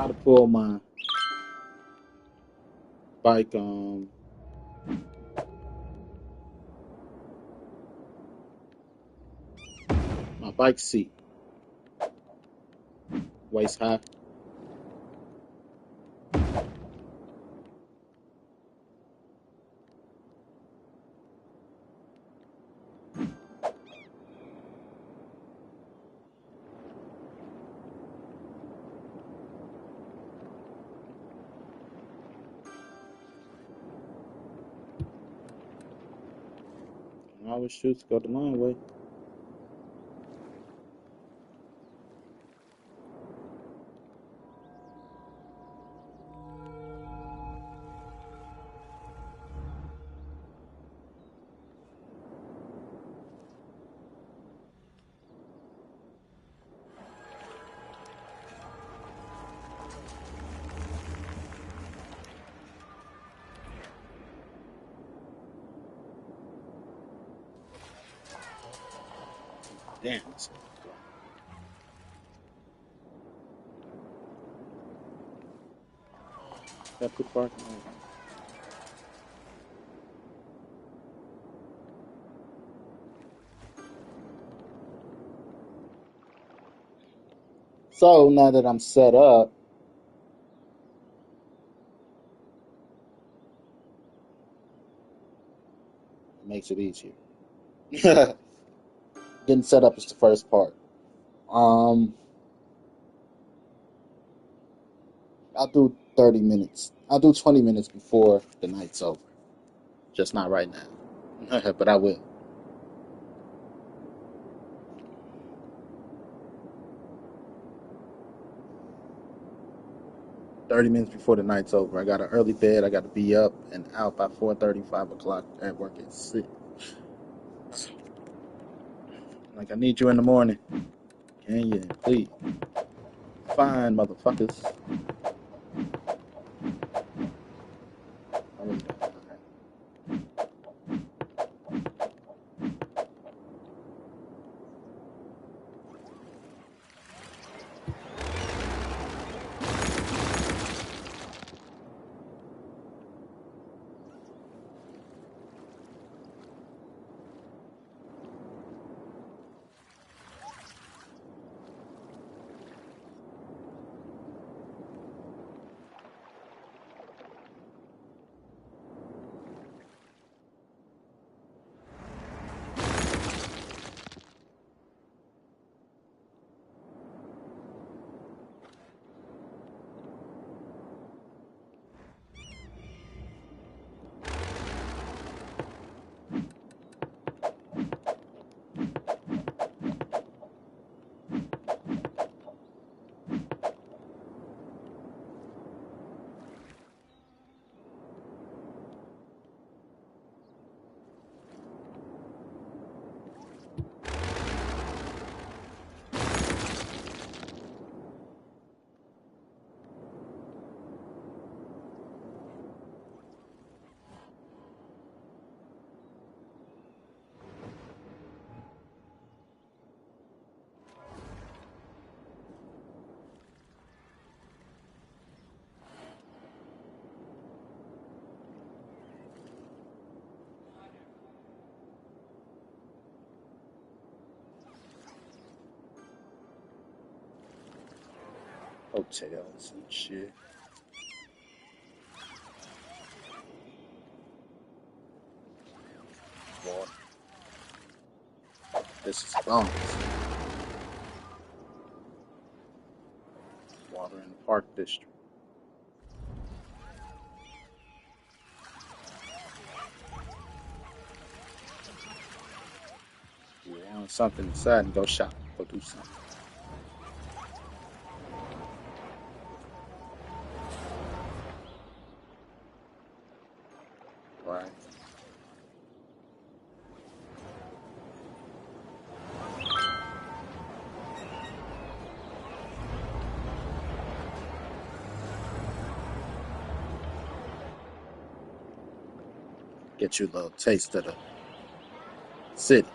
how to pull my bike my bike seat waist high. I always choose to go the long way. Damn. Got put parking on. So now that I'm set up, it makes it easier. Getting set up is the first part. I'll do 30 minutes. I'll do 20 minutes before the night's over. Just not right now. But I will. 30 minutes before the night's over. I got an early bed. I got to be up and out by 4:30, 5 o'clock at work at 6. Like, I need you in the morning. Can you? Please. Fine, motherfuckers. I really don't mind. Hotels and shit. Water. This is bonus. Water in the Park District. You want something inside and go shop. Go do something. Right. Get you a little taste of the city.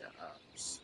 Jobs.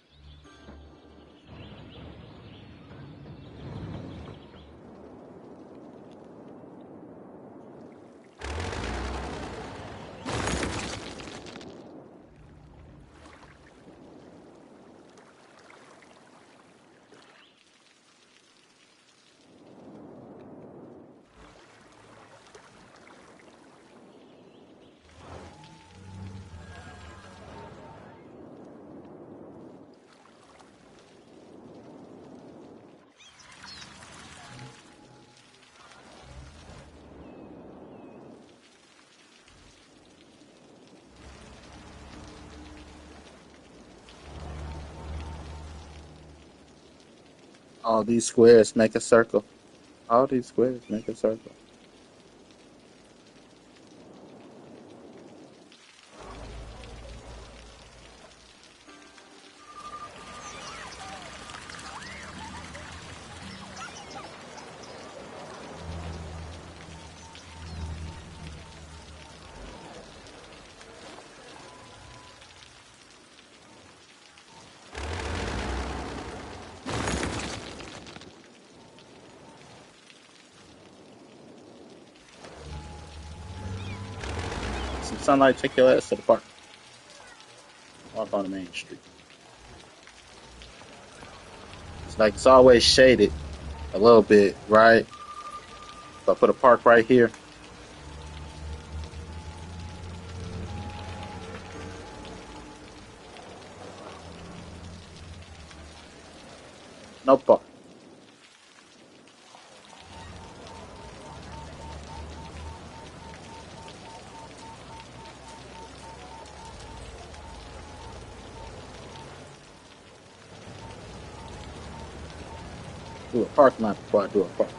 All these squares make a circle. All these squares make a circle. Some sunlight, take your ass to the park. Walk on the main street. It's like it's always shaded a little bit, right? So I put a park right here. No park. Do a parking lot before I do a park.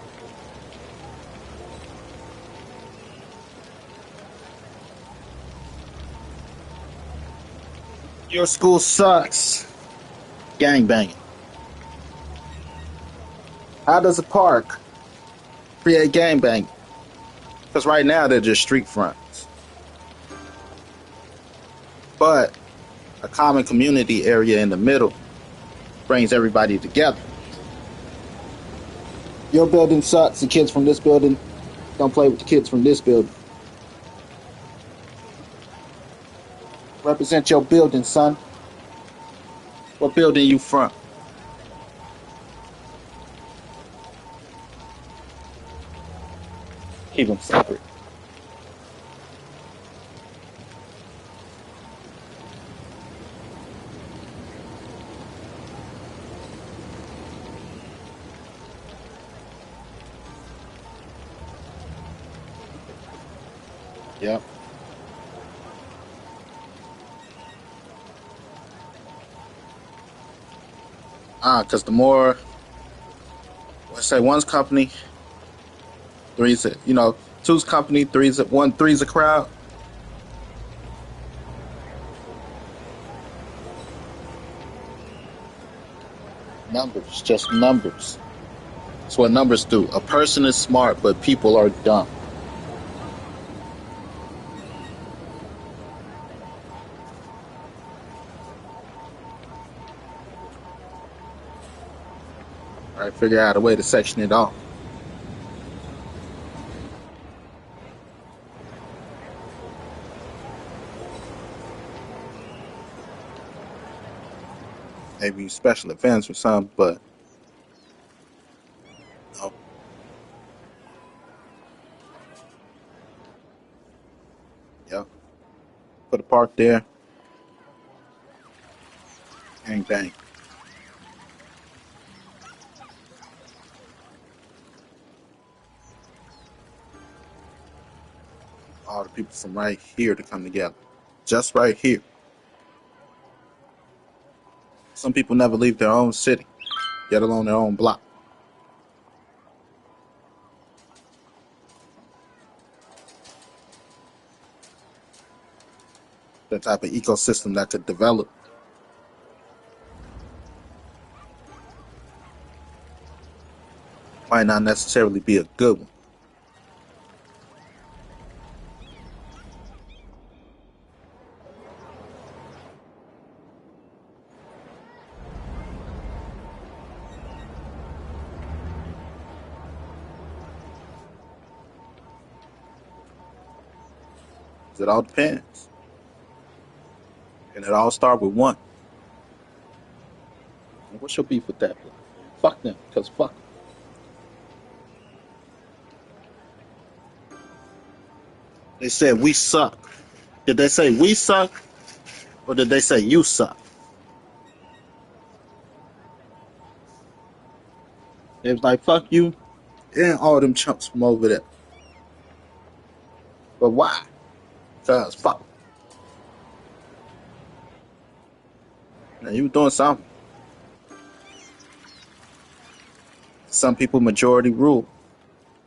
Your school sucks. Gang banging. How does a park create gang banging? Because right now they're just street fronts. But a common community area in the middle brings everybody together. Your building sucks. The kids from this building don't play with the kids from this building. Represent your building, son. What building you from? Keep them separate. Yep. Because the more, let's say one's company, three's a, two's company, three's a crowd. Numbers, just numbers. That's what numbers do. A person is smart, but people are dumb. All right, figure out a way to section it off. Maybe special events or something, but no. Yep. Put a park there. Bang bang. All the people from right here to come together. Just right here. Some people never leave their own city, let alone their own block. The type of ecosystem that could develop might not necessarily be a good one. It all depends. And it all starts with one. And what's your beef with that block? Fuck them, because fuck them. They said we suck. Did they say we suck? Or did they say you suck? They was like, fuck you and all them chumps from over there. But why? Because fuck 'em. Now you doing something. Some people majority rule.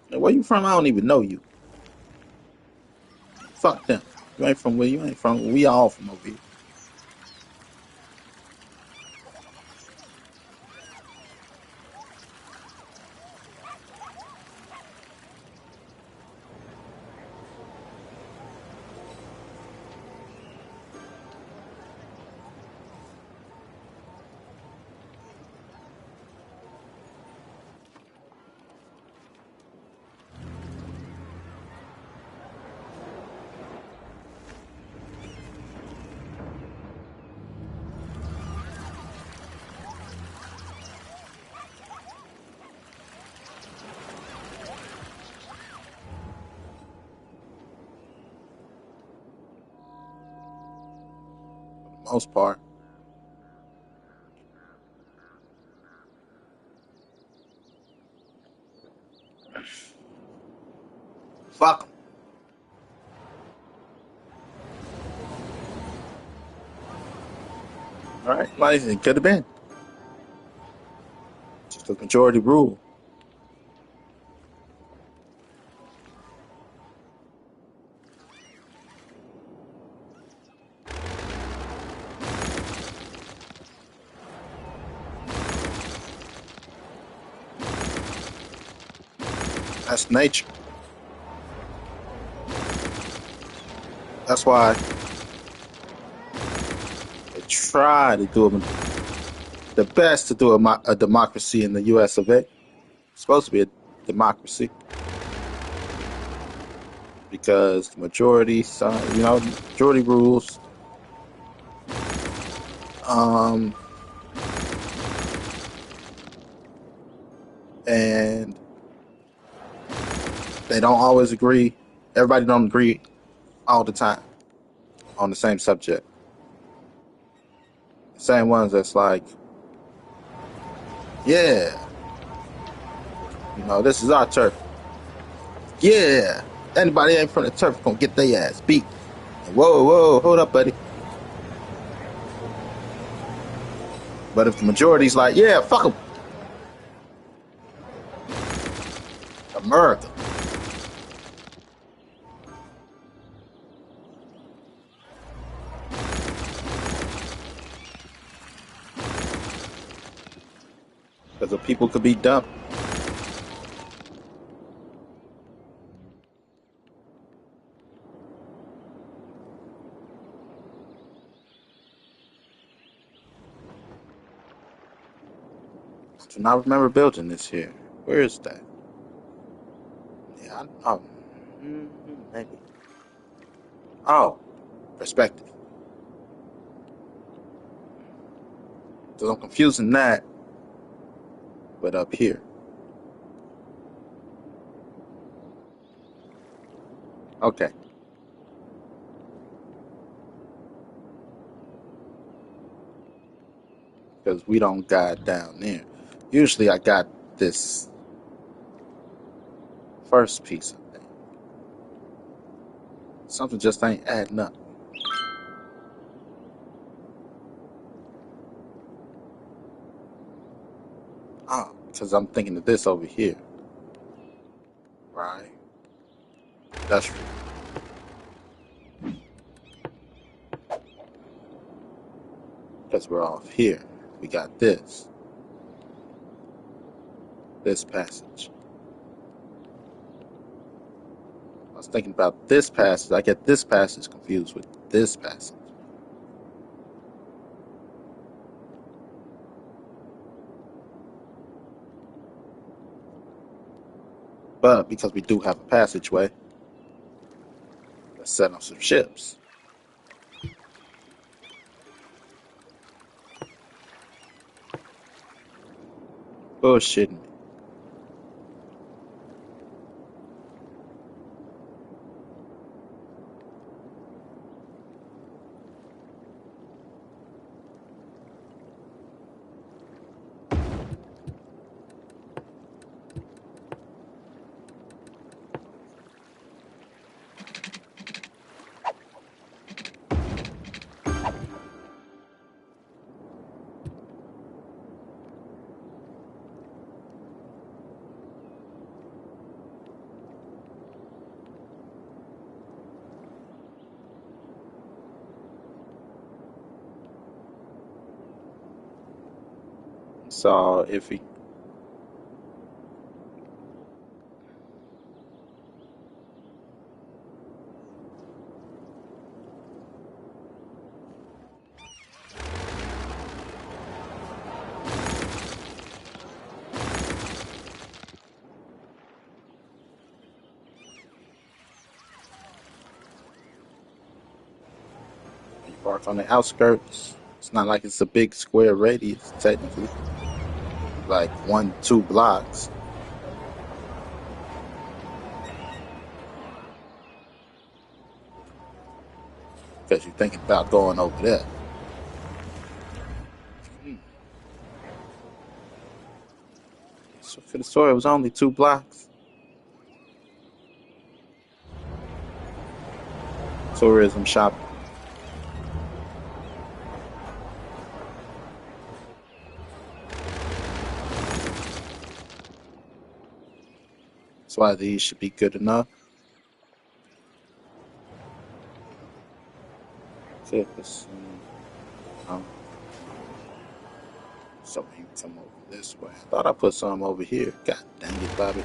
Now, where you from? I don't even know you. Fuck them. You ain't from where you ain't from. We all from over here. For the most part. Fuck them. All right, like it could have been just a majority rule. That's nature. That's why they try to do the best to do a democracy in the U.S. of A. It's supposed to be a democracy because the majority, majority rules. Um, and they don't always agree. Everybody don't agree all the time on the same subject. The same ones that's like, yeah, this is our turf. Yeah, anybody ain't from the turf gonna get their ass beat. Whoa, hold up, buddy. But if the majority's like, yeah, fuck them, America. Because the people could be dumb. I do not remember building this here. Where is that? Yeah, maybe. Oh, perspective. So I'm confusing that with up here. Okay. Because we don't got down there. Usually I got this first piece, I think. Something just ain't adding up. Because I'm thinking of this over here. Right? That's true. Because we're off here. We got this. This passage. I was thinking about this passage. I get this passage confused with this passage. But because we do have a passageway, Let's set up some ships. Bullshitting me. It's all iffy. When you park on the outskirts, it's not like it's a big square radius, technically. Like 1-2 blocks. Because you're thinking about going over there. So for the store, it was only 2 blocks. Tourism shopping. That's why these should be good enough. Okay, let's see. So you come over this way. I thought I put some over here. God dang it, Bobby.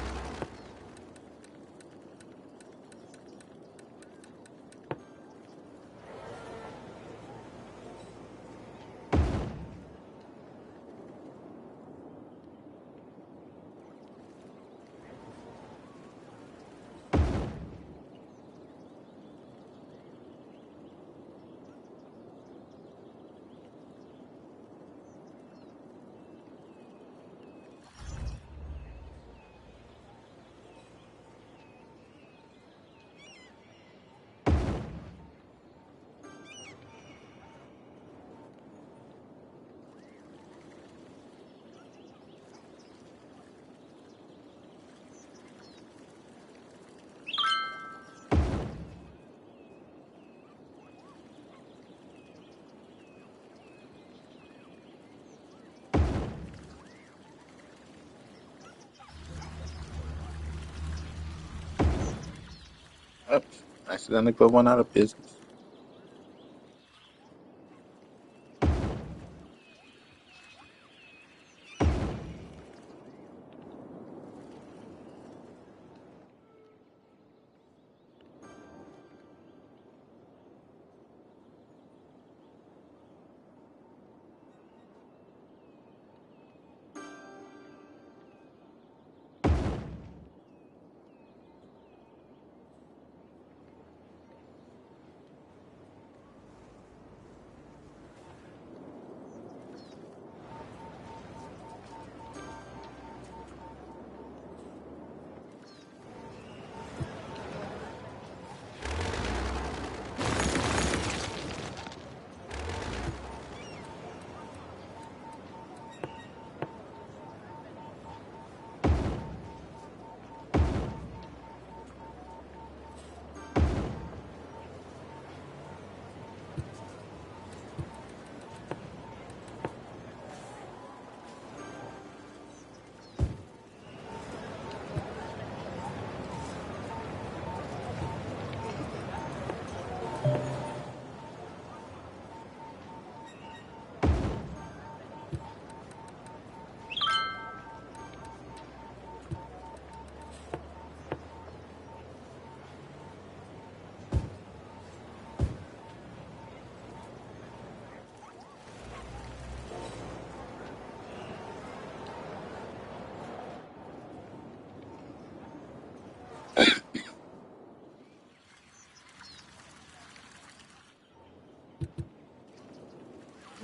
Oops, accidentally put one out of business.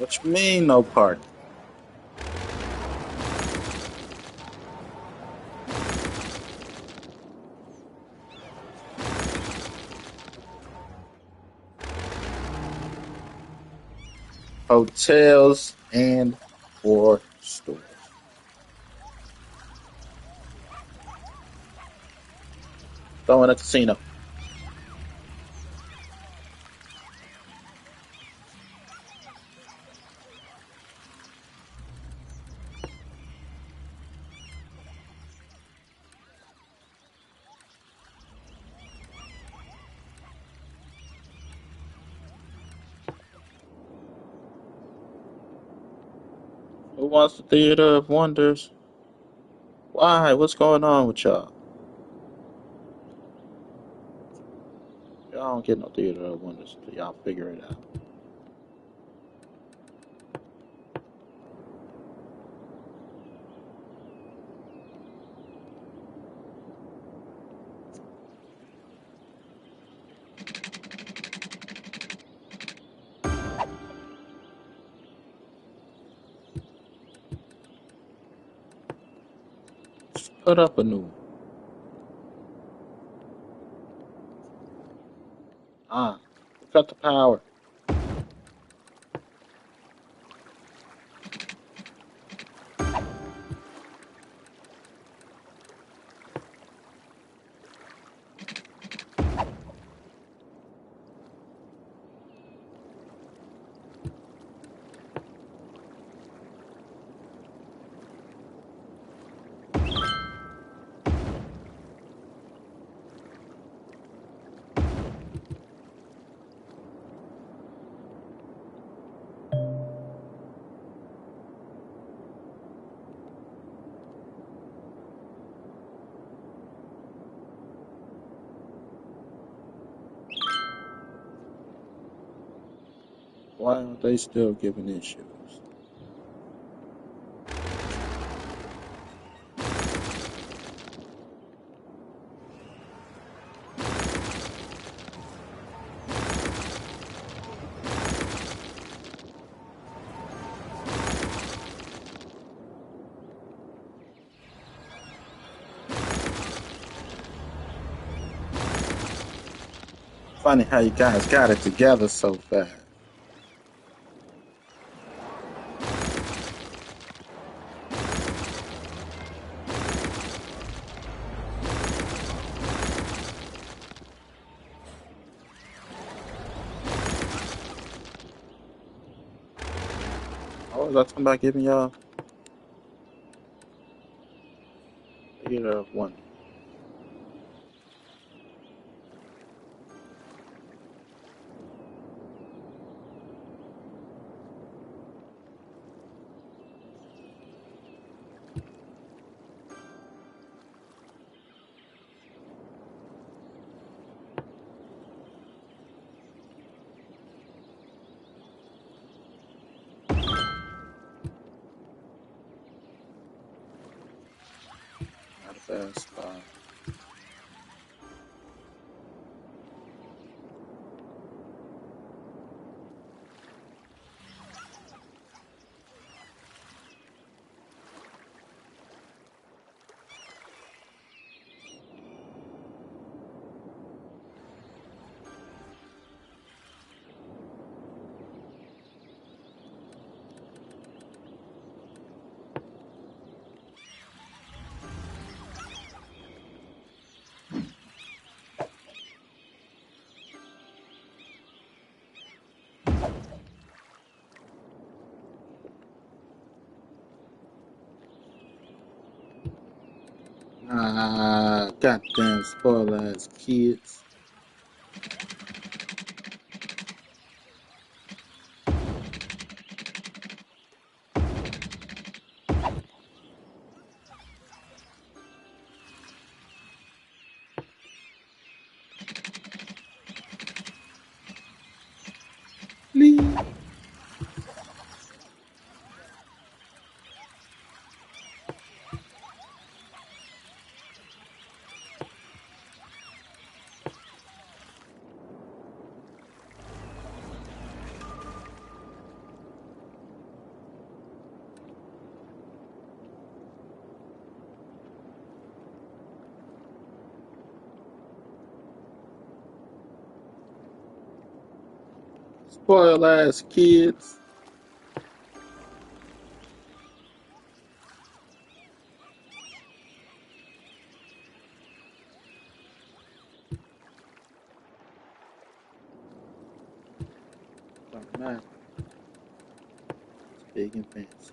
What you mean, no parking? Hotels and or stores. Throw in a casino. Who wants the Theater of Wonders? Why? What's going on with y'all? Y'all don't get no Theater of Wonders until y'all figure it out. Just put up a new one. Cut the power. Why aren't they still giving issues? Funny how you guys got it together so fast. I was talking about giving y'all Theater of Wonders. Not a bad spot. Goddamn spoiled ass kids. Leave. Spoiled ass kids. Don't matter. It's big and fancy.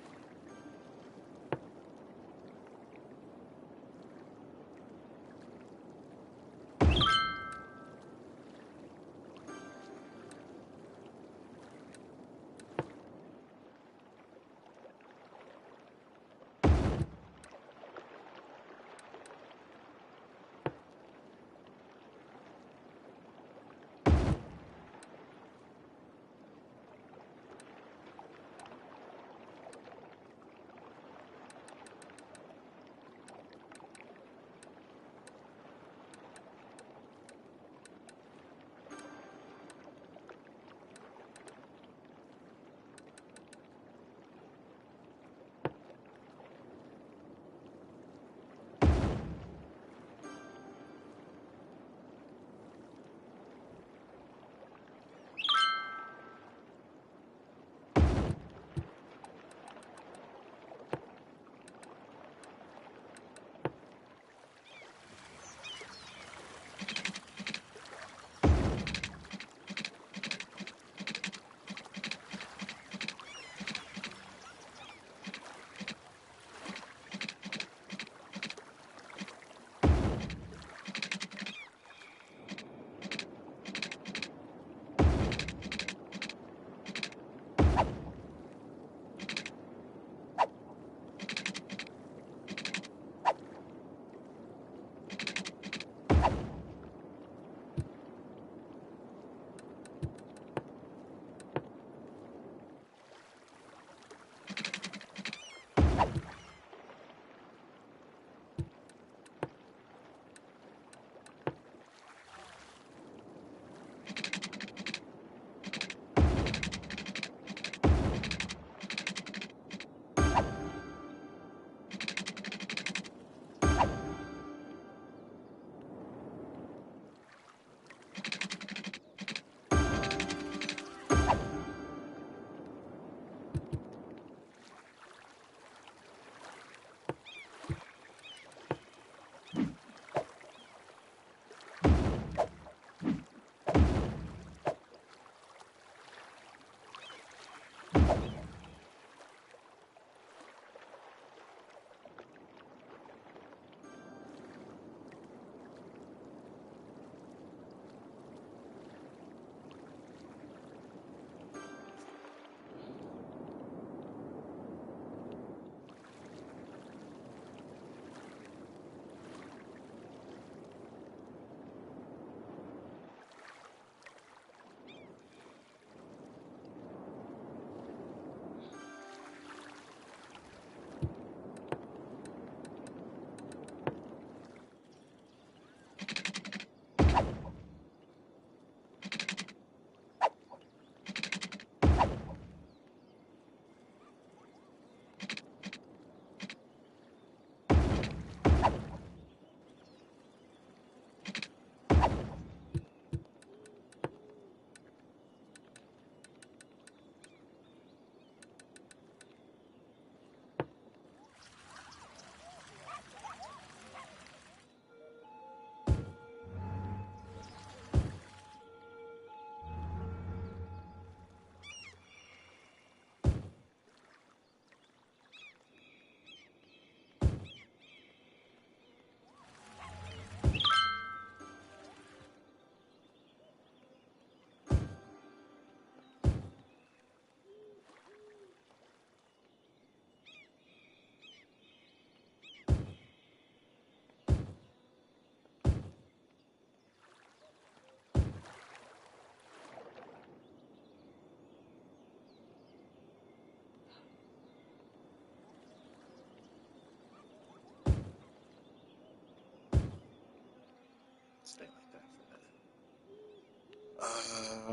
Stay like that for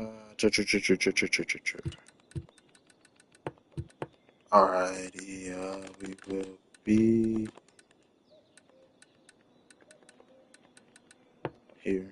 a minute. Alrighty, we will be here.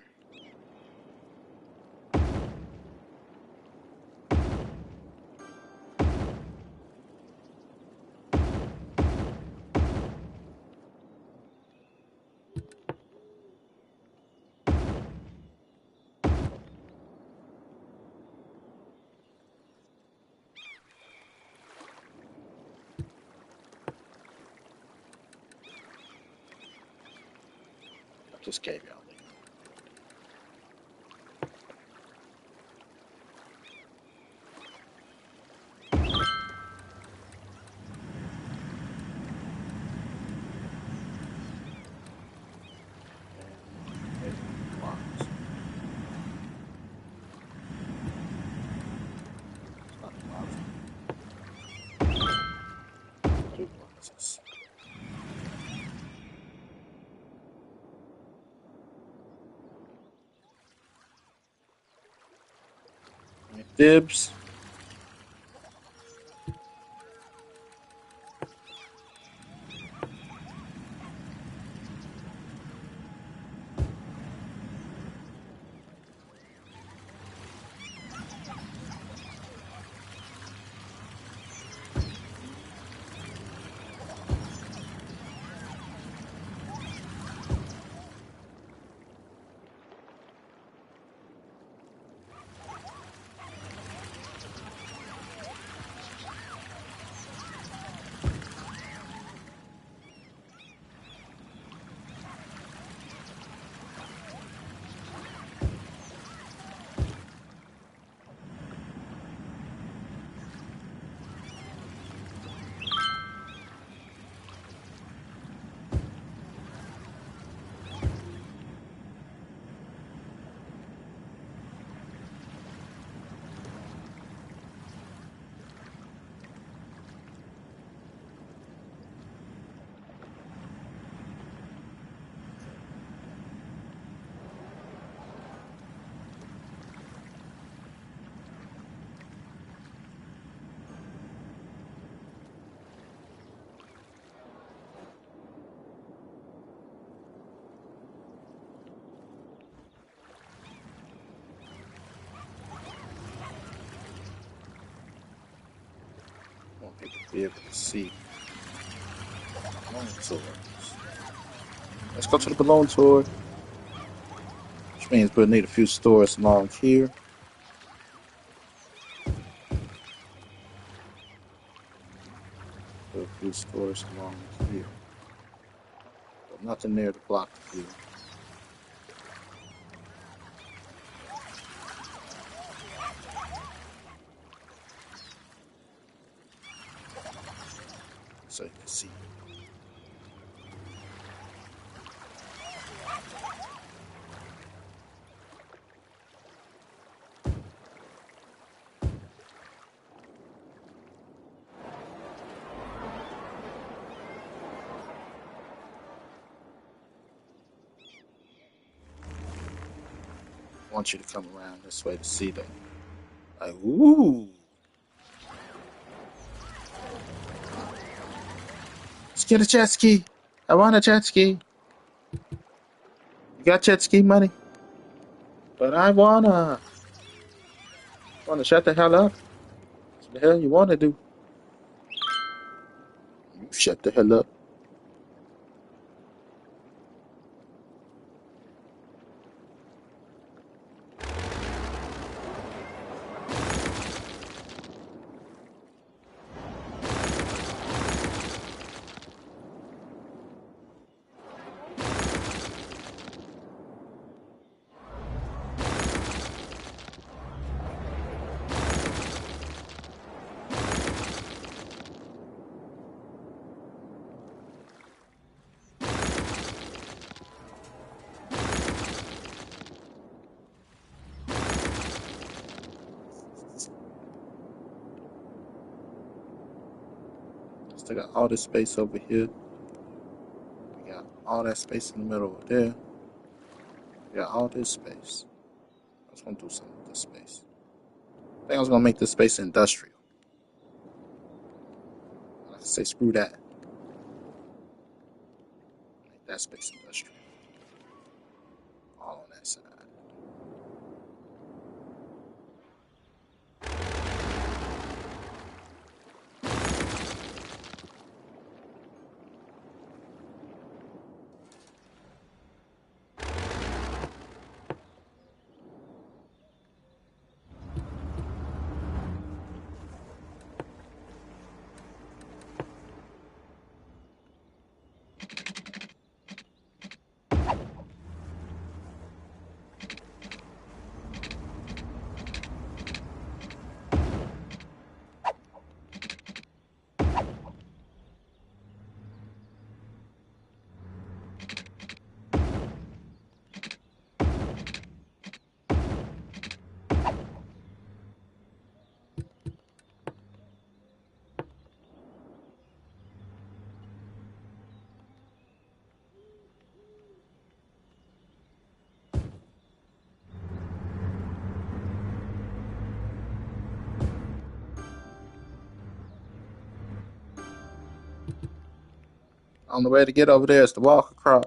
Just gave y'all. Dibs. I want people to be able to see balloon tours. Let's go to the balloon tour, which means we'll need a few stores along here. A few stores along here, but nothing there to block the view. So you can see. I want you to come around this way to see them. Like, ooh. Let's get a jet ski. I want a jet ski. You got jet ski money? But I wanna shut the hell up. What the hell you wanna do? You shut the hell up. Still got all this space over here. We got all that space in the middle over there. We got all this space. I was gonna do something with this space. I think I was gonna make this space industrial. I say screw that. Make that space industrial. All on that side. On the way to get over there is to walk across.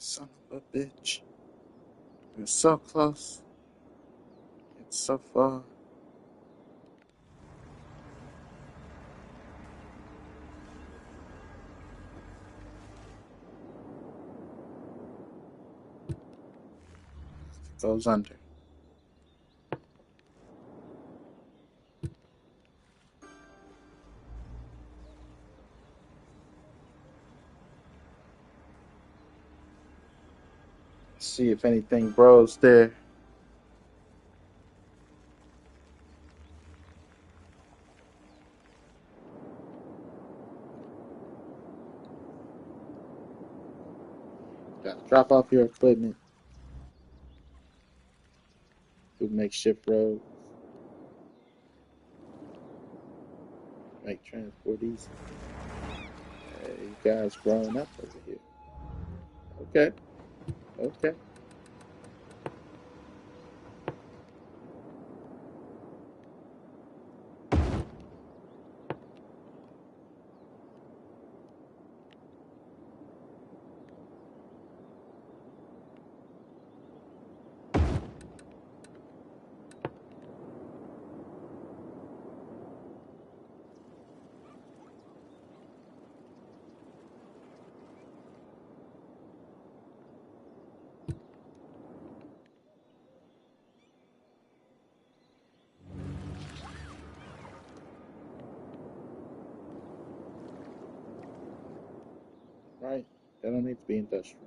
Son of a bitch. We're so close. It's so far. It goes under. See if anything bros there. Gotta drop off your equipment. Do makeshift roads. Make transport easy. Hey, you guys growing up over here. Okay. Okay. Right. They don't need to be industrial.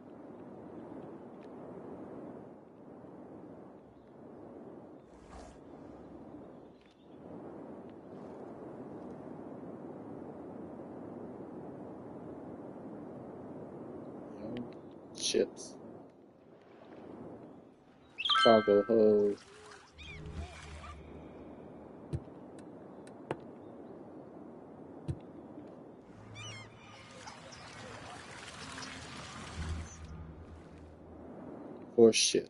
You know, ships. Cargo hold. Or ships.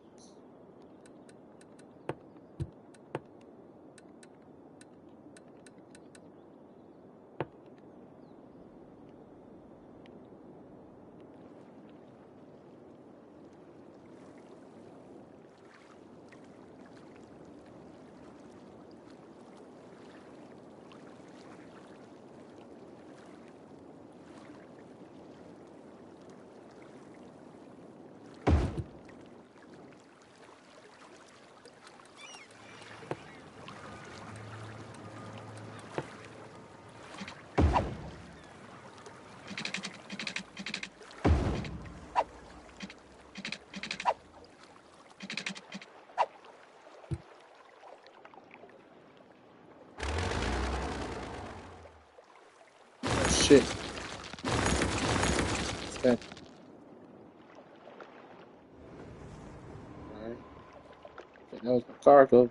Oh, shit. What's that? Alright. Okay, that was my cargo.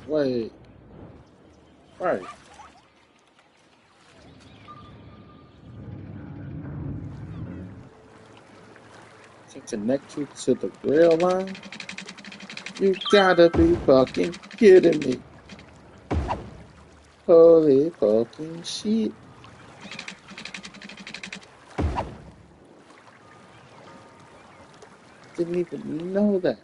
Wait. Right. To connect you to the rail line? You gotta be fucking kidding me. Holy fucking shit. Didn't even know that.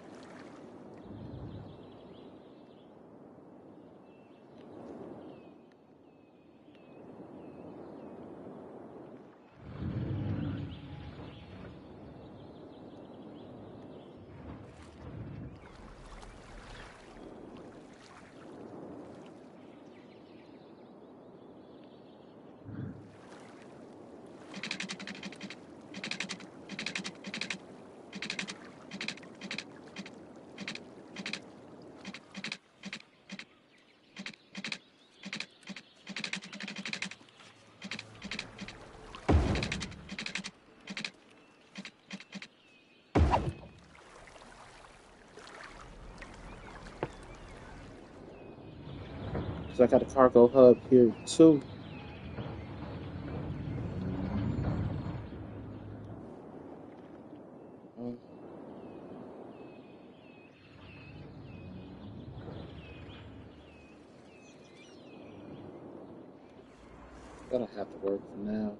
So I got a cargo hub here too. Um, That'll have to work for now.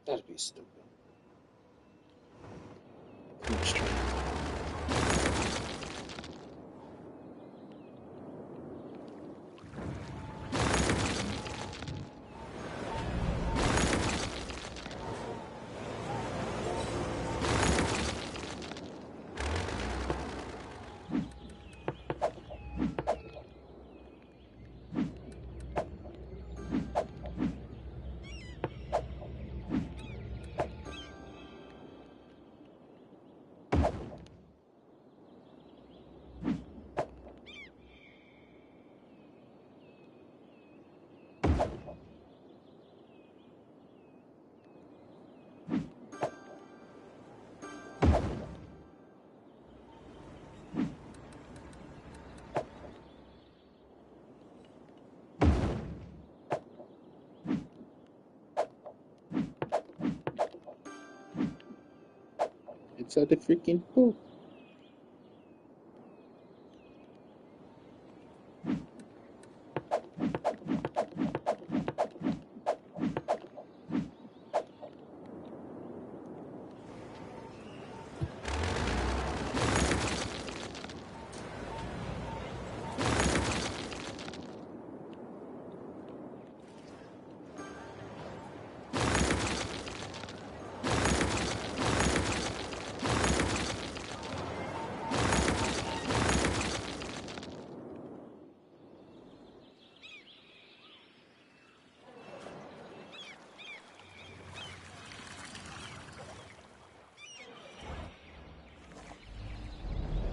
That'd be stupid. Constraint. It's at the freaking pool.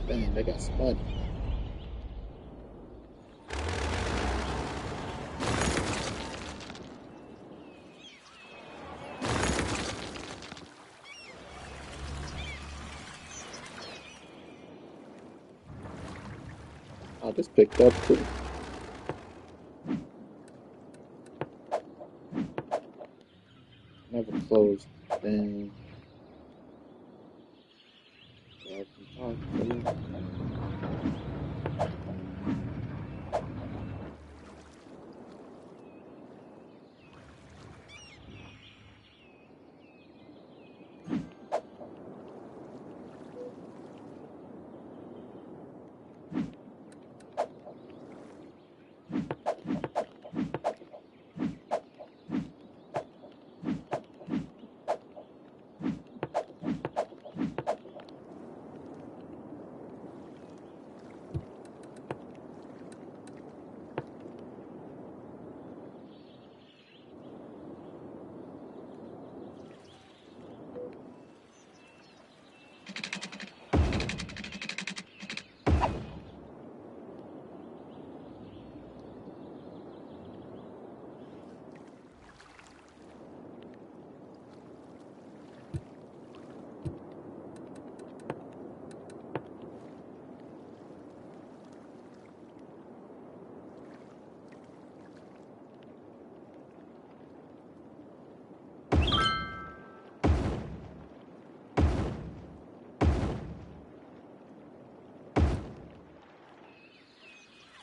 Dang, they got spud. I just picked up too. Never closed. Dang. Yeah, I can talk to you.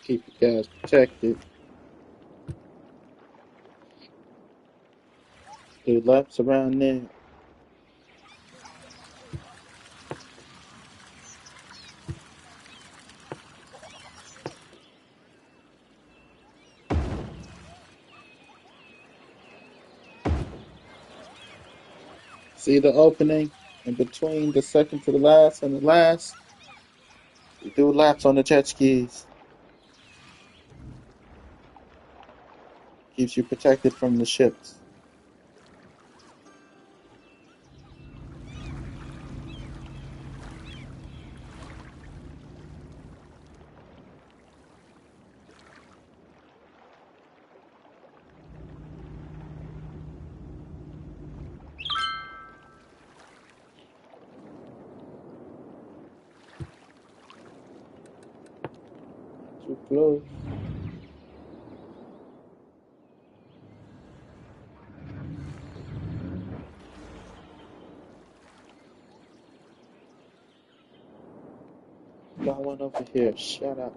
Keep you guys protected. Do laps around there. See the opening in between the second to the last and the last? You do laps on the jet skis. Keeps you protected from the ships. Too close. Got one over here. Shut up.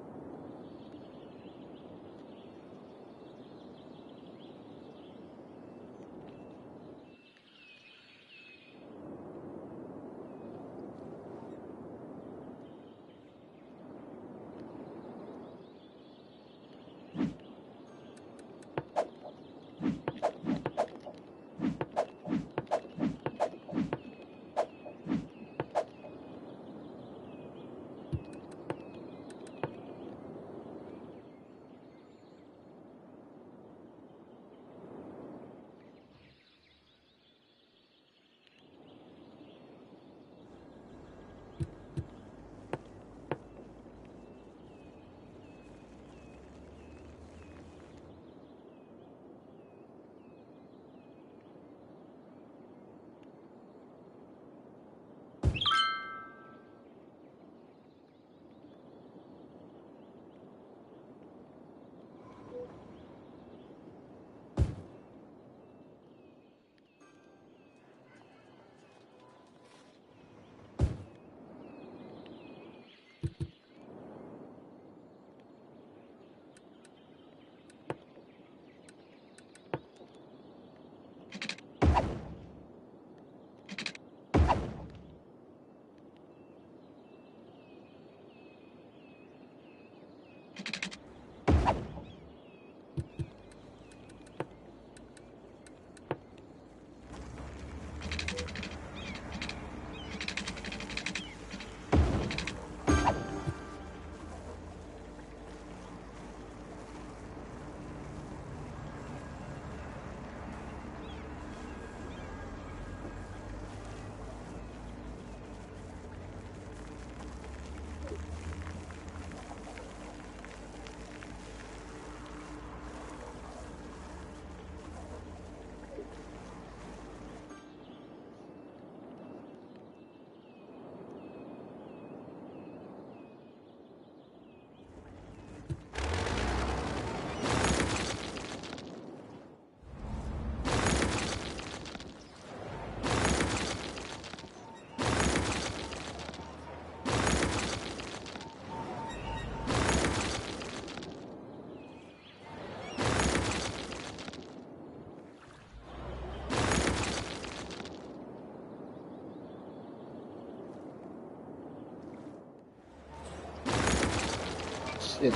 Shit.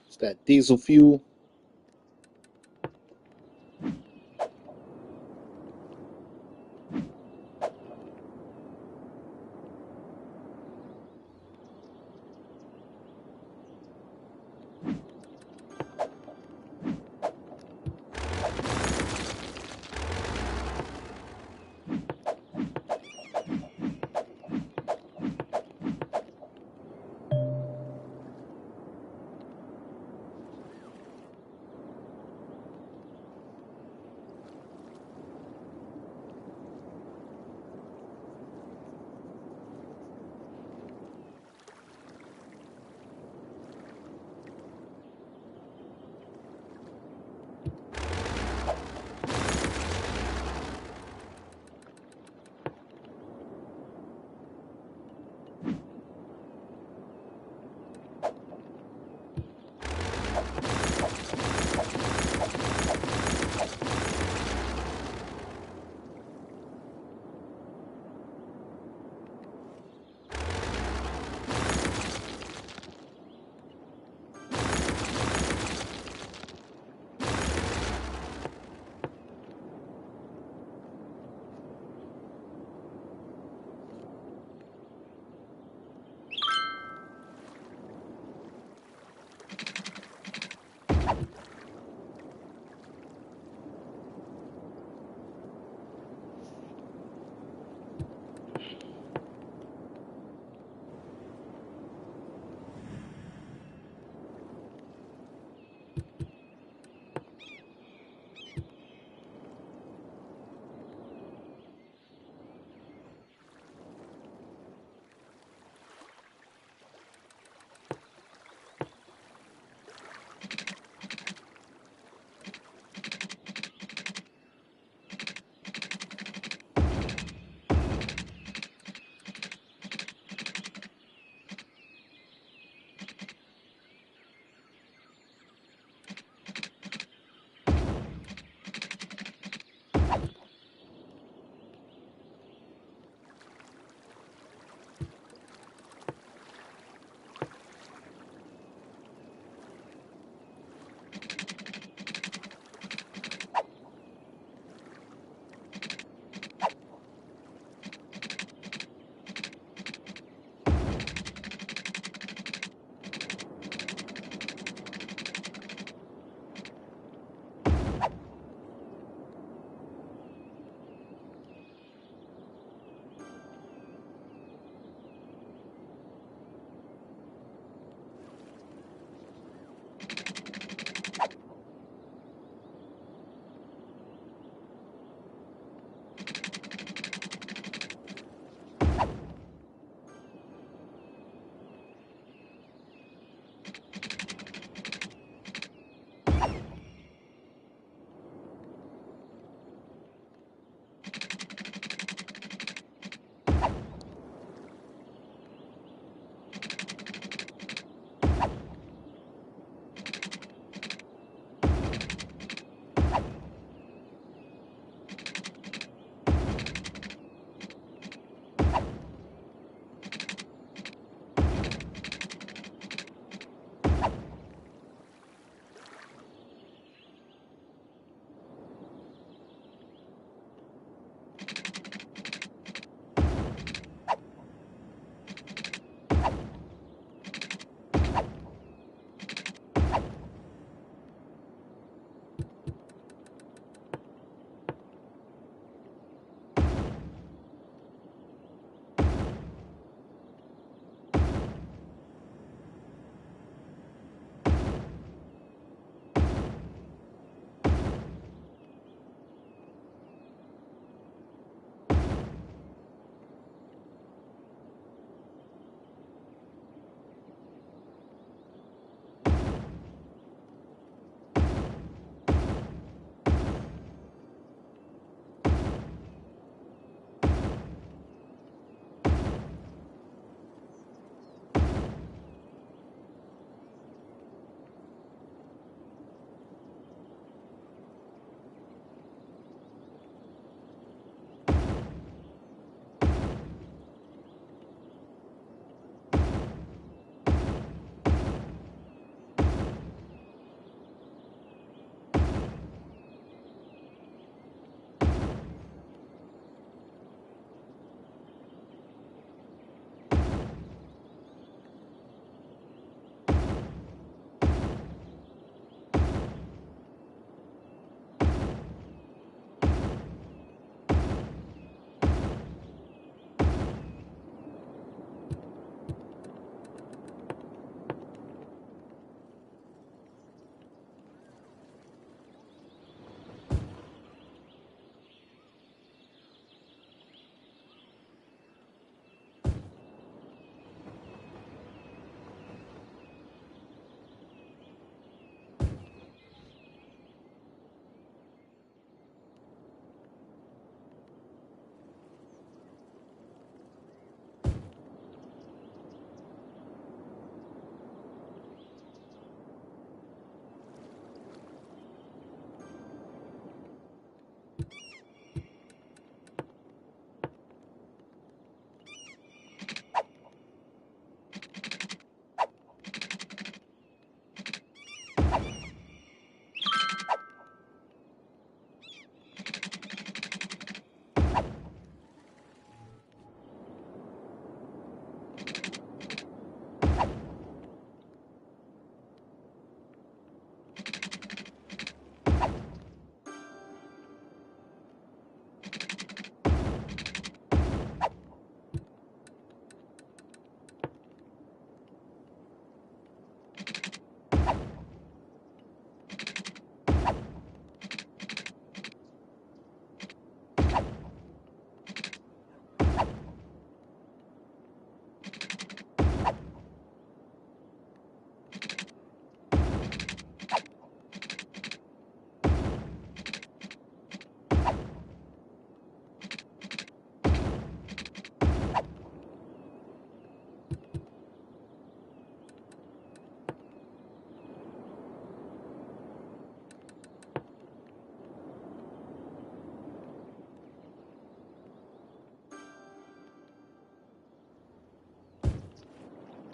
It's that diesel fuel.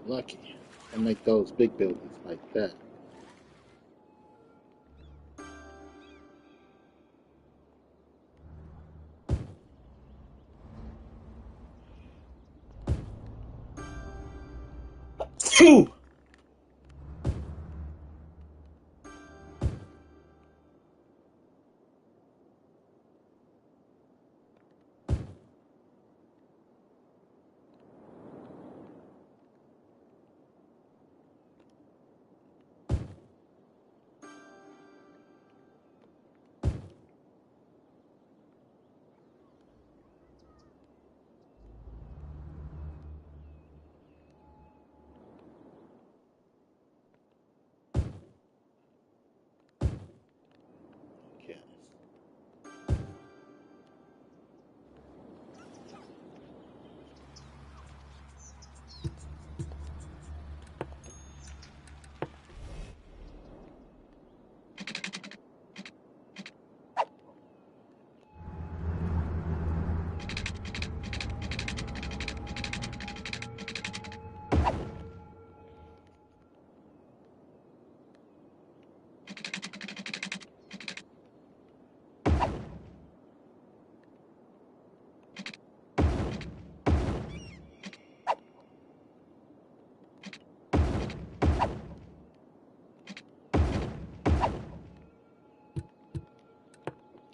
Lucky. I make those big buildings like that. Phew! Yes.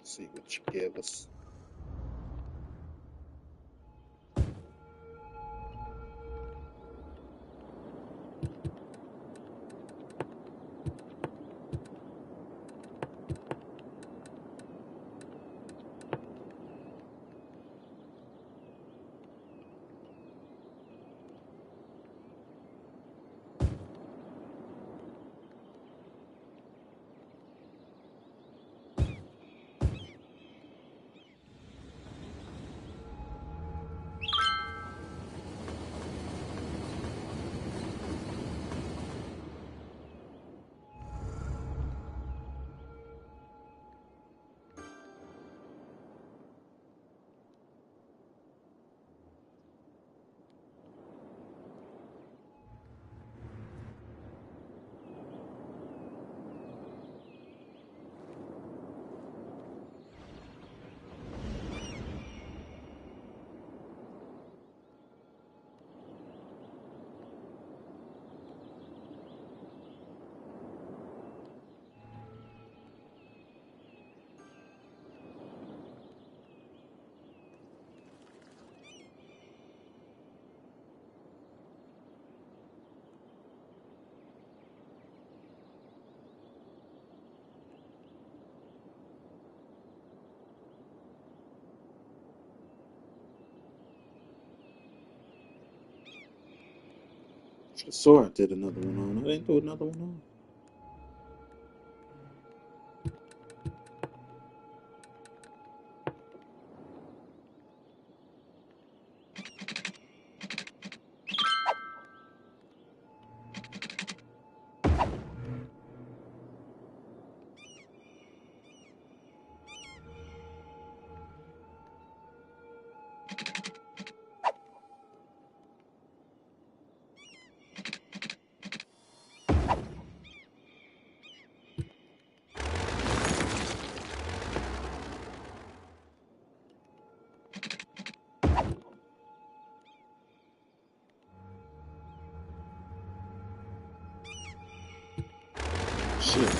See what you give us. I saw I did another one on. I didn't do another one on. Shit.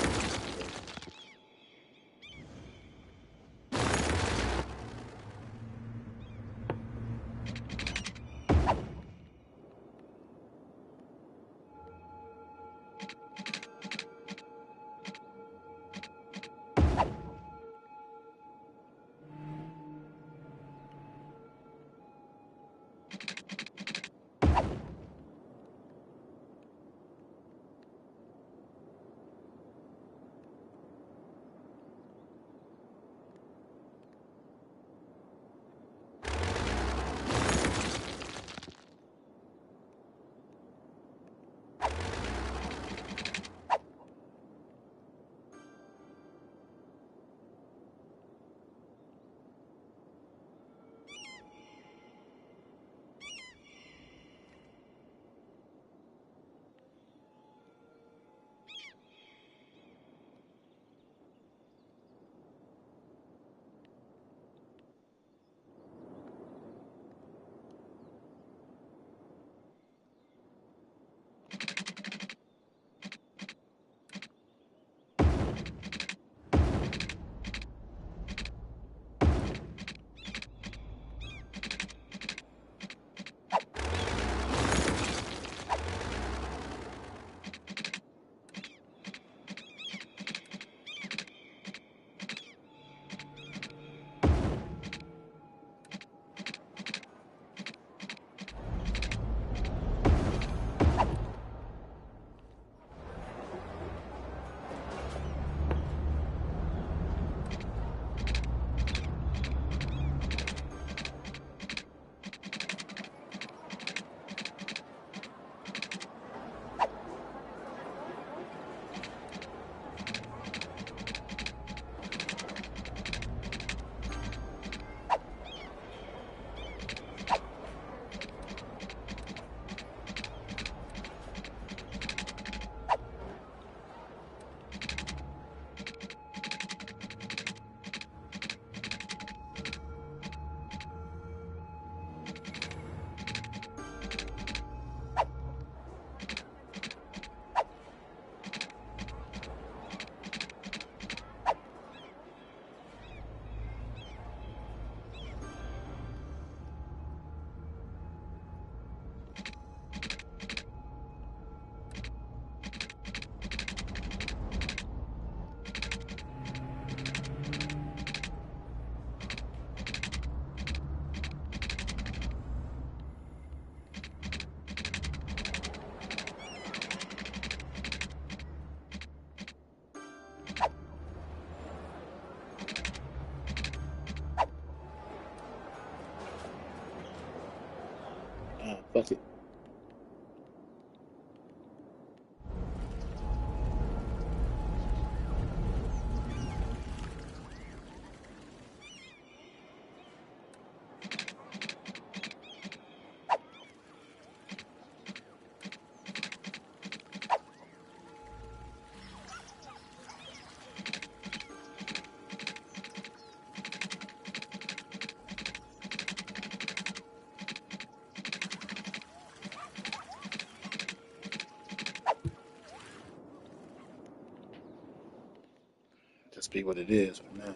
just be what it is for now.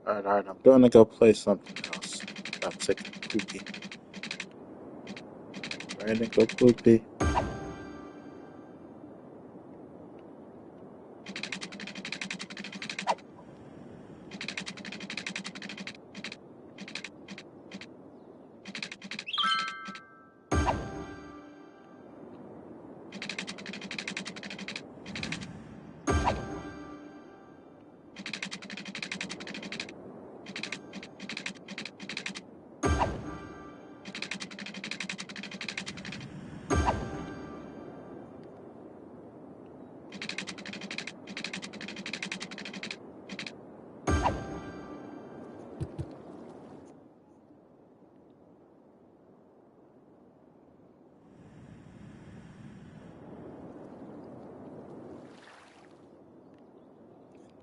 Alright, I'm gonna go play something else. I'm taking a poopy. Brandon, go poopy.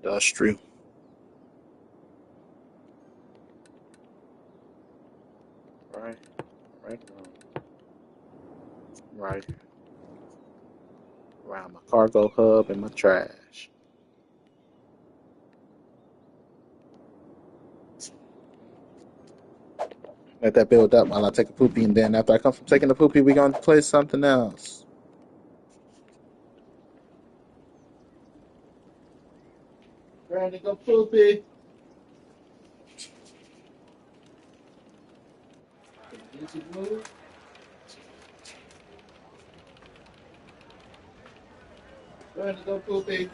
Industrial. Right. Right. Around my cargo hub and my trash. Let that build up while I take a poopy, and then after I come from taking the poopy, we're gonna play something else. Brandon, go poopy. Easy move. Brandon, go poopy.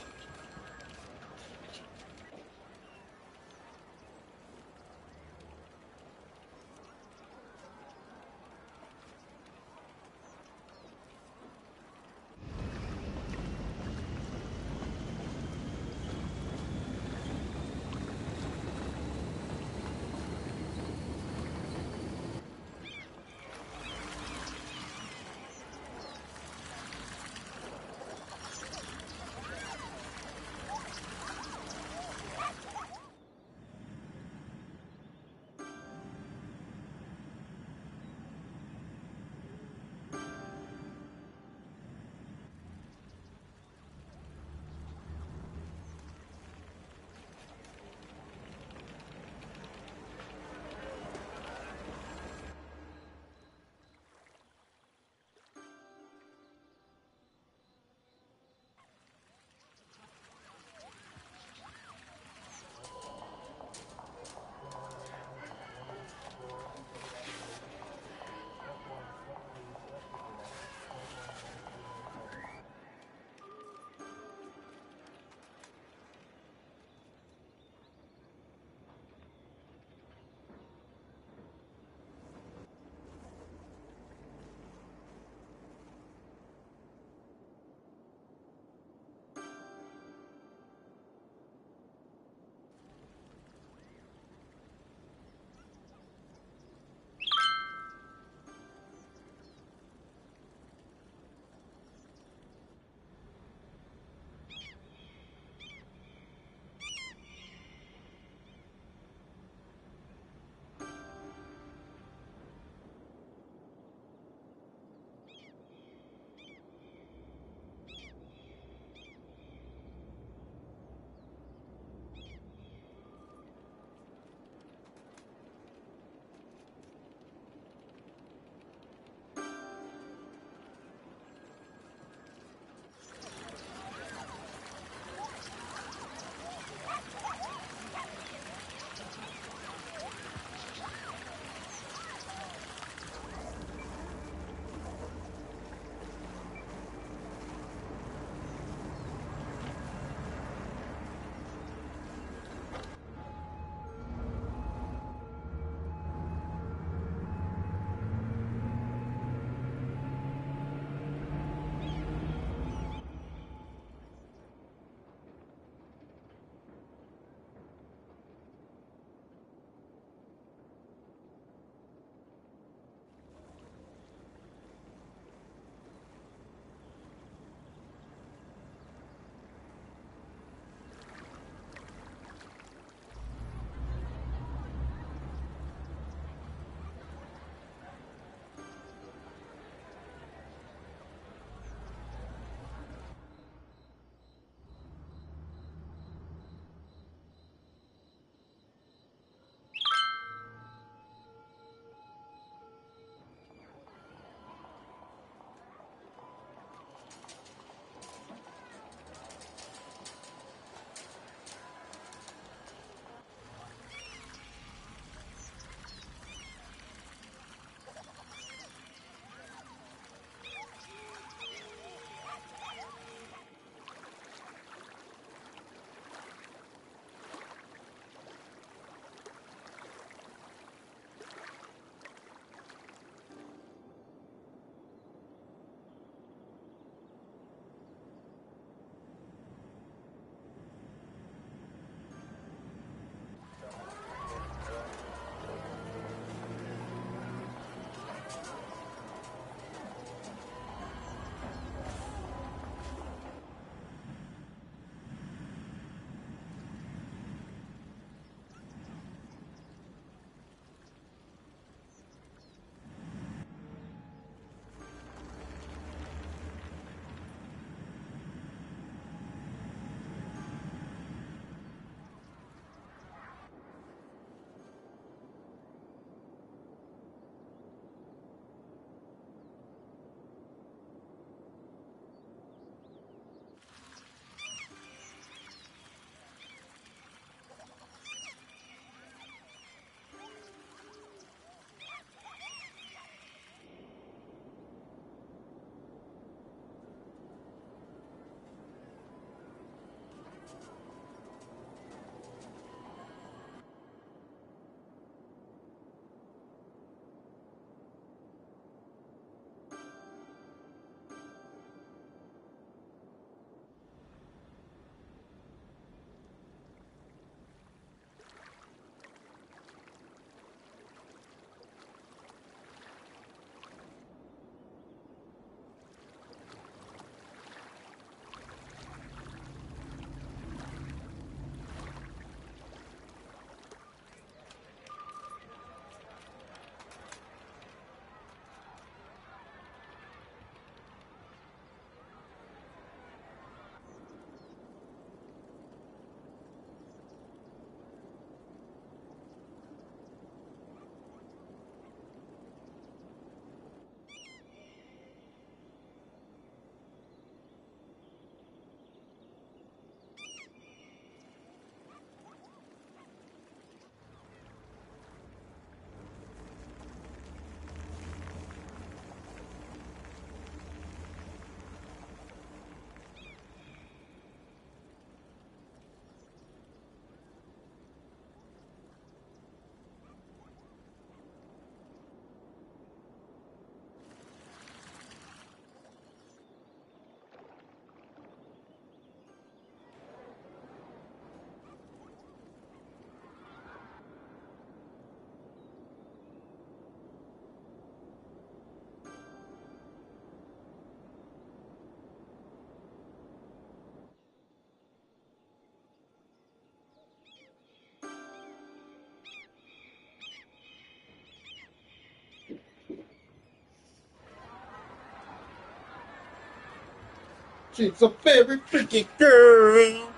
She's a very freaky girl.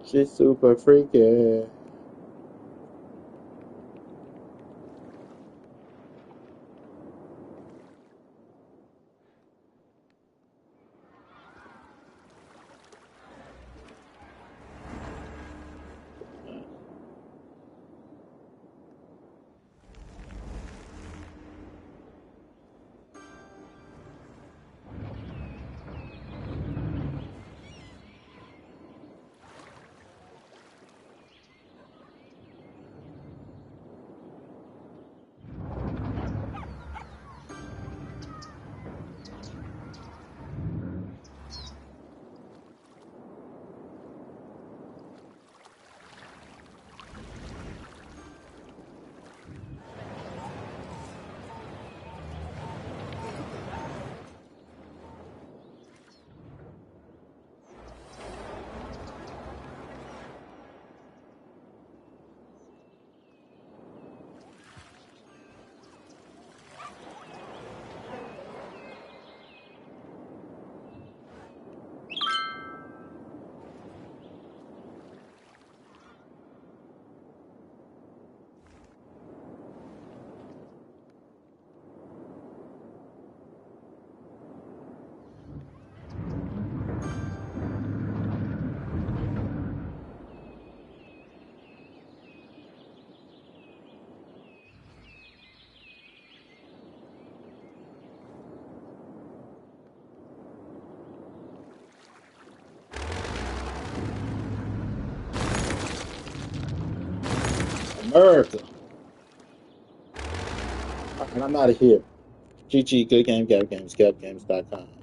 She's super freaky. America. And I'm out of here. GG, good game, gab games, gabgames.com.